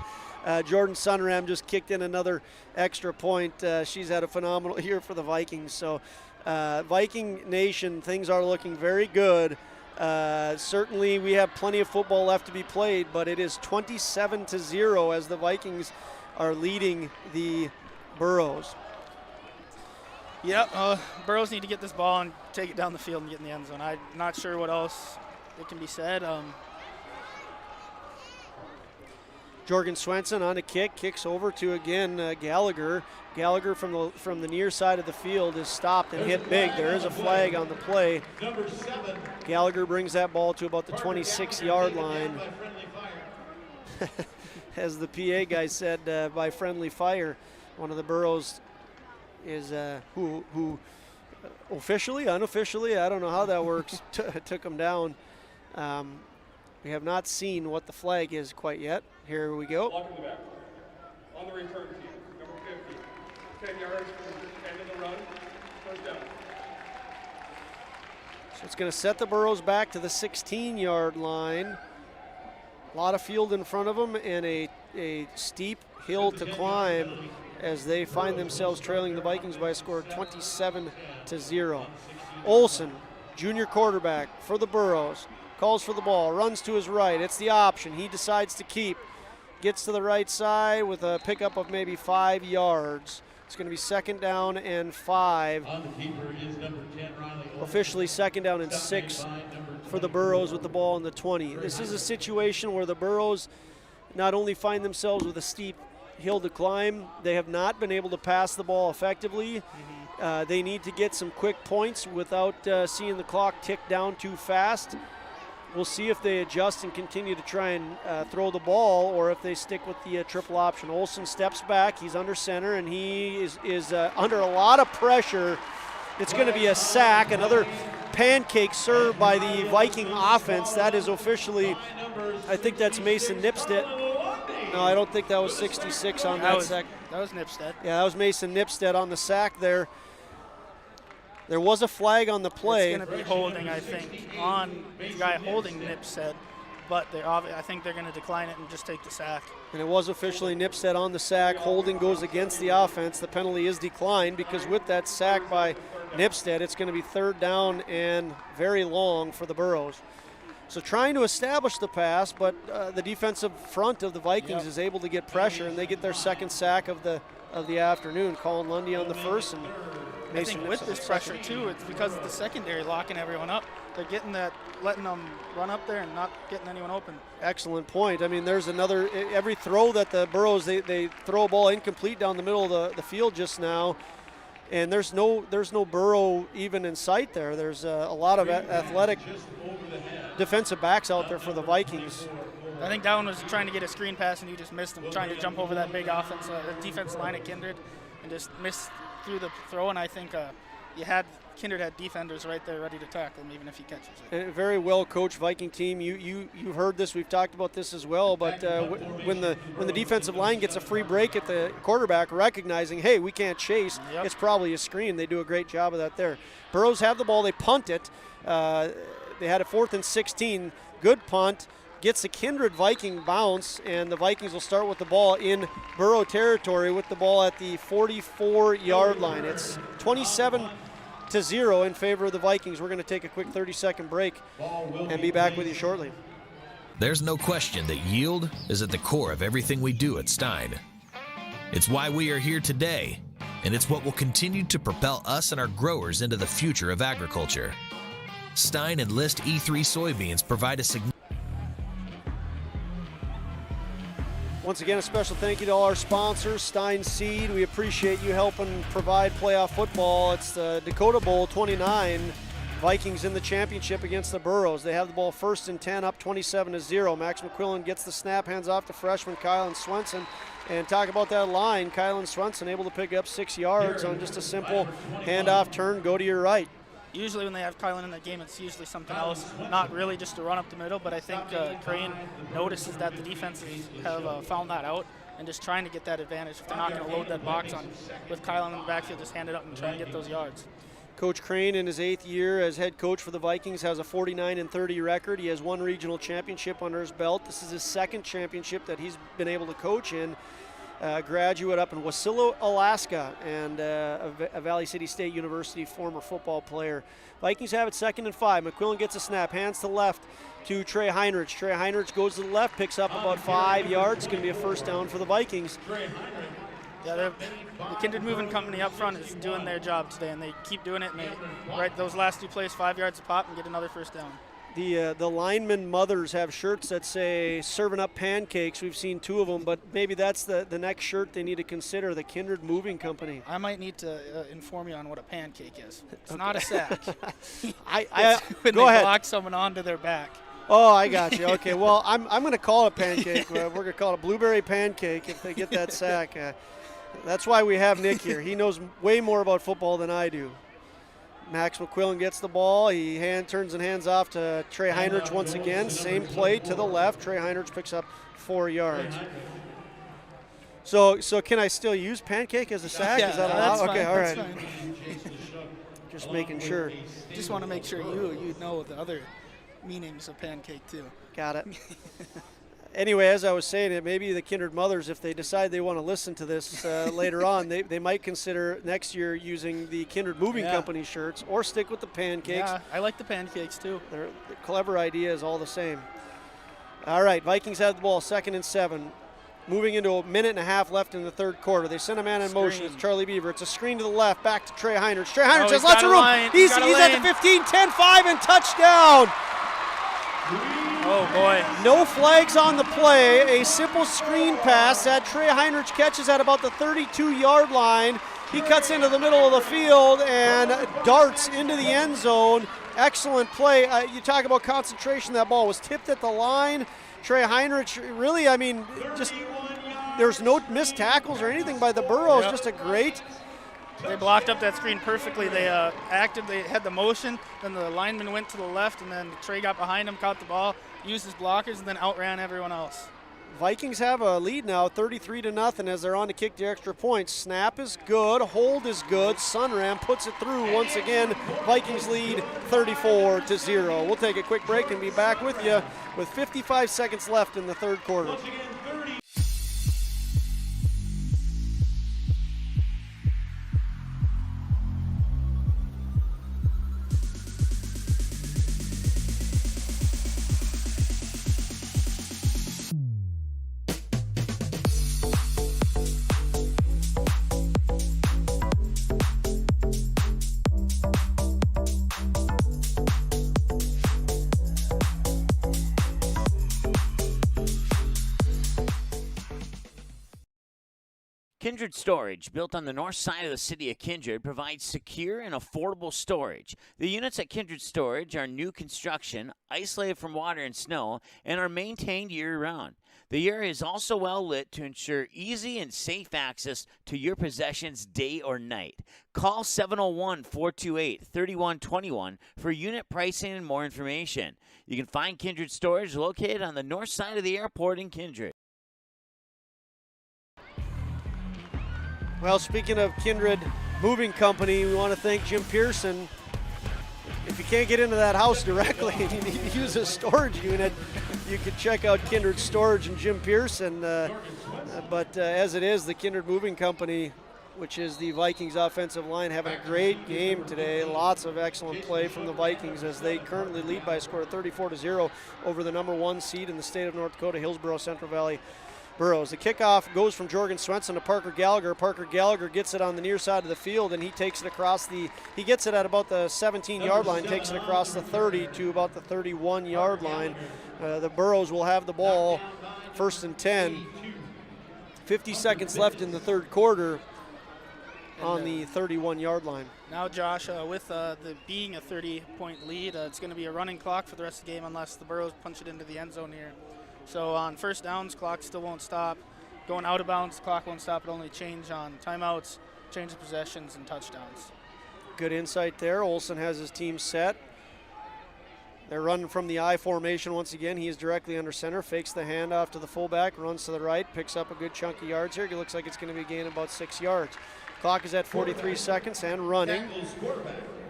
Jordan Sunram just kicked in another extra point. She's had a phenomenal year for the Vikings. So Viking Nation, things are looking very good. Certainly we have plenty of football left to be played, but it is 27-0 as the Vikings are leading the Burrows. Yep, Burrows need to get this ball and take it down the field and get in the end zone. I'm not sure what else it can be said. Jorgen Swenson on a kick, kicks over to again Gallagher. Gallagher from the near side of the field is stopped and hit big. There is a flag on the play. Gallagher brings that ball to about the 26-yard line. As the PA guy said, by friendly fire. One of the Burrows is who officially, unofficially, I don't know how that works, took him down. We have not seen what the flag is quite yet. Here we go. Block in the back. On the return team, number 50. 10 yards from the end of the run. First down. So it's going to set the Burrows back to the 16-yard line. A lot of field in front of them and a steep hill to climb as they find themselves trailing the Vikings by a score of 27-0. Olsen, junior quarterback for the Burrows, calls for the ball, runs to his right. It's the option. He decides to keep. Gets to the right side with a pickup of maybe 5 yards. It's going to be 2nd down and 5. Officially 2nd down and 6 for the Burrows with the ball in the 20. This is a situation where the Burrows not only find themselves with a steep hill to climb, they have not been able to pass the ball effectively. They need to get some quick points without seeing the clock tick down too fast. We'll see if they adjust and continue to try and throw the ball, or if they stick with the triple option. Olsen steps back. He's under center, and he is under a lot of pressure. It's going to be a sack. Another pancake served by the Viking offense. That is officially, I think that's Mason Nipstead. No, I don't think that was 66 on that sack. That was Nipstead. Yeah, that was Mason Nipstead on the sack there. There was a flag on the play. It's going to be holding, I think, on the guy holding Nipstead, but I think they're going to decline it and just take the sack. And it was officially Nipstead on the sack. Holding goes against the offense. The penalty is declined because with that sack by Nipstead, it's going to be 3rd down and very long for the Burrows. So trying to establish the pass, but the defensive front of the Vikings is able to get pressure, and they get their 2nd sack of the afternoon. Colin Lundy on the first, and Mason I think with this pressure too, it's because of the secondary locking everyone up. They're getting that, letting them run up there and not getting anyone open. Excellent point. I mean, there's every throw that the Burrows, they throw a ball incomplete down the middle of the field just now, and there's no Burrow even in sight there. There's a lot of athletic defensive backs out there for the Vikings. I think that one was trying to get a screen pass and he just missed him, trying to jump over that big defense line at Kindred and just missed through the throw. And I think Kindred had defenders right there ready to tackle him even if he catches it. A very well coached Viking team. You've heard this. We've talked about this as well. But when the defensive line gets a free break at the quarterback, recognizing, hey, we can't chase, it's probably a screen. They do a great job of that there. Burrows have the ball. They punt it. They had a 4th and 16. Good punt. Gets the Kindred Viking bounce, and the Vikings will start with the ball in Burrow territory with the ball at the 44-yard line. It's 27-0 in favor of the Vikings. We're going to take a quick 30-second break and be back with you shortly. There's no question that yield is at the core of everything we do at Stein. It's why we are here today, and it's what will continue to propel us and our growers into the future of agriculture. Stein and List E3 soybeans provide a significant. Once again, a special thank you to all our sponsors, Stein Seed. We appreciate you helping provide playoff football. It's the Dakota Bowl XXIX. Vikings in the championship against the Burrows. They have the ball 1st and 10, up 27-0. Max McQuillan gets the snap, hands off to freshman Kylan Swenson. And talk about that line, Kylan Swenson able to pick up 6 yards on just a simple handoff turn, go to your right. Usually when they have Kylan in the game, it's usually something else, not really just to run up the middle, but I think Crane notices that the defenses have found that out and just trying to get that advantage. If they're not going to load that box on with Kylan in the backfield, just hand it up and try and get those yards. Coach Crane, in his 8th year as head coach for the Vikings, has a 49-30 record. He has 1 regional championship under his belt. This is his 2nd championship that he's been able to coach in. Graduate up in Wasilla, Alaska, and a Valley City State University former football player. Vikings have it 2nd and 5. McQuillan gets a snap, hands to left to Trey Heinrich. Trey Heinrich goes to the left, picks up about 5 yards. It's going to be a 1st down for the Vikings. Yeah, the Kindred Moving Company up front is doing their job today, and they keep doing it, and they right those last 2 plays 5 yards a pop and get another 1st down. The lineman mothers have shirts that say serving up pancakes. We've seen 2 of them, but maybe that's the next shirt they need to consider, the Kindred Moving Company. I might need to inform you on what a pancake is. It's not a sack. When go they ahead. Lock someone onto their back. Oh, I got you. Okay, well, I'm going to call it a pancake. We're going to call it a blueberry pancake if they get that sack. That's why we have Nick here. He knows way more about football than I do. Max McQuillan gets the ball. He turns and hands off to Trey Heinrich once again. Same play to the left. Trey Heinrich picks up 4 yards. So can I still use pancake as a sack? Yeah, is that allowed? that's Okay, fine, all that's right. fine. Just making sure. Just want to make sure you know the other meanings of pancake too. Got it. Anyway, as I was saying, it maybe the Kindred mothers, if they decide they want to listen to this later on, they might consider next year using the Kindred Moving Company shirts or stick with the pancakes. Yeah, I like the pancakes too. The clever idea is all the same. All right, Vikings have the ball, 2nd and 7. Moving into a minute and a half left in the third quarter. They send a man in motion. It's Charlie Beaver. It's a screen to the left, back to Trey Heinrich. Trey Heinrich has lots of room. He's at the 15, 10, 5, and touchdown. Oh, boy. No flags on the play. A simple screen pass that Trey Heinrich catches at about the 32-yard line. He cuts into the middle of the field and darts into the end zone. Excellent play. You talk about concentration. That ball was tipped at the line. Trey Heinrich, really, I mean, just there's no missed tackles or anything by the Burrows. Just a great. They blocked up that screen perfectly. They they had the motion, then the lineman went to the left, and then Trey got behind him, caught the ball, used his blockers, and then outran everyone else. Vikings have a lead now, 33-0, as they're on to kick the extra point. Snap is good, hold is good. Sunram puts it through once again. Vikings lead 34-0. We'll take a quick break and be back with you with 55 seconds left in the third quarter. Kindred Storage, built on the north side of the city of Kindred, provides secure and affordable storage. The units at Kindred Storage are new construction, isolated from water and snow, and are maintained year-round. The area is also well lit to ensure easy and safe access to your possessions day or night. Call 701-428-3121 for unit pricing and more information. You can find Kindred Storage located on the north side of the airport in Kindred. Well, speaking of Kindred Moving Company, we want to thank Jim Pearson. If you can't get into that house directly and you need to use a storage unit, you can check out Kindred Storage and Jim Pearson. But as it is, the Kindred Moving Company, which is the Vikings offensive line, having a great game today. Lots of excellent play from the Vikings as they currently lead by a score of 34-0 over the number 1 seed in the state of North Dakota, Hillsboro Central Valley Burrows. The kickoff goes from Jorgen Swenson to Parker Gallagher. Parker Gallagher gets it on the near side of the field, and he takes it across he gets it at about the 17-yard line, takes it across the 30 to about the 31-yard line. The Burrows will have the ball, 1st and 10. 50 seconds left in the third quarter on the 31-yard line. Now, Josh, with being a 30-point lead, it's going to be a running clock for the rest of the game unless the Burrows punch it into the end zone here. So on first downs, clock still won't stop. Going out of bounds, clock won't stop. It'll only change on timeouts, change of possessions, and touchdowns. Good insight there. Olsen has his team set. They're running from the I formation once again. He is directly under center, fakes the handoff to the fullback, runs to the right, picks up a good chunk of yards here. It looks like it's going to be gaining about 6 yards. Clock is at 43 seconds and running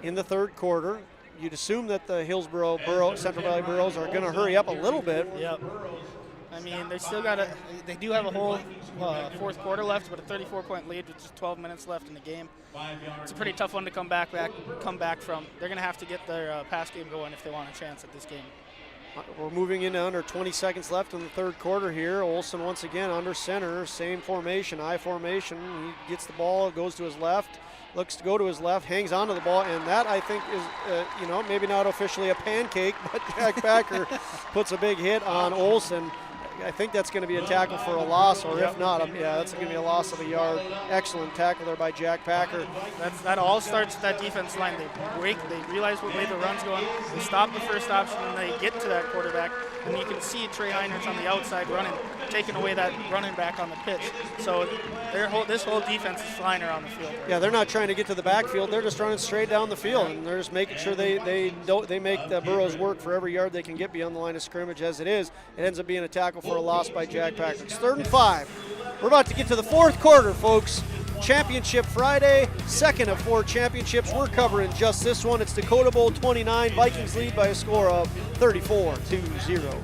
in the third quarter. You'd assume that the Hillsboro Central Valley Burros are going to hurry up a little bit. Yep. I mean, they do have a whole fourth quarter left, but a 34-point lead with just 12 minutes left in the game. It's a pretty tough one to come back from. They're going to have to get their pass game going if they want a chance at this game. We're moving into under 20 seconds left in the third quarter here. Olsen once again under center, same formation, I formation. He gets the ball, goes to his left. Looks to go to his left, hangs onto the ball, and that I think is, maybe not officially a pancake, but Jack Backer puts a big hit on Olsen. I think that's going to be a tackle for a loss, or if not, yeah, that's going to be a loss of a yard. Excellent tackle there by Jack Packer. That all starts with that defense line. They break, they realize what way the run's going, they stop the first option, and they get to that quarterback. And you can see Trey Heinrichs on the outside running, taking away that running back on the pitch. So this whole defense is flying around the field. Yeah, they're not trying to get to the backfield. They're just running straight down the field, and they're just making sure they make the Burrows work for every yard they can get beyond the line of scrimmage. As it is, it ends up being a tackle for a loss by Jack Packer. It's 3rd and 5. We're about to get to the 4th quarter, folks. Championship Friday, 2nd of 4 championships. We're covering just this one. It's Dakota Bowl 29. Vikings lead by a score of 34-0.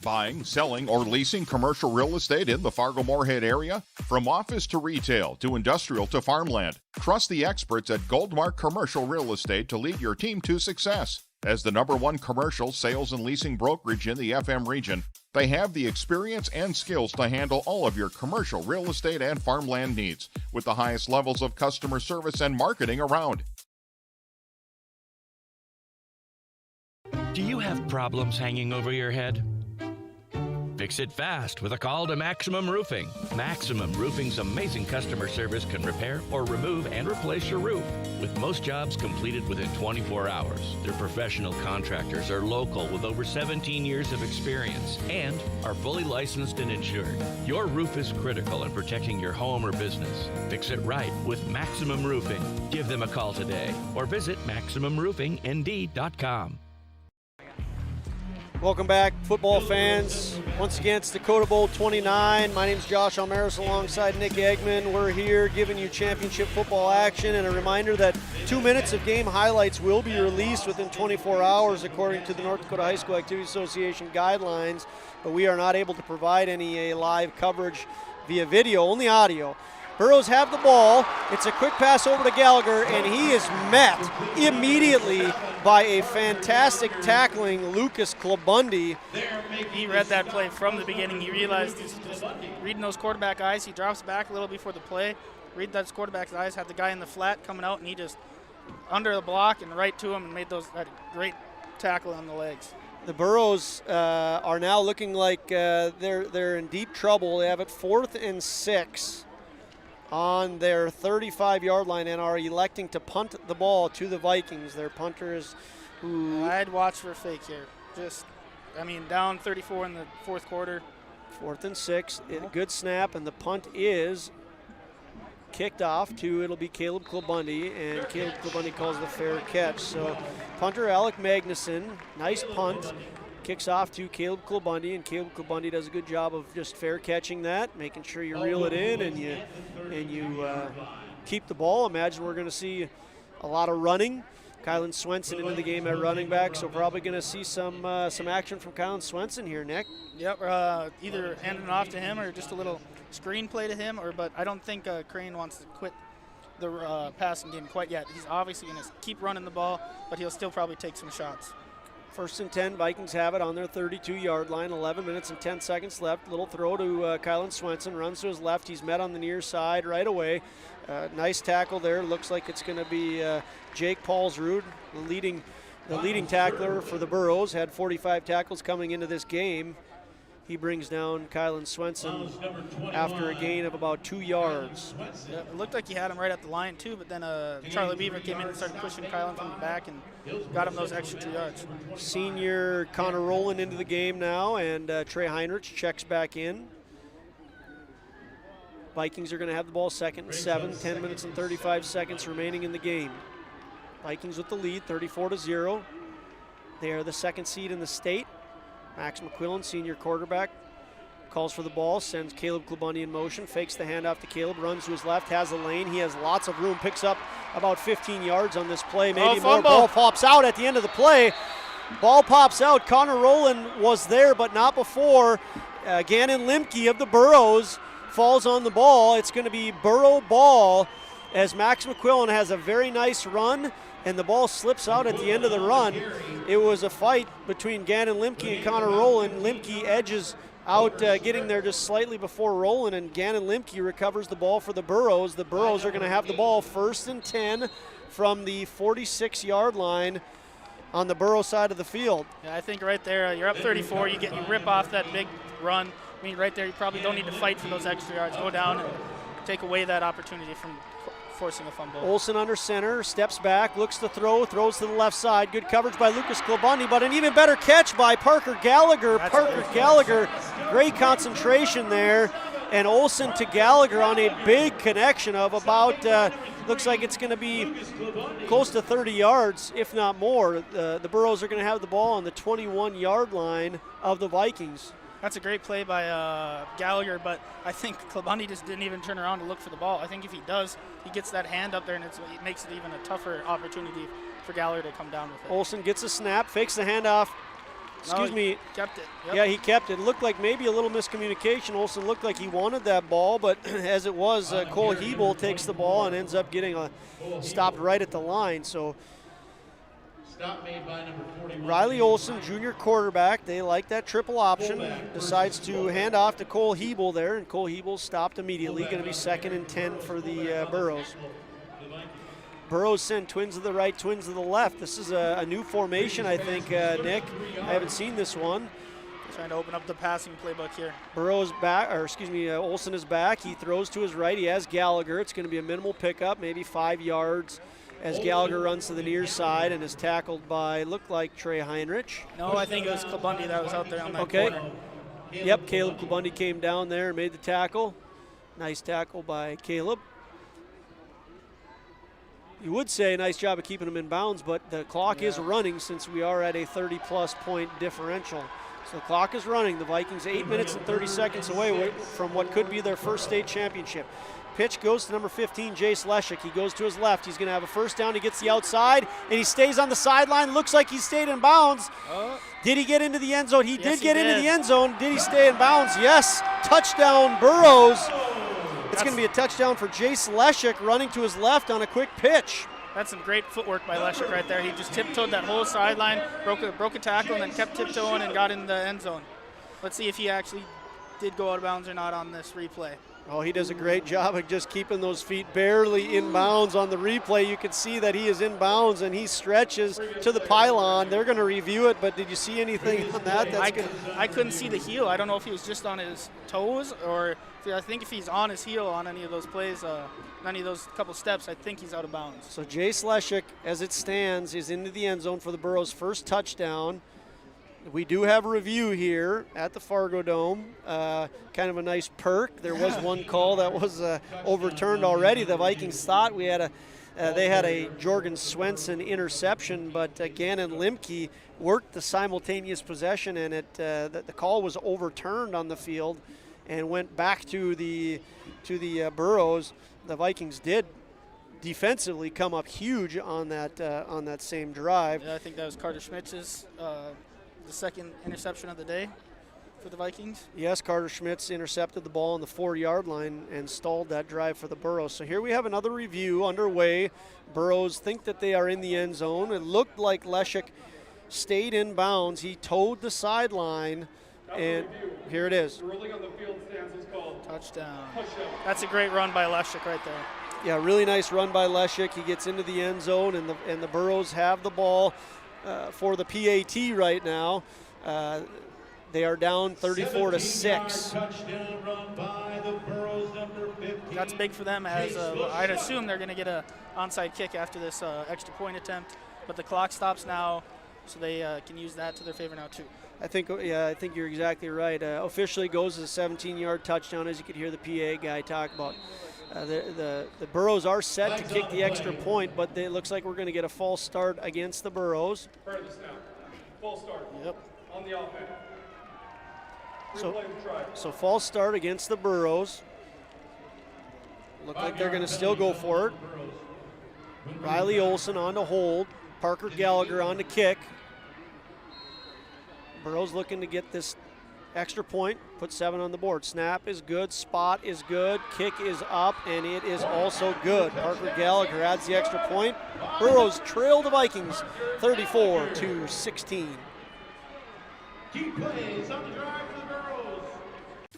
Buying, selling, or leasing commercial real estate in the Fargo-Moorhead area? From office to retail to industrial to farmland, trust the experts at Goldmark Commercial Real Estate to lead your team to success. As the #1 commercial sales and leasing brokerage in the FM region, they have the experience and skills to handle all of your commercial real estate and farmland needs with the highest levels of customer service and marketing around. Do you have problems hanging over your head? Fix it fast with a call to Maximum Roofing. Maximum Roofing's amazing customer service can repair or remove and replace your roof, with most jobs completed within 24 hours. Their professional contractors are local with over 17 years of experience and are fully licensed and insured. Your roof is critical in protecting your home or business. Fix it right with Maximum Roofing. Give them a call today or visit MaximumRoofingND.com. Welcome back, football fans. Once again, it's Dakota Bowl 29. My name's Josh Almaris alongside Nick Eggman. We're here giving you championship football action, and a reminder that 2 minutes of game highlights will be released within 24 hours according to the North Dakota High School Activity Association guidelines, but we are not able to provide any live coverage via video, only audio. Burrows have the ball. It's a quick pass over to Gallagher, and he is met immediately by a fantastic tackling Lucas Klabundi. He read that play from the beginning. He realized he's just reading those quarterback eyes. He drops back a little before the play. Read those quarterback's eyes, had the guy in the flat coming out, and he just under the block and right to him and made that great tackle on the legs. The Burrows are now looking like they're in deep trouble. They have it 4th and 6. On their 35-yard line and are electing to punt the ball to the Vikings. Their punter is who... I'd watch for a fake here. Down 34 in the 4th quarter. 4th and 6. Good snap, and the punt is kicked off to, it'll be Caleb Klabundi, and Caleb Klabundi calls the fair catch. So punter Alec Magnuson, nice punt. Kicks off to Caleb Klabundi, and Caleb Klabundi does a good job of just fair catching that, making sure you reel it in and you keep the ball. Imagine we're going to see a lot of running. Kylan Swenson into the game at running back, so probably going to see some action from Kylan Swenson here, Nick. Yep, either handing it off to him or just a little screen play to him. But I don't think Crane wants to quit the passing game quite yet. He's obviously going to keep running the ball, but he'll still probably take some shots. 1st and 10, Vikings have it on their 32-yard line, 11 minutes and 10 seconds left. Little throw to Kylan Swenson, runs to his left. He's met on the near side right away. Nice tackle there. Looks like it's going to be Jake Paulsrud, the leading tackler for the Burrows. Had 45 tackles coming into this game. He brings down Kylan Swenson after a gain of about 2 yards. Yeah, it looked like he had him right at the line too, but then Charlie Beaver came in and started pushing Kylan from the back and got him those extra 2 yards. Senior Connor Rowland into the game now, and Trey Heinrich checks back in. Vikings are going to have the ball 2nd and 7, 10 minutes and 35 seconds remaining in the game. Vikings with the lead, 34-0. They are the 2nd seed in the state. Max McQuillan, senior quarterback, calls for the ball, sends Caleb Klabundi in motion, fakes the handoff to Caleb, runs to his left, has a lane. He has lots of room, picks up about 15 yards on this play, maybe more. Ball pops out at the end of the play. Ball pops out. Connor Rowland was there, but not before. Gannon Limke of the Burrows falls on the ball. It's going to be Burrow ball as Max McQuillan has a very nice run, and the ball slips out at the end of the run. It was a fight between Gannon Limke and Connor Rowland. Limke edges out, getting there just slightly before Rowland, and Gannon Limke recovers the ball for the Burrows. The Burrows are going to have the ball 1st and 10 from the 46-yard line on the Burrow side of the field. Yeah, I think right there, you're up 34. You rip off that run. I mean, right there, you probably don't need to fight for those extra yards. Go down and take away that opportunity from forcing a fumble. Olsen under center, steps back, looks to throw, throws to the left side. Good coverage by Lucas Klabundy, but an even better catch by Parker Gallagher. Gallagher, great concentration there. And Olsen to Gallagher on a big connection of about, looks like it's going to be close to 30 yards, if not more. The Burrows are going to have the ball on the 21-yard line of the Vikings. That's a great play by Gallagher, but I think Klabundy just didn't even turn around to look for the ball. I think if he does, he gets that hand up there, and it makes it even a tougher opportunity for Gallagher to come down with it. Olsen gets a snap, fakes the handoff. He kept it. Yep. Yeah, he kept it. Looked like maybe a little miscommunication. Olsen looked like he wanted that ball, but as it was, Cole Hebel takes the ball and ends up getting stopped right at the line. So Stop made by number 41. Riley Olsen, junior quarterback, they like that triple option, decides to hand off to Cole Hebel there, and Cole Hebel stopped immediately. Going to be 2nd and 10 for the Burrows. Burrows send twins to the right, twins to the left. This is a new formation, I think, Nick. I haven't seen this one. Trying to open up the passing playbook here. Burrows back, or excuse me, Olsen is back. He throws to his right. He has Gallagher. It's going to be a minimal pickup, maybe 5 yards, as Gallagher runs to the near side and is tackled by, looked like Trey Heinrich. No, I think it was Klabundy that was out there on that corner. Yep, Caleb Klabundy came down there and made the tackle. Nice tackle by Caleb. You would say a nice job of keeping him in bounds, but the clock is running since we are at a 30-plus point differential. So the clock is running. The Vikings 8 minutes and 30 seconds away from what could be their first state championship. Pitch goes to number 15, Jace Leshik. He goes to his left. He's going to have a first down. He gets the outside, and he stays on the sideline. Looks like he stayed in bounds. Did he get into the end zone? He did get into the end zone. Did he stay in bounds? Yes. Touchdown, Burrows. It's going to be a touchdown for Jace Leshik running to his left on a quick pitch. That's some great footwork by Leshik right there. He just tiptoed that whole sideline, broke a tackle, and then kept tiptoeing and got in the end zone. Let's see if he actually did go out of bounds or not on this replay. Oh, he does a great job of just keeping those feet barely in bounds on the replay. You can see that he is in bounds, and he stretches to the pylon. They're going to review it, but did you see anything on that? I couldn't see the heel. I don't know if he was just on his toes, or I think if he's on his heel on any of those plays, any of those couple steps, I think he's out of bounds. So Jace Leshik, as it stands, is into the end zone for the Burrows' first touchdown. We do have a review here at the Fargo Dome. Kind of a nice perk. There was one call that was overturned already. The Vikings thought they had a Jorgen Swenson interception, but Gannon Limke worked the simultaneous possession, and the call was overturned on the field and went back to the Burrows. The Vikings did defensively come up huge on that same drive. Yeah, I think that was Carter Schmitz's the second interception of the day for the Vikings. Yes, Carter Schmitz intercepted the ball on the 4-yard line and stalled that drive for the Burrows. So here we have another review underway. Burrows think that they are in the end zone. It looked like Leshik stayed in bounds. He towed the sideline, and here it is. The ruling on the field stance is called touchdown. That's a great run by Leshik right there. Yeah, really nice run by Leshik. He gets into the end zone, and the Burrows have the ball for the PAT right now. They are down 34-6. Touchdown run by the Burrows, number 15. That's big for them, as I'd assume they're going to get an onside kick after this extra point attempt. But the clock stops now, so they can use that to their favor now too. I think you're exactly right. Officially goes as a 17-yard touchdown, as you could hear the PA guy talk about. The Burrows are set to kick the extra point, but it looks like we're going to get a false start against the Burrows. Part of the snap. False start. Yep. On the offense. So false start against the Burrows. Look like they're going to still go for it. Riley Olsen on to hold. Parker Gallagher on to kick. Burrows looking to get this extra point, put 7 on the board. Snap is good, spot is good, kick is up, and it is also good. Parker Gallagher adds the extra point. Burrows trail the Vikings 34-16. Key plays on the drive for the Burrows.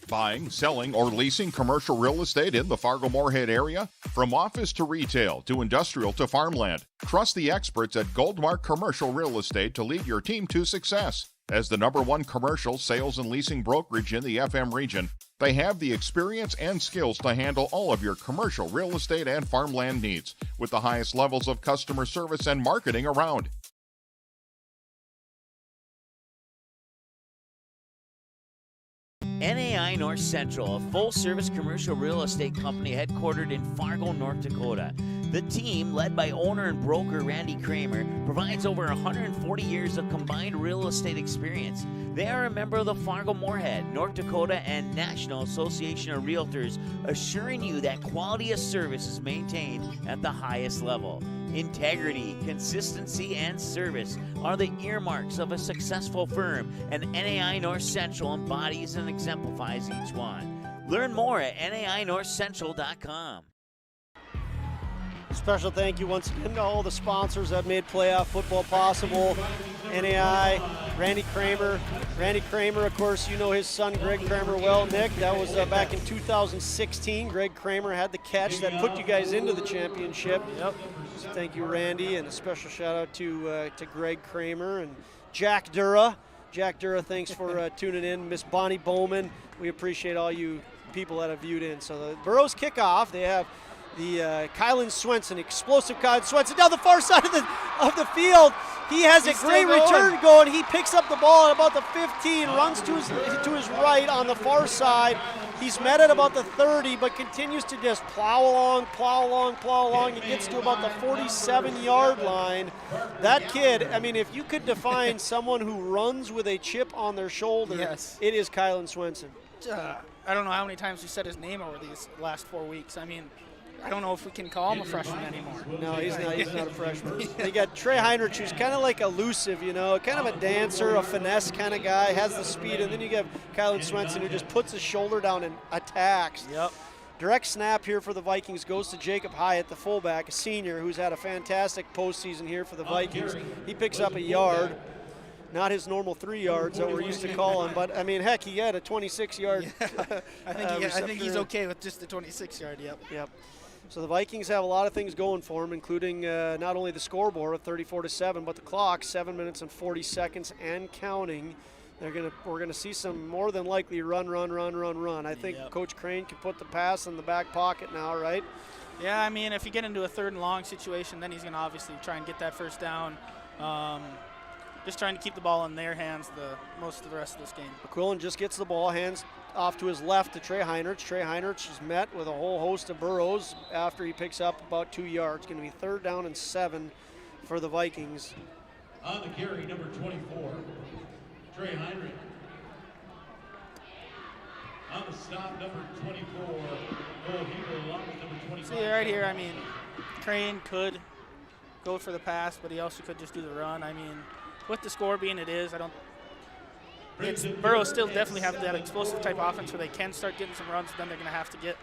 Buying, selling, or leasing commercial real estate in the Fargo-Moorhead area? From office to retail to industrial to farmland, trust the experts at Goldmark Commercial Real Estate to lead your team to success. As the #1 commercial sales and leasing brokerage in the FM region, they have the experience and skills to handle all of your commercial real estate and farmland needs with the highest levels of customer service and marketing around. NAI North Central, a full-service commercial real estate company headquartered in Fargo, North Dakota. The team, led by owner and broker Randy Kramer, provides over 140 years of combined real estate experience. They are a member of the Fargo Moorhead, North Dakota, and National Association of Realtors, assuring you that quality of service is maintained at the highest level. Integrity, consistency, and service are the earmarks of a successful firm, and NAI North Central embodies and exemplifies each one. Learn more at nainorthcentral.com. Special thank you once again to all the sponsors that made playoff football possible. NAI, Randy Kramer. Randy Kramer, of course, you know his son Greg Kramer well, Nick. That was back in 2016. Greg Kramer had the catch that put you guys into the championship. Yep. So thank you, Randy, and a special shout out to Greg Kramer and Jack Dura. Jack Dura, thanks for tuning in. Miss Bonnie Bowman, we appreciate all you people that have viewed in. So the Burrows kickoff, they have the Kylan Swenson, explosive Kylan Swenson down the far side of the field. He has a great return going. He picks up the ball at about the 15, runs to his right on the far side. He's met at about the 30, but continues to just plow along. He gets to about the 47-yard line. That kid, I mean, if you could define someone who runs with a chip on their shoulder, yes, it is Kylan Swenson. I don't know how many times we said his name over these last 4 weeks. I mean, I don't know if we can call him a freshman anymore. No, he's not a freshman. You got Trey Heinrich, who's kind of like elusive, you know, kind of a dancer, a finesse kind of guy, has the speed, and then you got Kylan Swenson, who just puts his shoulder down and attacks. Yep. Direct snap here for the Vikings goes to Jacob Hyatt, the fullback, a senior who's had a fantastic postseason here for the Vikings. He picks up a yard. Not his normal 3 yards that we're used to calling, but I mean, heck, he had a 26-yard. Yeah. I think he's okay with just the 26-yard. Yep. So the Vikings have a lot of things going for them, including not only the scoreboard of 34-7, but the clock, 7 minutes and 40 seconds and counting. We're gonna see some more than likely run. I think Coach Crane can put the pass in the back pocket now, right? Yeah, I mean, if you get into a 3rd and long situation, then he's gonna obviously try and get that first down. Just trying to keep the ball in their hands most of the rest of this game. McQuillan just gets the ball, hands off to his left to Trey Heinrich. Trey Heinrich is met with a whole host of Burrows after he picks up about 2 yards. Going to be 3rd down and 7 for the Vikings. On the carry, number 24, Trey Heinrich. On the stop, number 24, Cole Hebel, along with number 25. See, right here, I mean, Crane could go for the pass, but he also could just do the run. I mean, with the score being it is, Burrows still definitely have that explosive type offense where they can start getting some runs, then they're going to have to get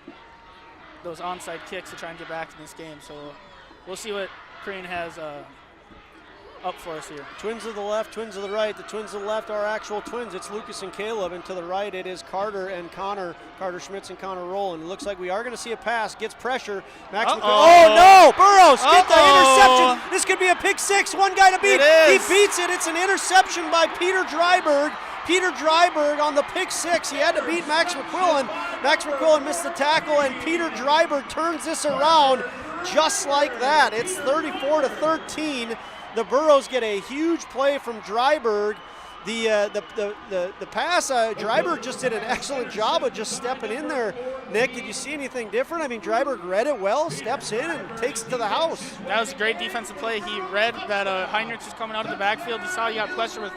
those onside kicks to try and get back in this game. So we'll see what Crane has up for us here. Twins to the left, twins to the right. The twins to the left are actual twins. It's Lucas and Caleb, and to the right it is Carter and Connor. Carter Schmitz and Connor Rowland. It looks like we are going to see a pass. Gets pressure. Max McQuillan. Oh no! Burrows get the interception. This could be a pick six. One guy to beat. He beats it. It's an interception by Peter Dryberg. Peter Dryberg on the pick six. He had to beat Max McQuillan. Max McQuillan missed the tackle, and Peter Dryberg turns this around just like that. It's 34-13. The Burrows get a huge play from Dryberg. The pass, Dryberg just did an excellent job of just stepping in there. Nick, did you see anything different? I mean, Dryberg read it well, steps in, and takes it to the house. That was a great defensive play. He read that Heinrich was coming out of the backfield. He saw he got pressure with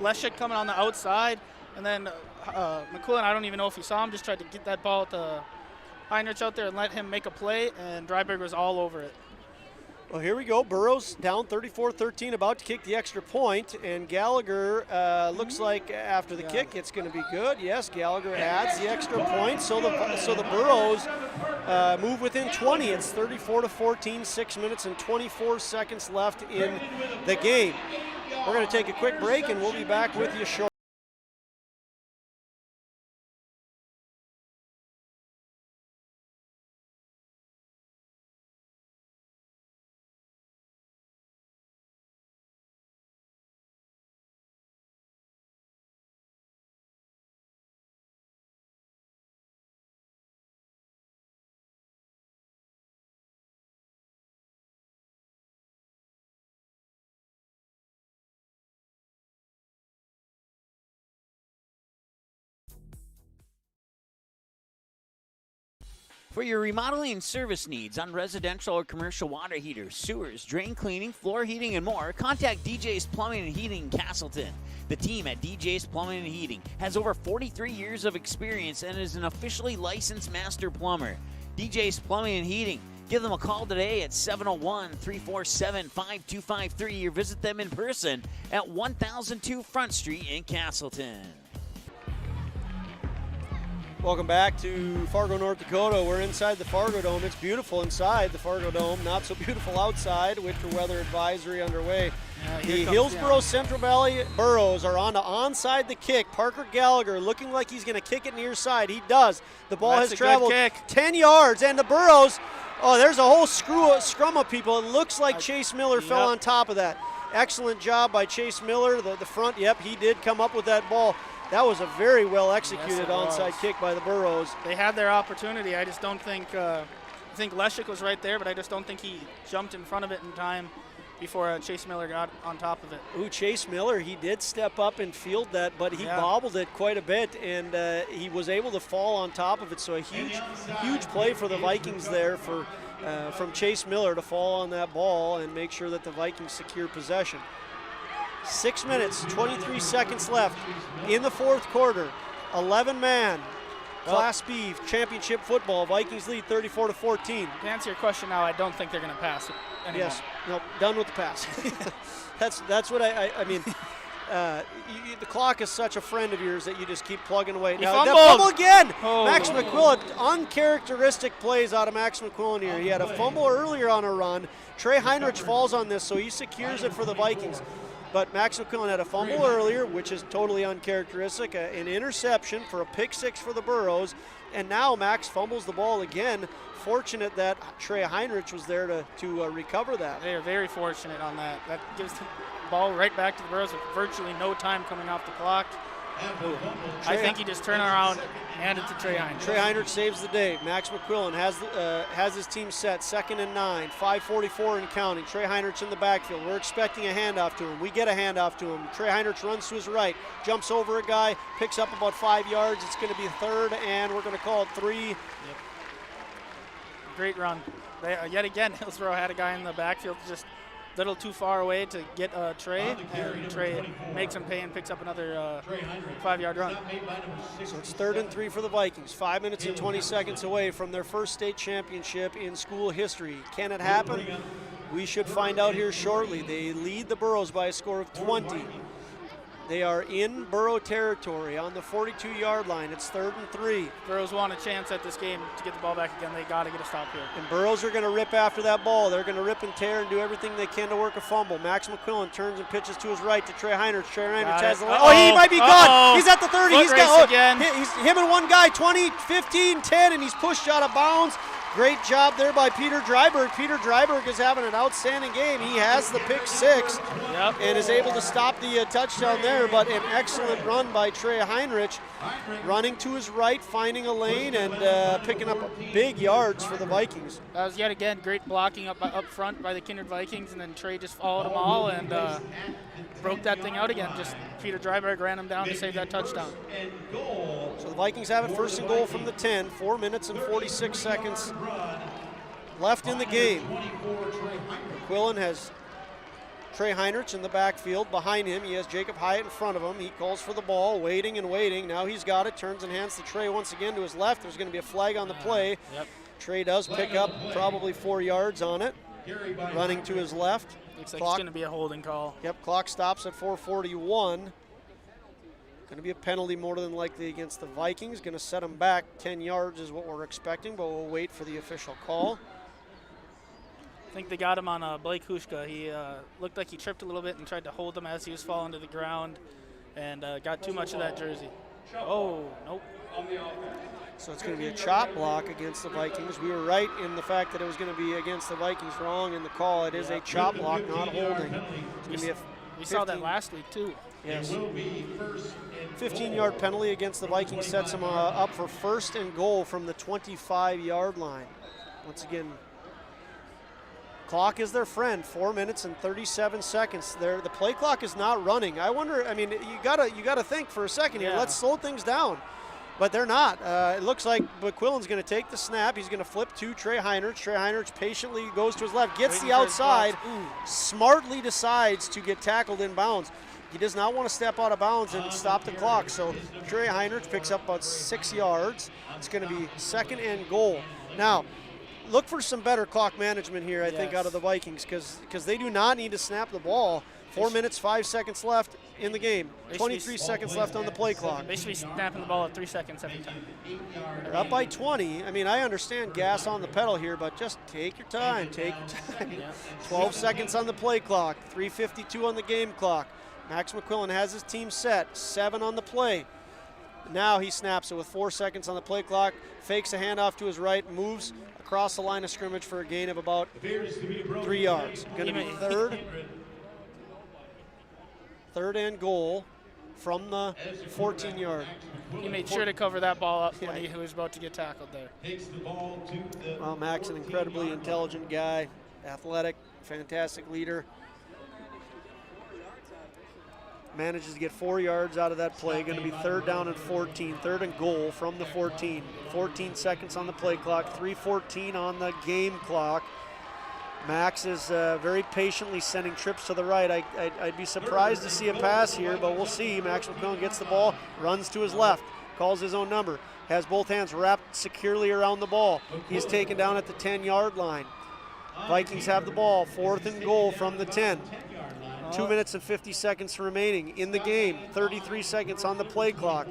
Leszek coming on the outside. And then McQuillan, I don't even know if he saw him, just tried to get that ball to Heinrich out there and let him make a play, and Dryberg was all over it. Well, here we go. Burrows down 34-13, about to kick the extra point, and Gallagher looks like after the kick it's going to be good. Yes, Gallagher adds the extra point, so the Burrows move within 20. It's 34-14, 6 minutes and 24 seconds left in the game. We're going to take a quick break, and we'll be back with you shortly. For your remodeling and service needs on residential or commercial water heaters, sewers, drain cleaning, floor heating, and more, contact DJ's Plumbing and Heating in Castleton. The team at DJ's Plumbing and Heating has over 43 years of experience and is an officially licensed master plumber. DJ's Plumbing and Heating. Give them a call today at 701-347-5253 or visit them in person at 1002 Front Street in Castleton. Welcome back to Fargo, North Dakota. We're inside the Fargo Dome. It's beautiful inside the Fargo Dome, not so beautiful outside. Winter weather advisory underway. The Hillsboro Central Valley Burros are on to onside the kick. Parker Gallagher looking like he's going to kick it near side. He does. The ball has traveled 10 yards, and the Burros, there's a whole scrum of people. It looks like Chase Miller fell on top of that. Excellent job by Chase Miller. The front, he did come up with that ball. That was a very well executed onside kick by the Burros. They had their opportunity. I just don't think I think Leshik was right there, but I just don't think he jumped in front of it in time before Chase Miller got on top of it. Chase Miller, he did step up and field that, but he bobbled it quite a bit, and he was able to fall on top of it. So a huge play for the Vikings there from Chase Miller to fall on that ball and make sure that the Vikings secure possession. 6 minutes, 23 seconds left in the fourth quarter. 11-man Class B championship football. Vikings lead 34-14. To answer your question now, I don't think they're going to pass it anymore. Yes, no, done with the pass. that's what I mean. The clock is such a friend of yours that you just keep plugging away. Now, that fumble again. Oh. Max McQuillan, uncharacteristic plays out of Max McQuillan here. He had a fumble earlier on a run. Trey Heinrich falls on this, so he secures it for the Vikings. But Max McQuillan had a fumble earlier, which is totally uncharacteristic, an interception for a pick six for the Burros, and now Max fumbles the ball again. Fortunate that Trey Heinrich was there to recover that. They are very fortunate on that. That gives the ball right back to the Burros with virtually no time coming off the clock. I think he just turned around and handed it to Trey Heinrich. Trey Heinrich saves the day. Max McQuillan has his team set, 2nd and 9, 5:44 and counting. Trey Heinrich in the backfield. We're expecting a handoff to him. We get a handoff to him. Trey Heinrich runs to his right, jumps over a guy, picks up about 5 yards. It's going to be a third, and we're going to call it 3. Yep. Great run. Yet again, Hillsboro had a guy in the backfield just a little too far away to get Trey, and Trey makes him pay and picks up another 5-yard run. So it's 3rd and 3 for the Vikings, 5 minutes and 20 seconds away from their first state championship in school history. Can it happen? We should find out here shortly. They lead the Burros by a score of 20. They are in Burro territory on the 42-yard line. It's 3rd and 3. Burros want a chance at this game to get the ball back again. They got to get a stop here. And Burros are going to rip after that ball. They're going to rip and tear and do everything they can to work a fumble. Max McQuillan turns and pitches to his right to Trey Heinrich. Trey Heinrich has the line. Oh, he might be gone. He's at the 30. He's got again. He's him and one guy, 20, 15, 10, and he's pushed out of bounds. Great job there by Peter Dryberg. Peter Dryberg is having an outstanding game. He has the pick six and is able to stop the touchdown there, but an excellent run by Trey Heinrich, running to his right, finding a lane, and picking up big yards for the Vikings. That was yet again great blocking up front by the Kindred Vikings, and then Trey just followed them all and broke that thing out again. Just Peter Dryberg ran him down to save that touchdown. So the Vikings have it 1st and goal from the 10, 4 minutes and 46 seconds left in the game. McQuillan has Trey Heinrich in the backfield. Behind him, he has Jacob Hyatt in front of him. He calls for the ball, waiting and waiting. Now he's got it, turns and hands to Trey once again to his left. There's going to be a flag on the play. Trey does pick up probably 4 yards on it. Running to his left. Looks like it's going to be a holding call. Yep, clock stops at 4:41. Going to be a penalty more than likely against the Vikings. Going to set them back 10 yards is what we're expecting, but we'll wait for the official call. I think they got him on Blake Hushka. He looked like he tripped a little bit and tried to hold him as he was falling to the ground and got too much of that jersey. Oh, nope. So it's going to be a chop block against the Vikings. We were right in the fact that it was going to be against the Vikings, wrong in the call. It is a chop block, not holding. It's going to be we saw that last week, too. Yes. 15-yard penalty against the Vikings sets them up for 1st and goal from the 25-yard line. Once again, clock is their friend. 4 minutes and 37 seconds. The play clock is not running. I wonder. I mean, you gotta think for a second here. Let's slow things down. but they're not. It looks like McQuillan's going to take the snap. He's going to flip to Trey Heinrich. Trey Heinrich patiently goes to his left, gets the outside, smartly decides to get tackled in bounds. He does not want to step out of bounds and stop the clock. So Trey Heinrich picks up about 6 yards. It's going to be 2nd and goal. Now, look for some better clock management here, I think, out of the Vikings, because they do not need to snap the ball. 4 minutes, 5 seconds left in the game. 23 seconds left on the play clock. They should be snapping the ball at 3 seconds every time. They're up by 20. I mean, I understand gas on the pedal here, but just take your time. Take your time. 12 seconds on the play clock. 3:52 on the game clock. Max McQuillan has his team set. 7 on the play. Now he snaps it with 4 seconds on the play clock. Fakes a handoff to his right. Moves across the line of scrimmage for a gain of about 3 yards. Going to be third and goal from the 14-yard. He made sure to cover that ball up when he was about to get tackled there. Well, Max, an incredibly intelligent guy, athletic, fantastic leader. Manages to get 4 yards out of that play. Going to be 3rd down and 14. 3rd and goal from the 14. 14 seconds on the play clock. 3:14 on the game clock. Max is very patiently sending trips to the right. I'd be surprised to see a pass here, but we'll see. Max McQuillan gets the ball, runs to his left, calls his own number, has both hands wrapped securely around the ball. He's taken down at the 10-yard line. Vikings have the ball. 4th and goal from the 10. 2 minutes and 50 seconds remaining in the game. 33 seconds on the play clock.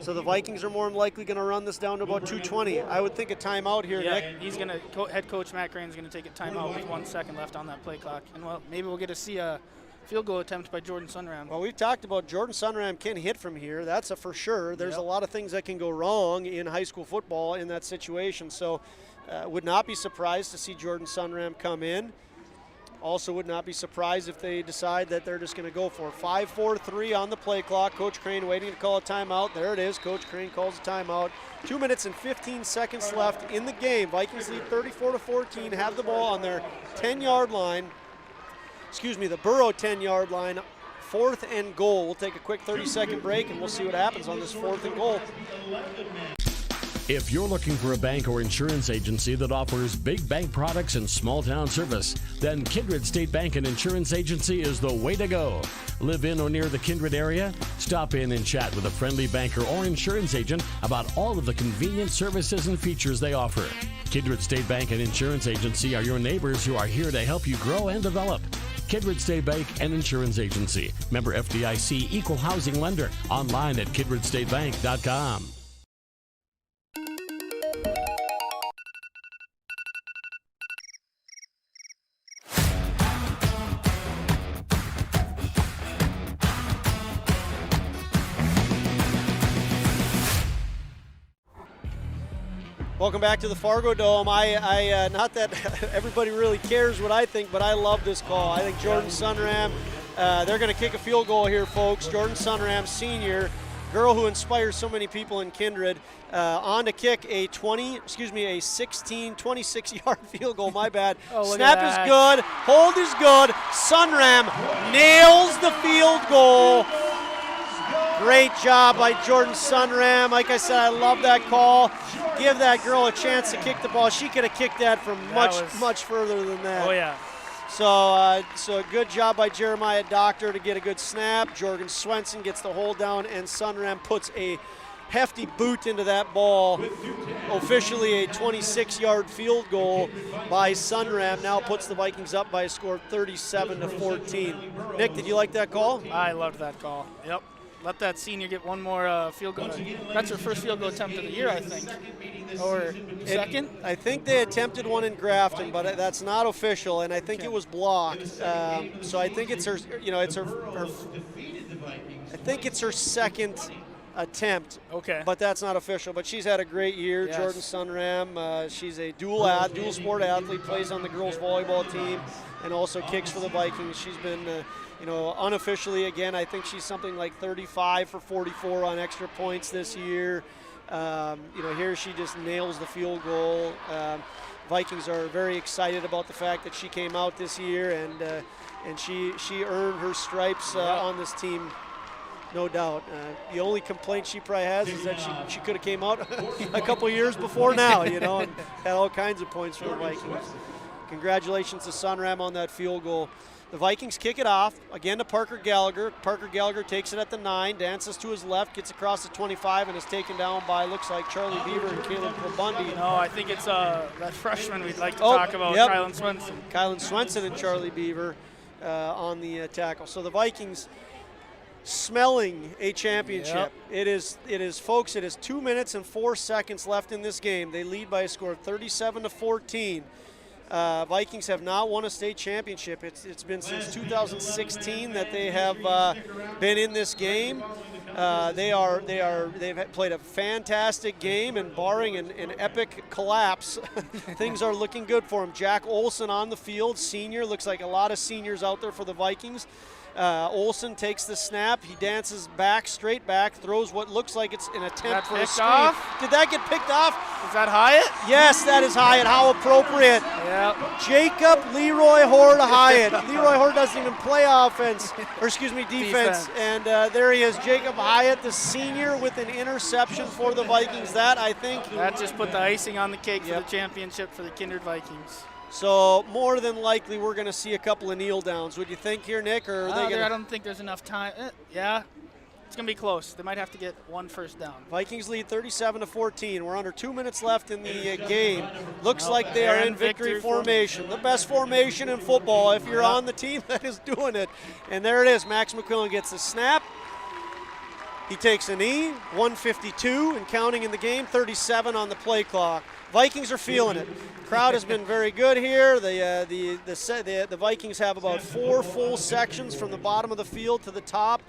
So the Vikings are more than likely going to run this down to about 2:20. I would think a timeout here, Nick. He's going to, head coach Matt Crane's going to take a timeout with 1 second left on that play clock. And, well, maybe we'll get to see a field goal attempt by Jordan Sunram. Well, we've talked about Jordan Sunram can hit from here. That's a for sure. There's a lot of things that can go wrong in high school football in that situation. So would not be surprised to see Jordan Sunram come in. Also would not be surprised if they decide that they're just going to go for it. 5:43 on the play clock. Coach Crane waiting to call a timeout. There it is. Coach Crane calls a timeout. 2 minutes and 15 seconds left in the game. Vikings lead 34-14, have the ball on their 10-yard line. Excuse me, the Burrow 10-yard line. 4th and goal. We'll take a quick 30-second break, and we'll see what happens on this 4th and goal. If you're looking for a bank or insurance agency that offers big bank products and small town service, then Kindred State Bank and Insurance Agency is the way to go. Live in or near the Kindred area? Stop in and chat with a friendly banker or insurance agent about all of the convenient services and features they offer. Kindred State Bank and Insurance Agency are your neighbors who are here to help you grow and develop. Kindred State Bank and Insurance Agency. Member FDIC, equal housing lender. Online at kindredstatebank.com. Welcome back to the Fargo Dome. Not that everybody really cares what I think, but I love this call. I think Jordan Sunram, they're going to kick a field goal here, folks. Jordan Sunram, senior, girl who inspires so many people in Kindred, on to kick a 26-yard field goal. My bad. Snap is good. Hold is good. Sunram nails the field goal. Great job by Jordan Sunram. Like I said, I love that call. Give that girl a chance to kick the ball. She could have kicked that from much further than that. Oh, yeah. So a good job by Jeremiah Doctor to get a good snap. Jorgen Swenson gets the hold down, and Sunram puts a hefty boot into that ball. Officially a 26-yard field goal by Sunram. Now puts the Vikings up by a score of 37-14. Nick, did you like that call? I loved that call. Yep. Let that senior get one more field goal. That's her first field goal attempt of the year, I think. Or second? I think they attempted one in Grafton, but that's not official, and I think it was blocked. So I think it's her. I think it's her second attempt. Okay. But that's not official. But she's had a great year, yes. Jordan Sunram. She's a dual sport athlete, plays on the girls volleyball team, and also kicks for the Vikings. She's been. Unofficially, again, I think she's something like 35 for 44 on extra points this year. Here she just nails the field goal. Vikings are very excited about the fact that she came out this year, and she earned her stripes on this team No doubt. The only complaint she probably has is that she could have came out a couple years before now, and had all kinds of points for the Vikings. Congratulations to Sunram on that field goal. The Vikings kick it off, again to Parker Gallagher. Parker Gallagher takes it at the 9, dances to his left, gets across the 25, and is taken down by, looks like, Charlie Beaver and Caleb Bundy. No, I think it's that freshman we'd like to talk about, yep. Kylan Swenson. Kylan Swenson and Charlie Beaver on the tackle. So the Vikings smelling a championship. Yep. It is, folks, it is 2 minutes and 4 seconds left in this game. They lead by a score of 37-14. Vikings have not won a state championship. It's been since 2016 that they have been in this game. They've played a fantastic game, and barring an epic collapse, things are looking good for them. Jack Olson on the field, senior. Looks like a lot of seniors out there for the Vikings. Olson takes the snap. He dances back, straight back, throws what looks like it's an attempt for a screen. Did that get picked off? Is that Hyatt? Yes, that is Hyatt. How appropriate. Yep. Jacob Leroy Horde Hyatt. Leroy Horde doesn't even play defense. And there he is, Jacob Hyatt, the senior, with an interception for the Vikings. That just put the icing on the cake for the championship for the Kindred Vikings. So more than likely we're going to see a couple of kneel downs. Would you think here, Nick? Or I don't think there's enough time. Yeah, it's going to be close. They might have to get one first down. Vikings lead 37-14. We're under 2 minutes left in the game. Looks like they are in victory formation. The best formation in football. If you're on the team that is doing it. And there it is. Max McQuillan gets the snap. He takes a knee. 1:52 and counting in the game. 37 on the play clock. Vikings are feeling it. Crowd has been very good here. The Vikings have about 4 full sections from the bottom of the field to the top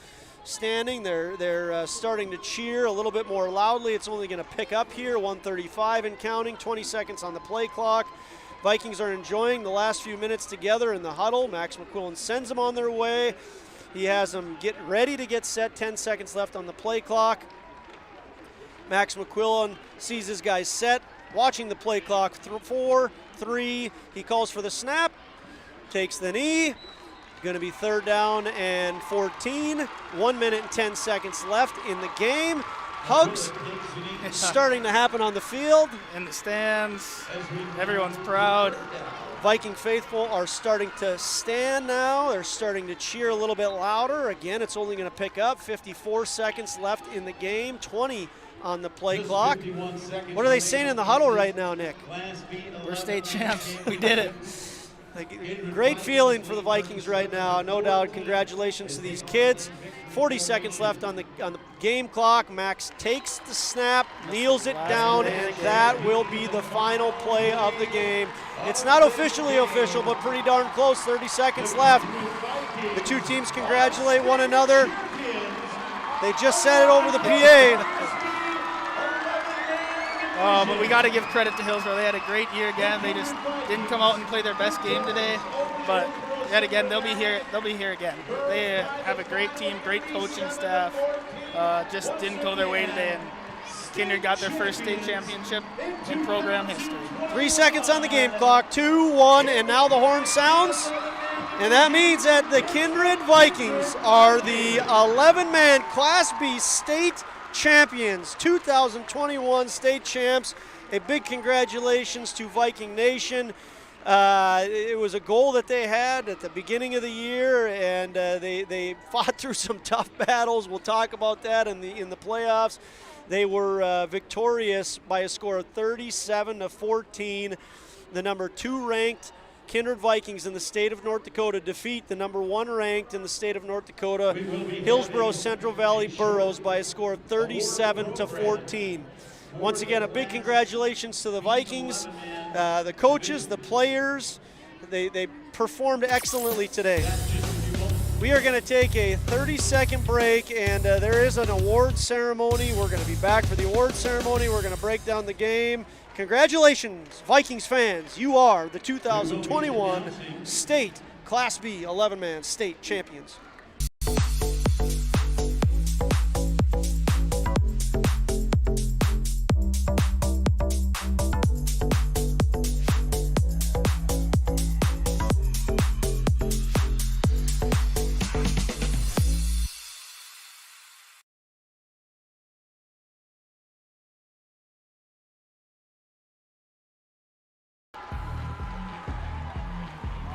standing. They're starting to cheer a little bit more loudly. It's only going to pick up here. 1:35 and counting. 20 seconds on the play clock. Vikings are enjoying the last few minutes together in the huddle. Max McQuillan sends them on their way. He has them get ready to get set. 10 seconds left on the play clock. Max McQuillan sees his guys set. Watching the play clock, 4, 3, he calls for the snap, takes the knee, going to be 3rd down and 14, 1 minute and 10 seconds left in the game. Hugs starting to happen on the field. In the stands, everyone's proud. Viking faithful are starting to stand now. They're starting to cheer a little bit louder. Again, it's only going to pick up. 54 seconds left in the game, 20 on the play clock. What are they saying in the huddle right now, Nick? We're state champs. We did it. Great feeling for the Vikings right now, no doubt. Congratulations to these kids. 40 seconds left on the game clock. Max takes the snap, kneels it down, and that will be the final play of the game. It's not officially official, but pretty darn close. 30 seconds left. The two teams congratulate one another. They just said it over the PA. But we got to give credit to Hillsboro. They had a great year again. They just didn't come out and play their best game today. But yet again, they'll be here. They'll be here again. They have a great team, great coaching staff. Just didn't go their way today, and Kindred got their first state championship in program history. 3 seconds on the game clock. 2, 1, and now the horn sounds. And that means that the Kindred Vikings are the 11-man Class B state champions, 2021 state champs. A big congratulations to Viking Nation. It was a goal that they had at the beginning of the year, and they fought through some tough battles. We'll talk about that in the playoffs. They were victorious by a score of 37-14. The number 2 ranked Kindred Vikings in the state of North Dakota defeat the number 1 ranked in the state of North Dakota, Hillsboro Central Valley Burros, by a score of 37-14. Once again, a big congratulations to the Vikings, the coaches, the players. They performed excellently today. We are going to take a 30-second break, and there is an award ceremony. We're going to be back for the award ceremony. We're going to break down the game. Congratulations, Vikings fans. You are the 2021 state Class B 11-man state champions.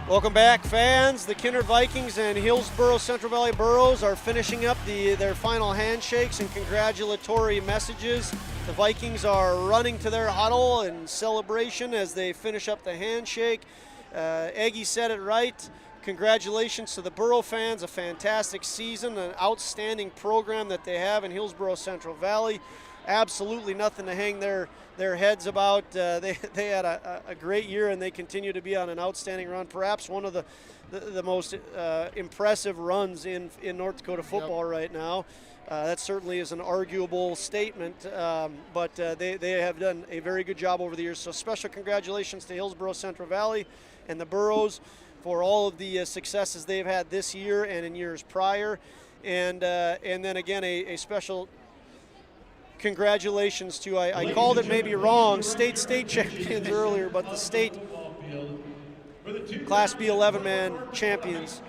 Welcome back, fans. The Kindred Vikings and Hillsboro Central Valley Burros are finishing up their final handshakes and congratulatory messages. The Vikings are running to their huddle in celebration as they finish up the handshake. Eggie said it right. Congratulations to the Burro fans, a fantastic season, an outstanding program that they have in Hillsboro Central Valley. Absolutely nothing to hang their heads about. They had a great year, and they continue to be on an outstanding run, perhaps one of the most impressive runs in North Dakota football right now. That certainly is an arguable statement, but they have done a very good job over the years. So special congratulations to Hillsboro Central Valley and the Burros for all of the successes they've had this year and in years prior. And then again, a special congratulations to, I called it maybe wrong, state champions earlier, but the state Class B 11-man champions.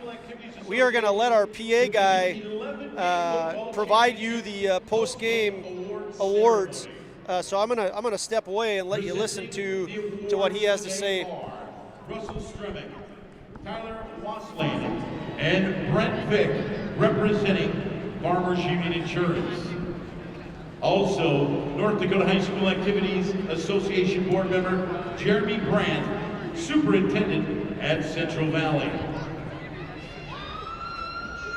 We are going to let our PA guy provide you the post-game awards. So I'm gonna step away and let you listen to what he has to say. Russell Stremick, Tyler Wasling, and Brent Vick representing Farmers Union Insurance. Also, North Dakota High School Activities Association Board Member Jeremy Brandt, Superintendent at Central Valley.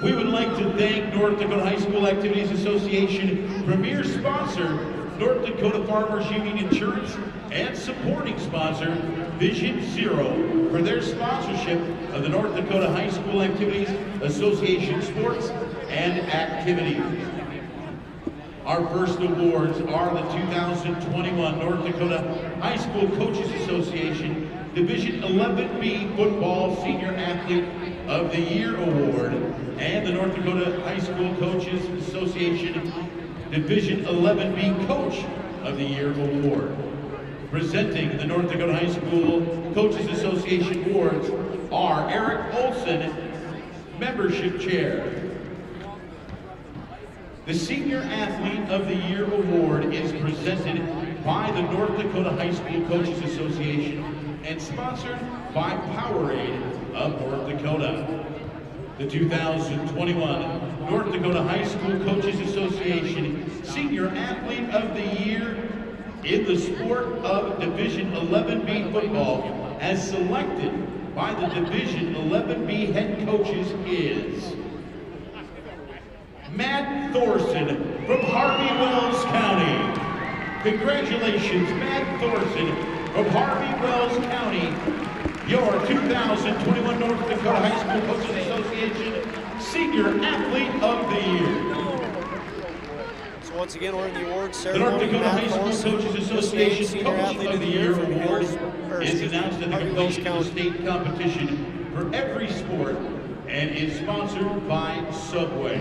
We would like to thank North Dakota High School Activities Association premier sponsor, North Dakota Farmers Union Insurance, and supporting sponsor, Vision Zero, for their sponsorship of the North Dakota High School Activities Association sports and activities. Our first awards are the 2021 North Dakota High School Coaches Association Division 11B Football Senior Athlete of the Year Award and the North Dakota High School Coaches Association Division 11B Coach of the Year Award. Presenting the North Dakota High School Coaches Association awards are Eric Olson, Membership Chair. The Senior Athlete of the Year Award is presented by the North Dakota High School Coaches Association and sponsored by Powerade of North Dakota. The 2021 North Dakota High School Coaches Association Senior Athlete of the Year in the sport of Division 11B football, as selected by the Division 11B head coaches, is Matt Thorson from Harvey Wells County. Congratulations, Matt Thorson from Harvey Wells County, your 2021 North Dakota High School Coaches Association Senior Athlete of the Year. So once again, we're in the awards The ceremony. North Dakota High School Coaches Association Senior Coach Athlete of the Year Award is is announced at the completion of the state competition for every sport and is sponsored by Subway.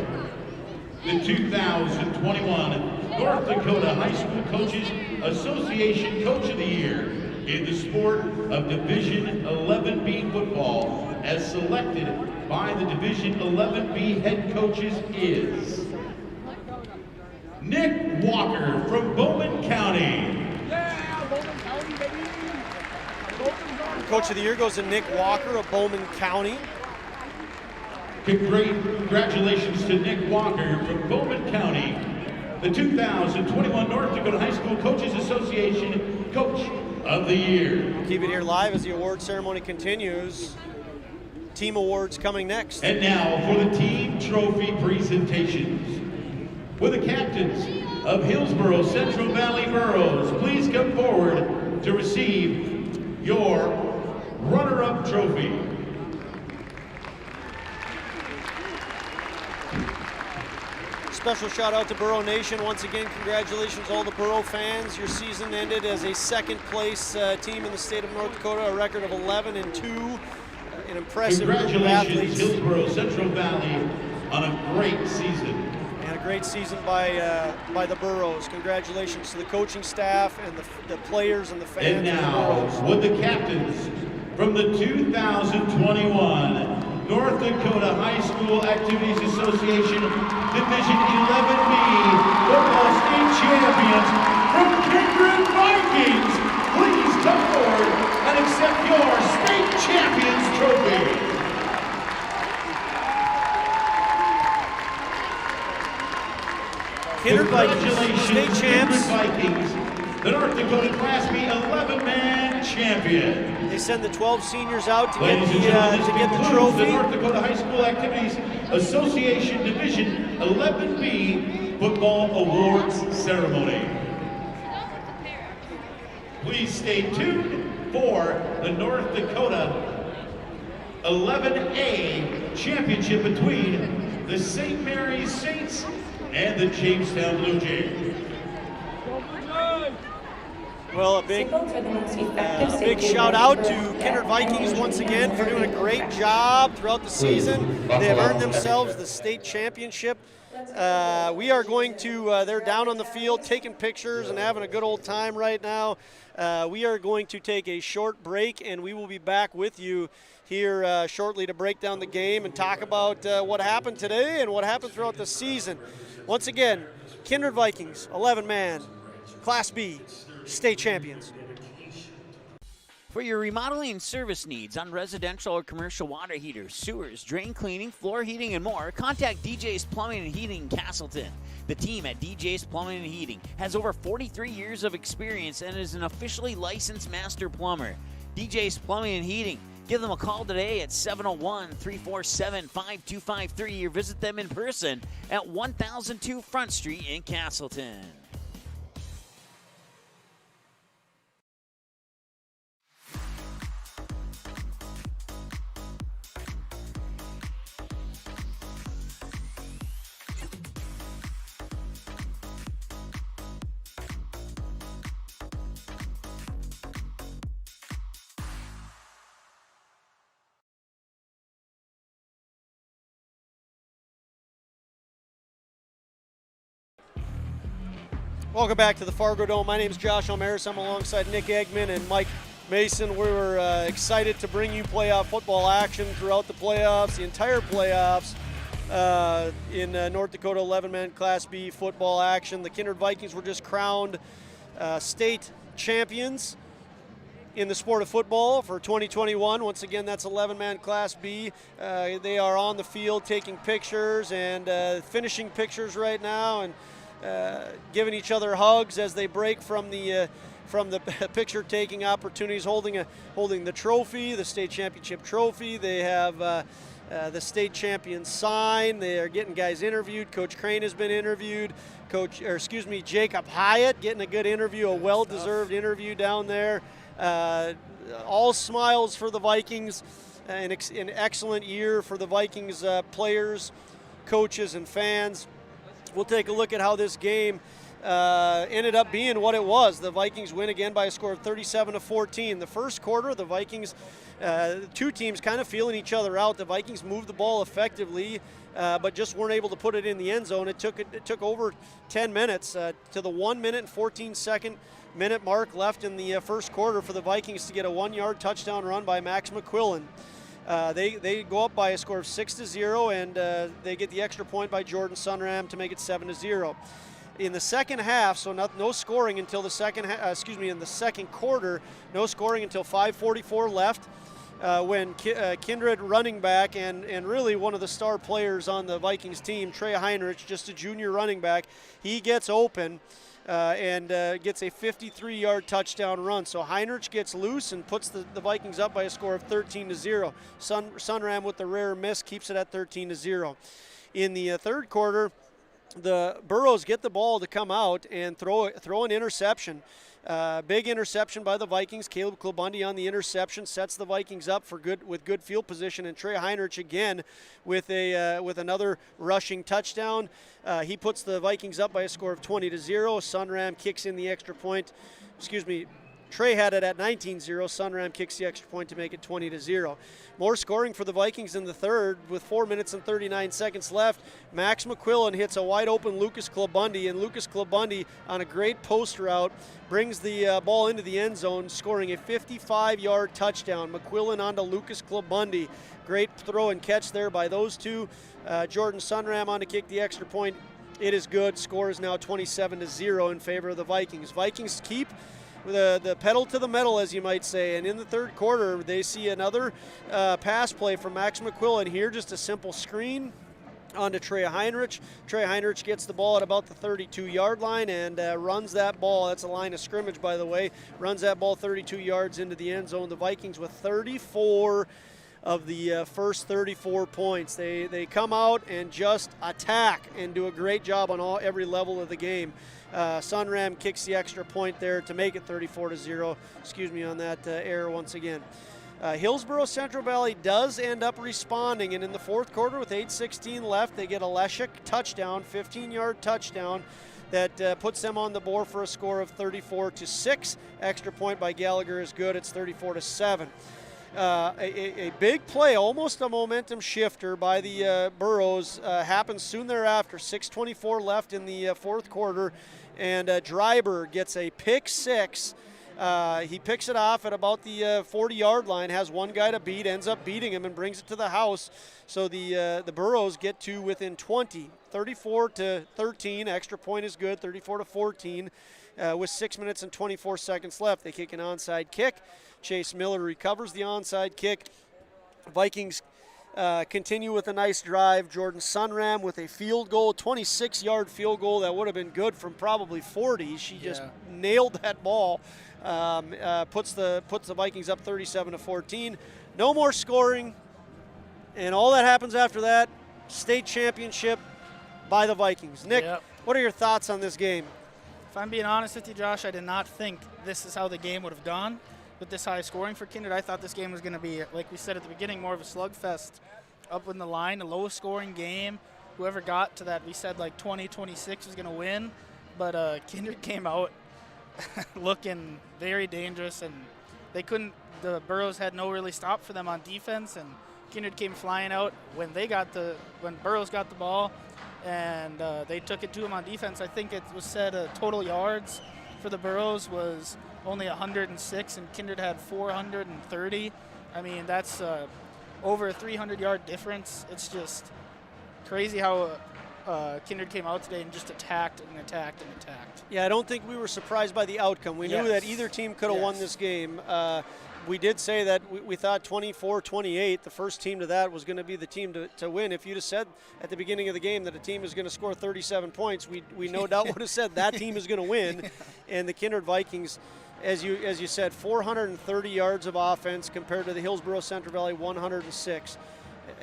The 2021 North Dakota High School Coaches Association Coach of the Year in the sport of Division 11B football, as selected by the Division 11B head coaches, is Nick Walker from Bowman County. Coach of the Year goes to Nick Walker of Bowman County. Congratulations to Nick Walker from Bowman County, the 2021 North Dakota High School Coaches Association Coach of the Year. Keep it here live as the award ceremony continues. Team awards coming next. And now for the team trophy presentations. Will the captains of Hillsboro Central Valley Burros please come forward to receive your runner-up trophy. Special shout out to Burro Nation. Once again, congratulations all the Burro fans. Your season ended as a second place team in the state of North Dakota, a record of 11-2. An impressive group of athletes. Congratulations, Hillsboro Central Valley, on a great season. And a great season by the Burros. Congratulations to the coaching staff and the players and the fans. And now, would the captains from the 2021 North Dakota High School Activities Association Division 11B Football State Champions from Kindred Vikings, please come forward and accept your state champions trophy. Kindred Vikings, Congratulations, state champs. Kindred Vikings, the North Dakota Class B 11-man champion. They send the 12 seniors out to Ladies and get gentlemen, the, this to get the concludes trophy. the North Dakota High School Activities Association Division 11B Football Awards Ceremony. Please stay tuned for the North Dakota 11A Championship between the St. Mary's Saints and the Jamestown Blue Jays. Well, a big shout out to Kindred Vikings once again for doing a great job throughout the season. They have earned themselves the state championship. We are going to, they're down on the field taking pictures and having a good old time right now. We are going to take a short break, and we will be back with you here shortly to break down the game and talk about what happened today and what happened throughout the season. Once again, Kindred Vikings, 11-man, Class B, state champions. For your remodeling and service needs on residential or commercial water heaters, sewers, drain cleaning, floor heating, and more, contact DJ's Plumbing and Heating in Castleton. The team at DJ's Plumbing and Heating has over 43 years of experience and is an officially licensed master plumber. DJ's Plumbing and Heating. Give them a call today at 701-347-5253 or visit them in person at 1002 Front Street in Castleton. Welcome back to the Fargo Dome. My name is Josh Almaris. I'm alongside Nick Eggman and Mike Mason. We were excited to bring you playoff football action throughout the playoffs, the entire playoffs in North Dakota 11-man Class B football action. The Kindred Vikings were just crowned state champions in the sport of football for 2021. Once again, that's 11-man Class B. They are on the field taking pictures and finishing pictures right now, and giving each other hugs as they break from the picture-taking opportunities, holding the trophy, the state championship trophy. They have the state champion sign. They are getting guys interviewed. Coach Crane has been interviewed. Jacob Hyatt getting a good interview, a well-deserved interview down there. All smiles for the Vikings. An excellent year for the Vikings players, coaches, and fans. We'll take a look at how this game ended up being what it was. The Vikings win again by a score of 37-14. The first quarter, the Vikings, two teams kind of feeling each other out. The Vikings moved the ball effectively, but just weren't able to put it in the end zone. It took over 10 minutes to the 1 minute and 14-second minute mark left in the first quarter for the Vikings to get a 1-yard touchdown run by Max McQuillan. They go up by a score of 6-0, and they get the extra point by Jordan Sunram to make it 7-0. In the second half, so no scoring until the in the second quarter, no scoring until 5:44 left, when Kindred running back and really one of the star players on the Vikings team, Trey Heinrich, just a junior running back, he gets open. And gets a 53-yard touchdown run. So Heinrich gets loose and puts the Vikings up by a score of 13-0. Sunram with the rare miss keeps it at 13-0. In the third quarter, the Burrows get the ball to come out and throw an interception. Big interception by the Vikings. Caleb Klobundi on the interception sets the Vikings up with good field position, and Trey Heinrich again with another rushing touchdown. He puts the Vikings up by a score of 20-0. Sunram kicks in the extra point. Trey had it at 19-0. Sunram kicks the extra point to make it 20-0. More scoring for the Vikings in the third with 4 minutes and 39 seconds left. Max McQuillan hits a wide open Lucas Klobundi, and Lucas Klobundi on a great post route brings the ball into the end zone, scoring a 55-yard touchdown. McQuillan onto Lucas Klobundi. Great throw and catch there by those two. Jordan Sunram on to kick the extra point. It is good. Score is now 27-0 in favor of the Vikings. Vikings keep the pedal to the metal, as you might say. And in the third quarter, they see another pass play from Max McQuillan here, just a simple screen onto Trey Heinrich. Trey Heinrich gets the ball at about the 32-yard line and runs that ball. That's a line of scrimmage, by the way. Runs that ball 32 yards into the end zone. The Vikings with 34 of the first 34 points. They come out and just attack and do a great job on every level of the game. Sunram kicks the extra point there to make it 34-0. Excuse me on that error once again. Hillsboro Central Valley does end up responding, and in the fourth quarter with 8:16 left, they get a Leshek touchdown, 15-yard touchdown that puts them on the board for a score of 34-6. Extra point by Gallagher is good. It's 34-7. A big play, almost a momentum shifter by the Burrows, happens soon thereafter. 6:24 left in the fourth quarter, and Dryber gets a pick six. He picks it off at about the 40-yard line, has one guy to beat, ends up beating him and brings it to the house. So the Burrows get to within 20, 34-13. Extra point is good, 34-14. With 6 minutes and 24 seconds left, they kick an onside kick. Chase Miller recovers the onside kick. Vikings continue with a nice drive. Jordan Sunram with a field goal, 26-yard field goal that would have been good from probably 40. She just nailed that ball. Puts the Vikings up 37-14. No more scoring, and all that happens after that, state championship by the Vikings. Nick, what are your thoughts on this game? If I'm being honest with you, Josh, I did not think this is how the game would have gone with this high scoring for Kindred. I thought this game was going to be, like we said at the beginning, more of a slugfest up in the line, a low scoring game. Whoever got to that, we said like 20-26 was going to win, but Kindred came out looking very dangerous, and they couldn't, the Burrows had no really stop for them on defense, and Kindred came flying out when Burrows got the ball, and they took it to him on defense. I think it was said total yards for the Burrows was only 106, and Kindred had 430. I mean, that's over a 300-yard difference. It's just crazy how Kindred came out today and just attacked and attacked and attacked. Yeah, I don't think we were surprised by the outcome. We knew that either team could have won this game. We did say that we thought 24-28, the first team to that was going to be the team to win. If you'd have said at the beginning of the game that a team is going to score 37 points, we no doubt would have said that team is going to win. And the Kindred Vikings, as you said, 430 yards of offense compared to the Hillsboro Central Valley 106.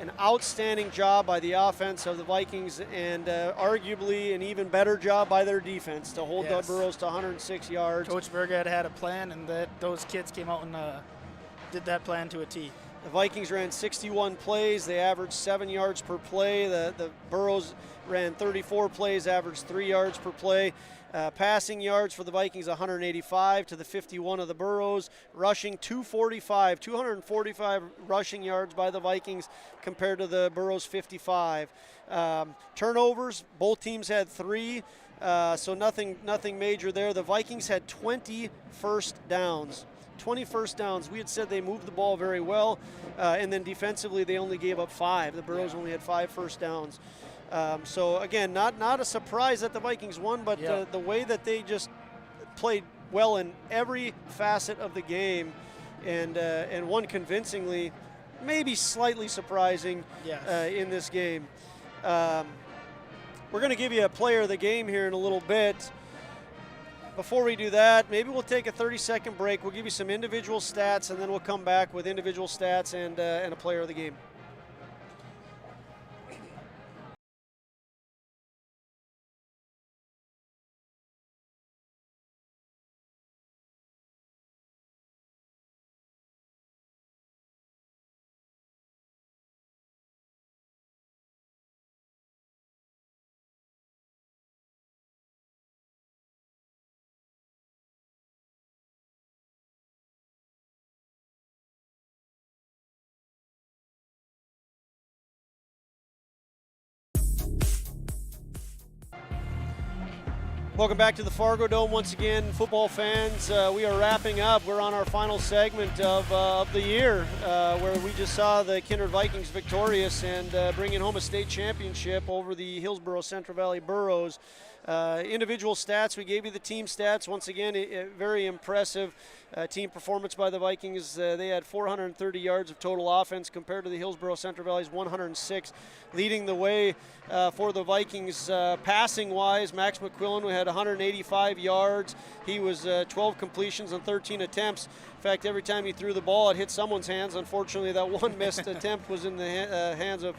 An outstanding job by the offense of the Vikings, and arguably an even better job by their defense to hold the Burrows to 106 yards. Coach Bergad had a plan, and those kids came out and did that plan to a T. The Vikings ran 61 plays. They averaged 7 yards per play. The Burrows ran 34 plays, averaged 3 yards per play. Passing yards for the Vikings, 185 to the 51 of the Burrows. Rushing, 245 rushing yards by the Vikings compared to the Burrows 55. Turnovers, both teams had 3, so nothing major there. The Vikings had 20 first downs. 20 first downs. We had said they moved the ball very well, and then defensively they only gave up 5. The Burrows only had 5 first downs. So again, not a surprise that the Vikings won, but the way that they just played well in every facet of the game, and won convincingly, maybe slightly surprising in this game. We're going to give you a player of the game here in a little bit. Before we do that, maybe we'll take a 30-second break. We'll give you some individual stats, and then we'll come back with individual stats and a player of the game. Welcome back to the Fargo Dome once again, football fans. We are wrapping up. We're on our final segment of the year where we just saw the Kindred Vikings victorious and bringing home a state championship over the Hillsboro Central Valley Burros. Individual stats, we gave you the team stats. Once again, a very impressive team performance by the Vikings. They had 430 yards of total offense compared to the Hillsboro Central Valley's 106. Leading the way for the Vikings passing-wise, Max McQuillan, who had 185 yards. He was 12 completions on 13 attempts. In fact, every time he threw the ball, it hit someone's hands. Unfortunately, that one missed attempt was in the hands of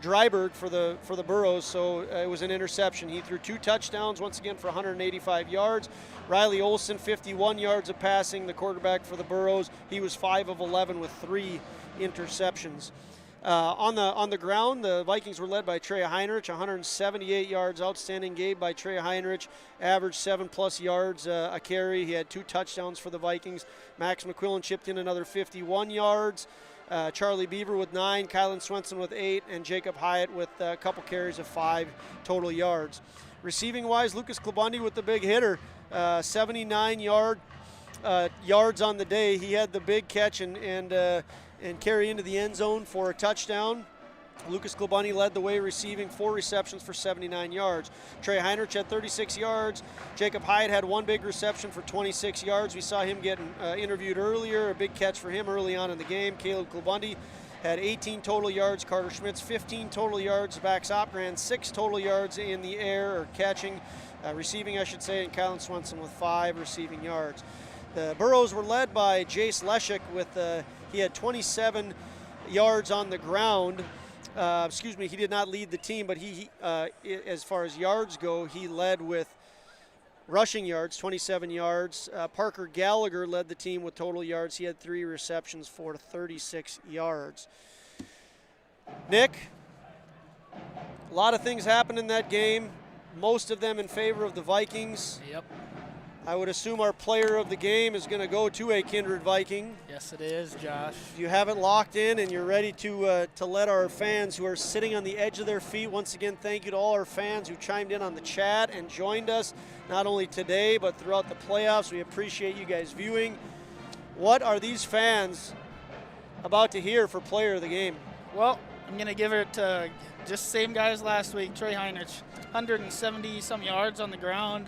Dryberg for the Burrows, so it was an interception. He threw 2 touchdowns, once again, for 185 yards. Riley Olson, 51 yards of passing, the quarterback for the Burrows. He was 5 of 11 with 3 interceptions. On the ground, the Vikings were led by Trey Heinrich, 178 yards. Outstanding game by Trey Heinrich, averaged 7+ yards a carry. He had 2 touchdowns for the Vikings. Max McQuillan chipped in another 51 yards. Charlie Beaver with 9, Kylan Swenson with 8, and Jacob Hyatt with a couple carries of 5 total yards. Receiving-wise, Lucas Klabundy with the big hitter, 79 yards on the day. He had the big catch and carry into the end zone for a touchdown. Lucas Klabundy led the way receiving, 4 receptions for 79 yards. Trey Heinrich had 36 yards. Jacob Hyatt had 1 big reception for 26 yards. We saw him getting interviewed earlier, a big catch for him early on in the game. Caleb Klabundy had 18 total yards. Carter Schmitz, 15 total yards. Max Opgren, 6 total yards in the air, or catching, receiving I should say, and Kylan Swenson with 5 receiving yards. The Burrows were led by Jace Leshik with, he had 27 yards on the ground. He did not lead the team, but he as far as yards go, he led with rushing yards, 27 yards. Parker Gallagher led the team with total yards. He had 3 receptions for 36 yards. Nick, a lot of things happened in that game, most of them in favor of the Vikings. Yep. I would assume our player of the game is going to go to a Kindred Viking. Yes, it is, Josh. You have it locked in and you're ready to let our fans who are sitting on the edge of their feet. Once again, thank you to all our fans who chimed in on the chat and joined us, not only today, but throughout the playoffs. We appreciate you guys viewing. What are these fans about to hear for player of the game? Well, I'm going to give it to just same guy as last week, Trey Heinrich. 170-some yards on the ground.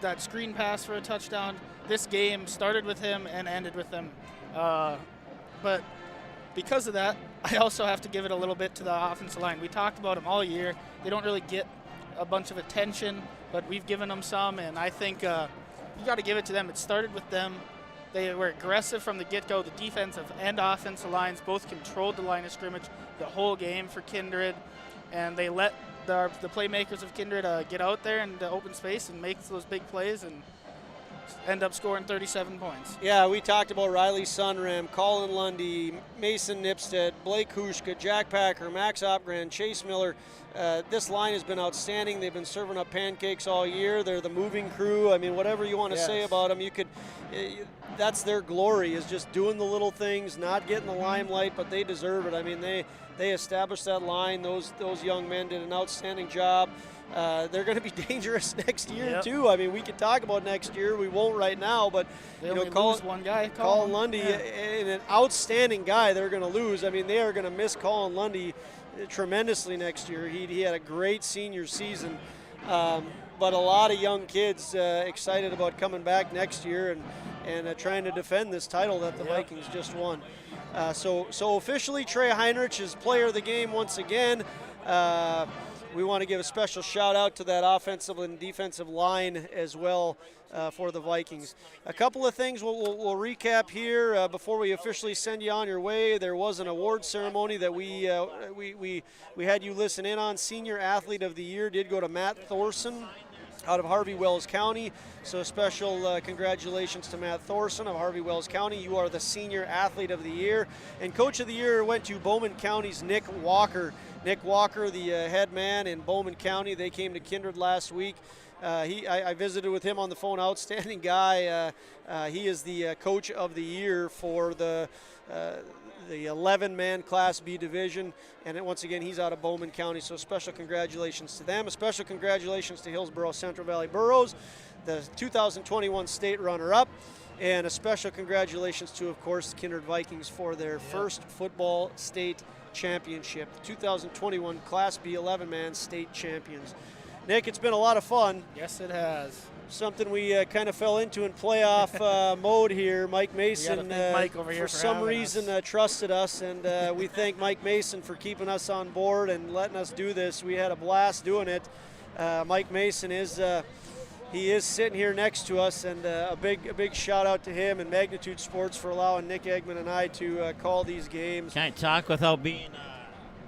That screen pass for a touchdown. This game started with him and ended with him. But because of that, I also have to give it a little bit to the offensive line. We talked about them all year. They don't really get a bunch of attention, but we've given them some, and I think you got to give it to them. It started with them. They were aggressive from the get-go. The defensive and offensive lines both controlled the line of scrimmage the whole game for Kindred, and they let the playmakers of Kindred get out there in the open space and make those big plays and end up scoring 37 points. Yeah, we talked about Riley Sunram, Colin Lundy, Mason Nipstead, Blake Hushka, Jack Packer, Max Opgren, Chase Miller. This line has been outstanding. They've been serving up pancakes all year. They're the moving crew. I mean, whatever you want to say about them, you could. That's their glory, is just doing the little things, not getting the limelight, but they deserve it. I mean, they established that line. Those young men did an outstanding job. They're going to be dangerous next year too. I mean, we could talk about next year. We won't right now, but one guy, Colin Lundy, an outstanding guy. They're going to lose. I mean, they are going to miss Colin Lundy tremendously next year. He had a great senior season, but a lot of young kids excited about coming back next year and trying to defend this title that the Vikings just won. So officially, Trey Heinrich is player of the game once again. We want to give a special shout out to that offensive and defensive line as well for the Vikings. A couple of things we'll recap here before we officially send you on your way. There was an award ceremony that we had you listen in on. Senior Athlete of the Year did go to Matt Thorson out of Harvey Wells County. So special congratulations to Matt Thorson of Harvey Wells County. You are the Senior Athlete of the Year. And Coach of the Year went to Bowman County's Nick Walker. Nick Walker, the head man in Bowman County. They came to Kindred last week. I visited with him on the phone. Outstanding guy. He is the Coach of the Year for the the 11-man Class B division. And once again, he's out of Bowman County, so special congratulations to them. A special congratulations to Hillsboro Central Valley Burros, the 2021 state runner-up. And a special congratulations to, of course, the Kindred Vikings for their first football state championship, the 2021 Class B 11-man state champions. Nick, it's been a lot of fun. Yes, it has. Something we kind of fell into in playoff mode here. Mike Mason, Mike over here for some reason, trusted us, and we thank Mike Mason for keeping us on board and letting us do this. We had a blast doing it. Mike Mason is he is sitting here next to us, and a big shout out to him and Magnitude Sports for allowing Nick Eggman and I to call these games. Can I talk without being?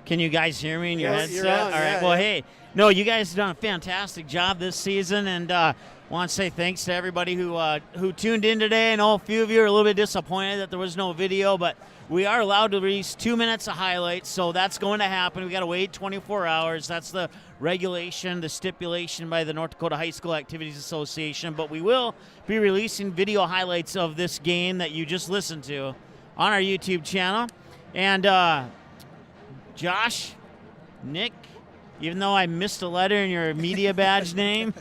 Can you guys hear me in your headset? You're on, all right. yeah, Well, hey, no, you guys have done a fantastic job this season, and want to say thanks to everybody who tuned in today. I know a few of you are a little bit disappointed that there was no video, but we are allowed to release 2 minutes of highlights, so that's going to happen. We got to wait 24 hours. That's the regulation, the stipulation by the North Dakota High School Activities Association. But we will be releasing video highlights of this game that you just listened to on our YouTube channel. And Josh, Nick, even though I missed a letter in your media badge name,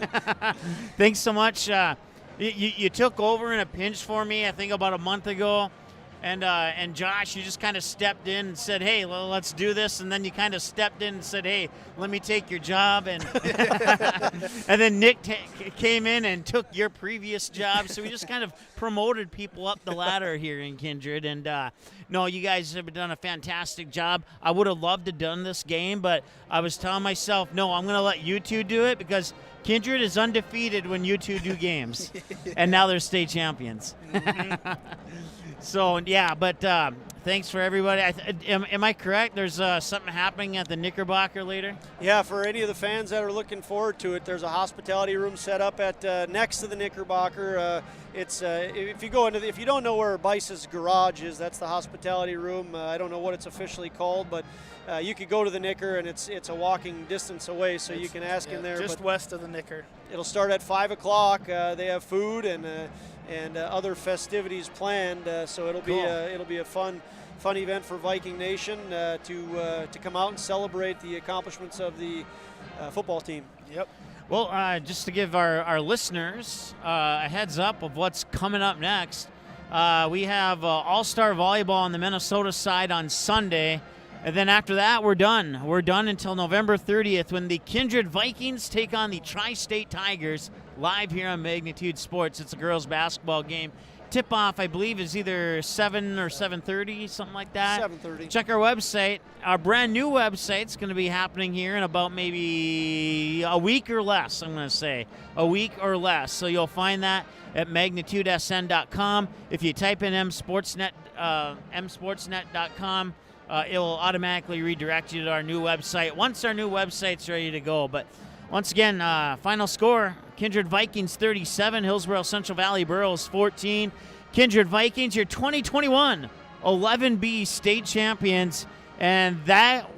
thanks so much. You took over in a pinch for me, I think, about a month ago. And Josh, you just kind of stepped in and said, hey, well, let's do this. And then you kind of stepped in and said, hey, let me take your job. And and then Nick came in and took your previous job. So we just kind of promoted people up the ladder here in Kindred. And no, you guys have done a fantastic job. I would have loved to have done this game, but I was telling myself, no, I'm going to let you two do it because Kindred is undefeated when you two do games. And now they're state champions. So, yeah, but thanks for everybody. Am I correct? There's something happening at the Knickerbocker later? Yeah, for any of the fans that are looking forward to it, there's a hospitality room set up at next to the Knickerbocker. It's if you go into if you don't know where Bice's garage is, that's the hospitality room. I don't know what it's officially called, but you could go to the Knicker, and it's a walking distance away, so you can ask in there. Just west of the Knicker. It'll start at 5 o'clock. They have food and other festivities planned, so it'll be a fun event for Viking Nation to come out and celebrate the accomplishments of the football team. Yep. Well, just to give our listeners a heads up of what's coming up next, we have All-Star Volleyball on the Minnesota side on Sunday. And then after that, we're done. We're done until November 30th when the Kindred Vikings take on the Tri-State Tigers live here on Magnitude Sports. It's a girls' basketball game. Tip-off, I believe, is either 7 or 7:30, something like that. 7:30. Check our website. Our brand-new website's going to be happening here in about maybe a week or less, I'm going to say. A week or less. So you'll find that at magnitudesn.com. If you type in msportsnet.com, it will automatically redirect you to our new website once our new website's ready to go. But once again, final score, Kindred Vikings 37, Hillsboro Central Valley Burros 14. Kindred Vikings, your 2021 11B state champions. And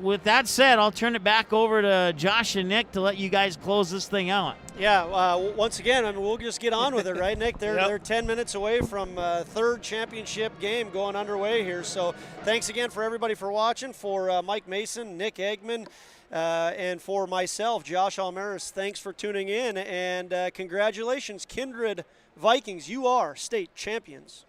with that said, I'll turn it back over to Josh and Nick to let you guys close this thing out. Yeah, once again, I mean, we'll just get on with it, right, Nick? They're 10 minutes away from third championship game going underway here. So thanks again for everybody for watching. For Mike Mason, Nick Eggman, and for myself, Josh Almaris, thanks for tuning in. And congratulations, Kindred Vikings. You are state champions.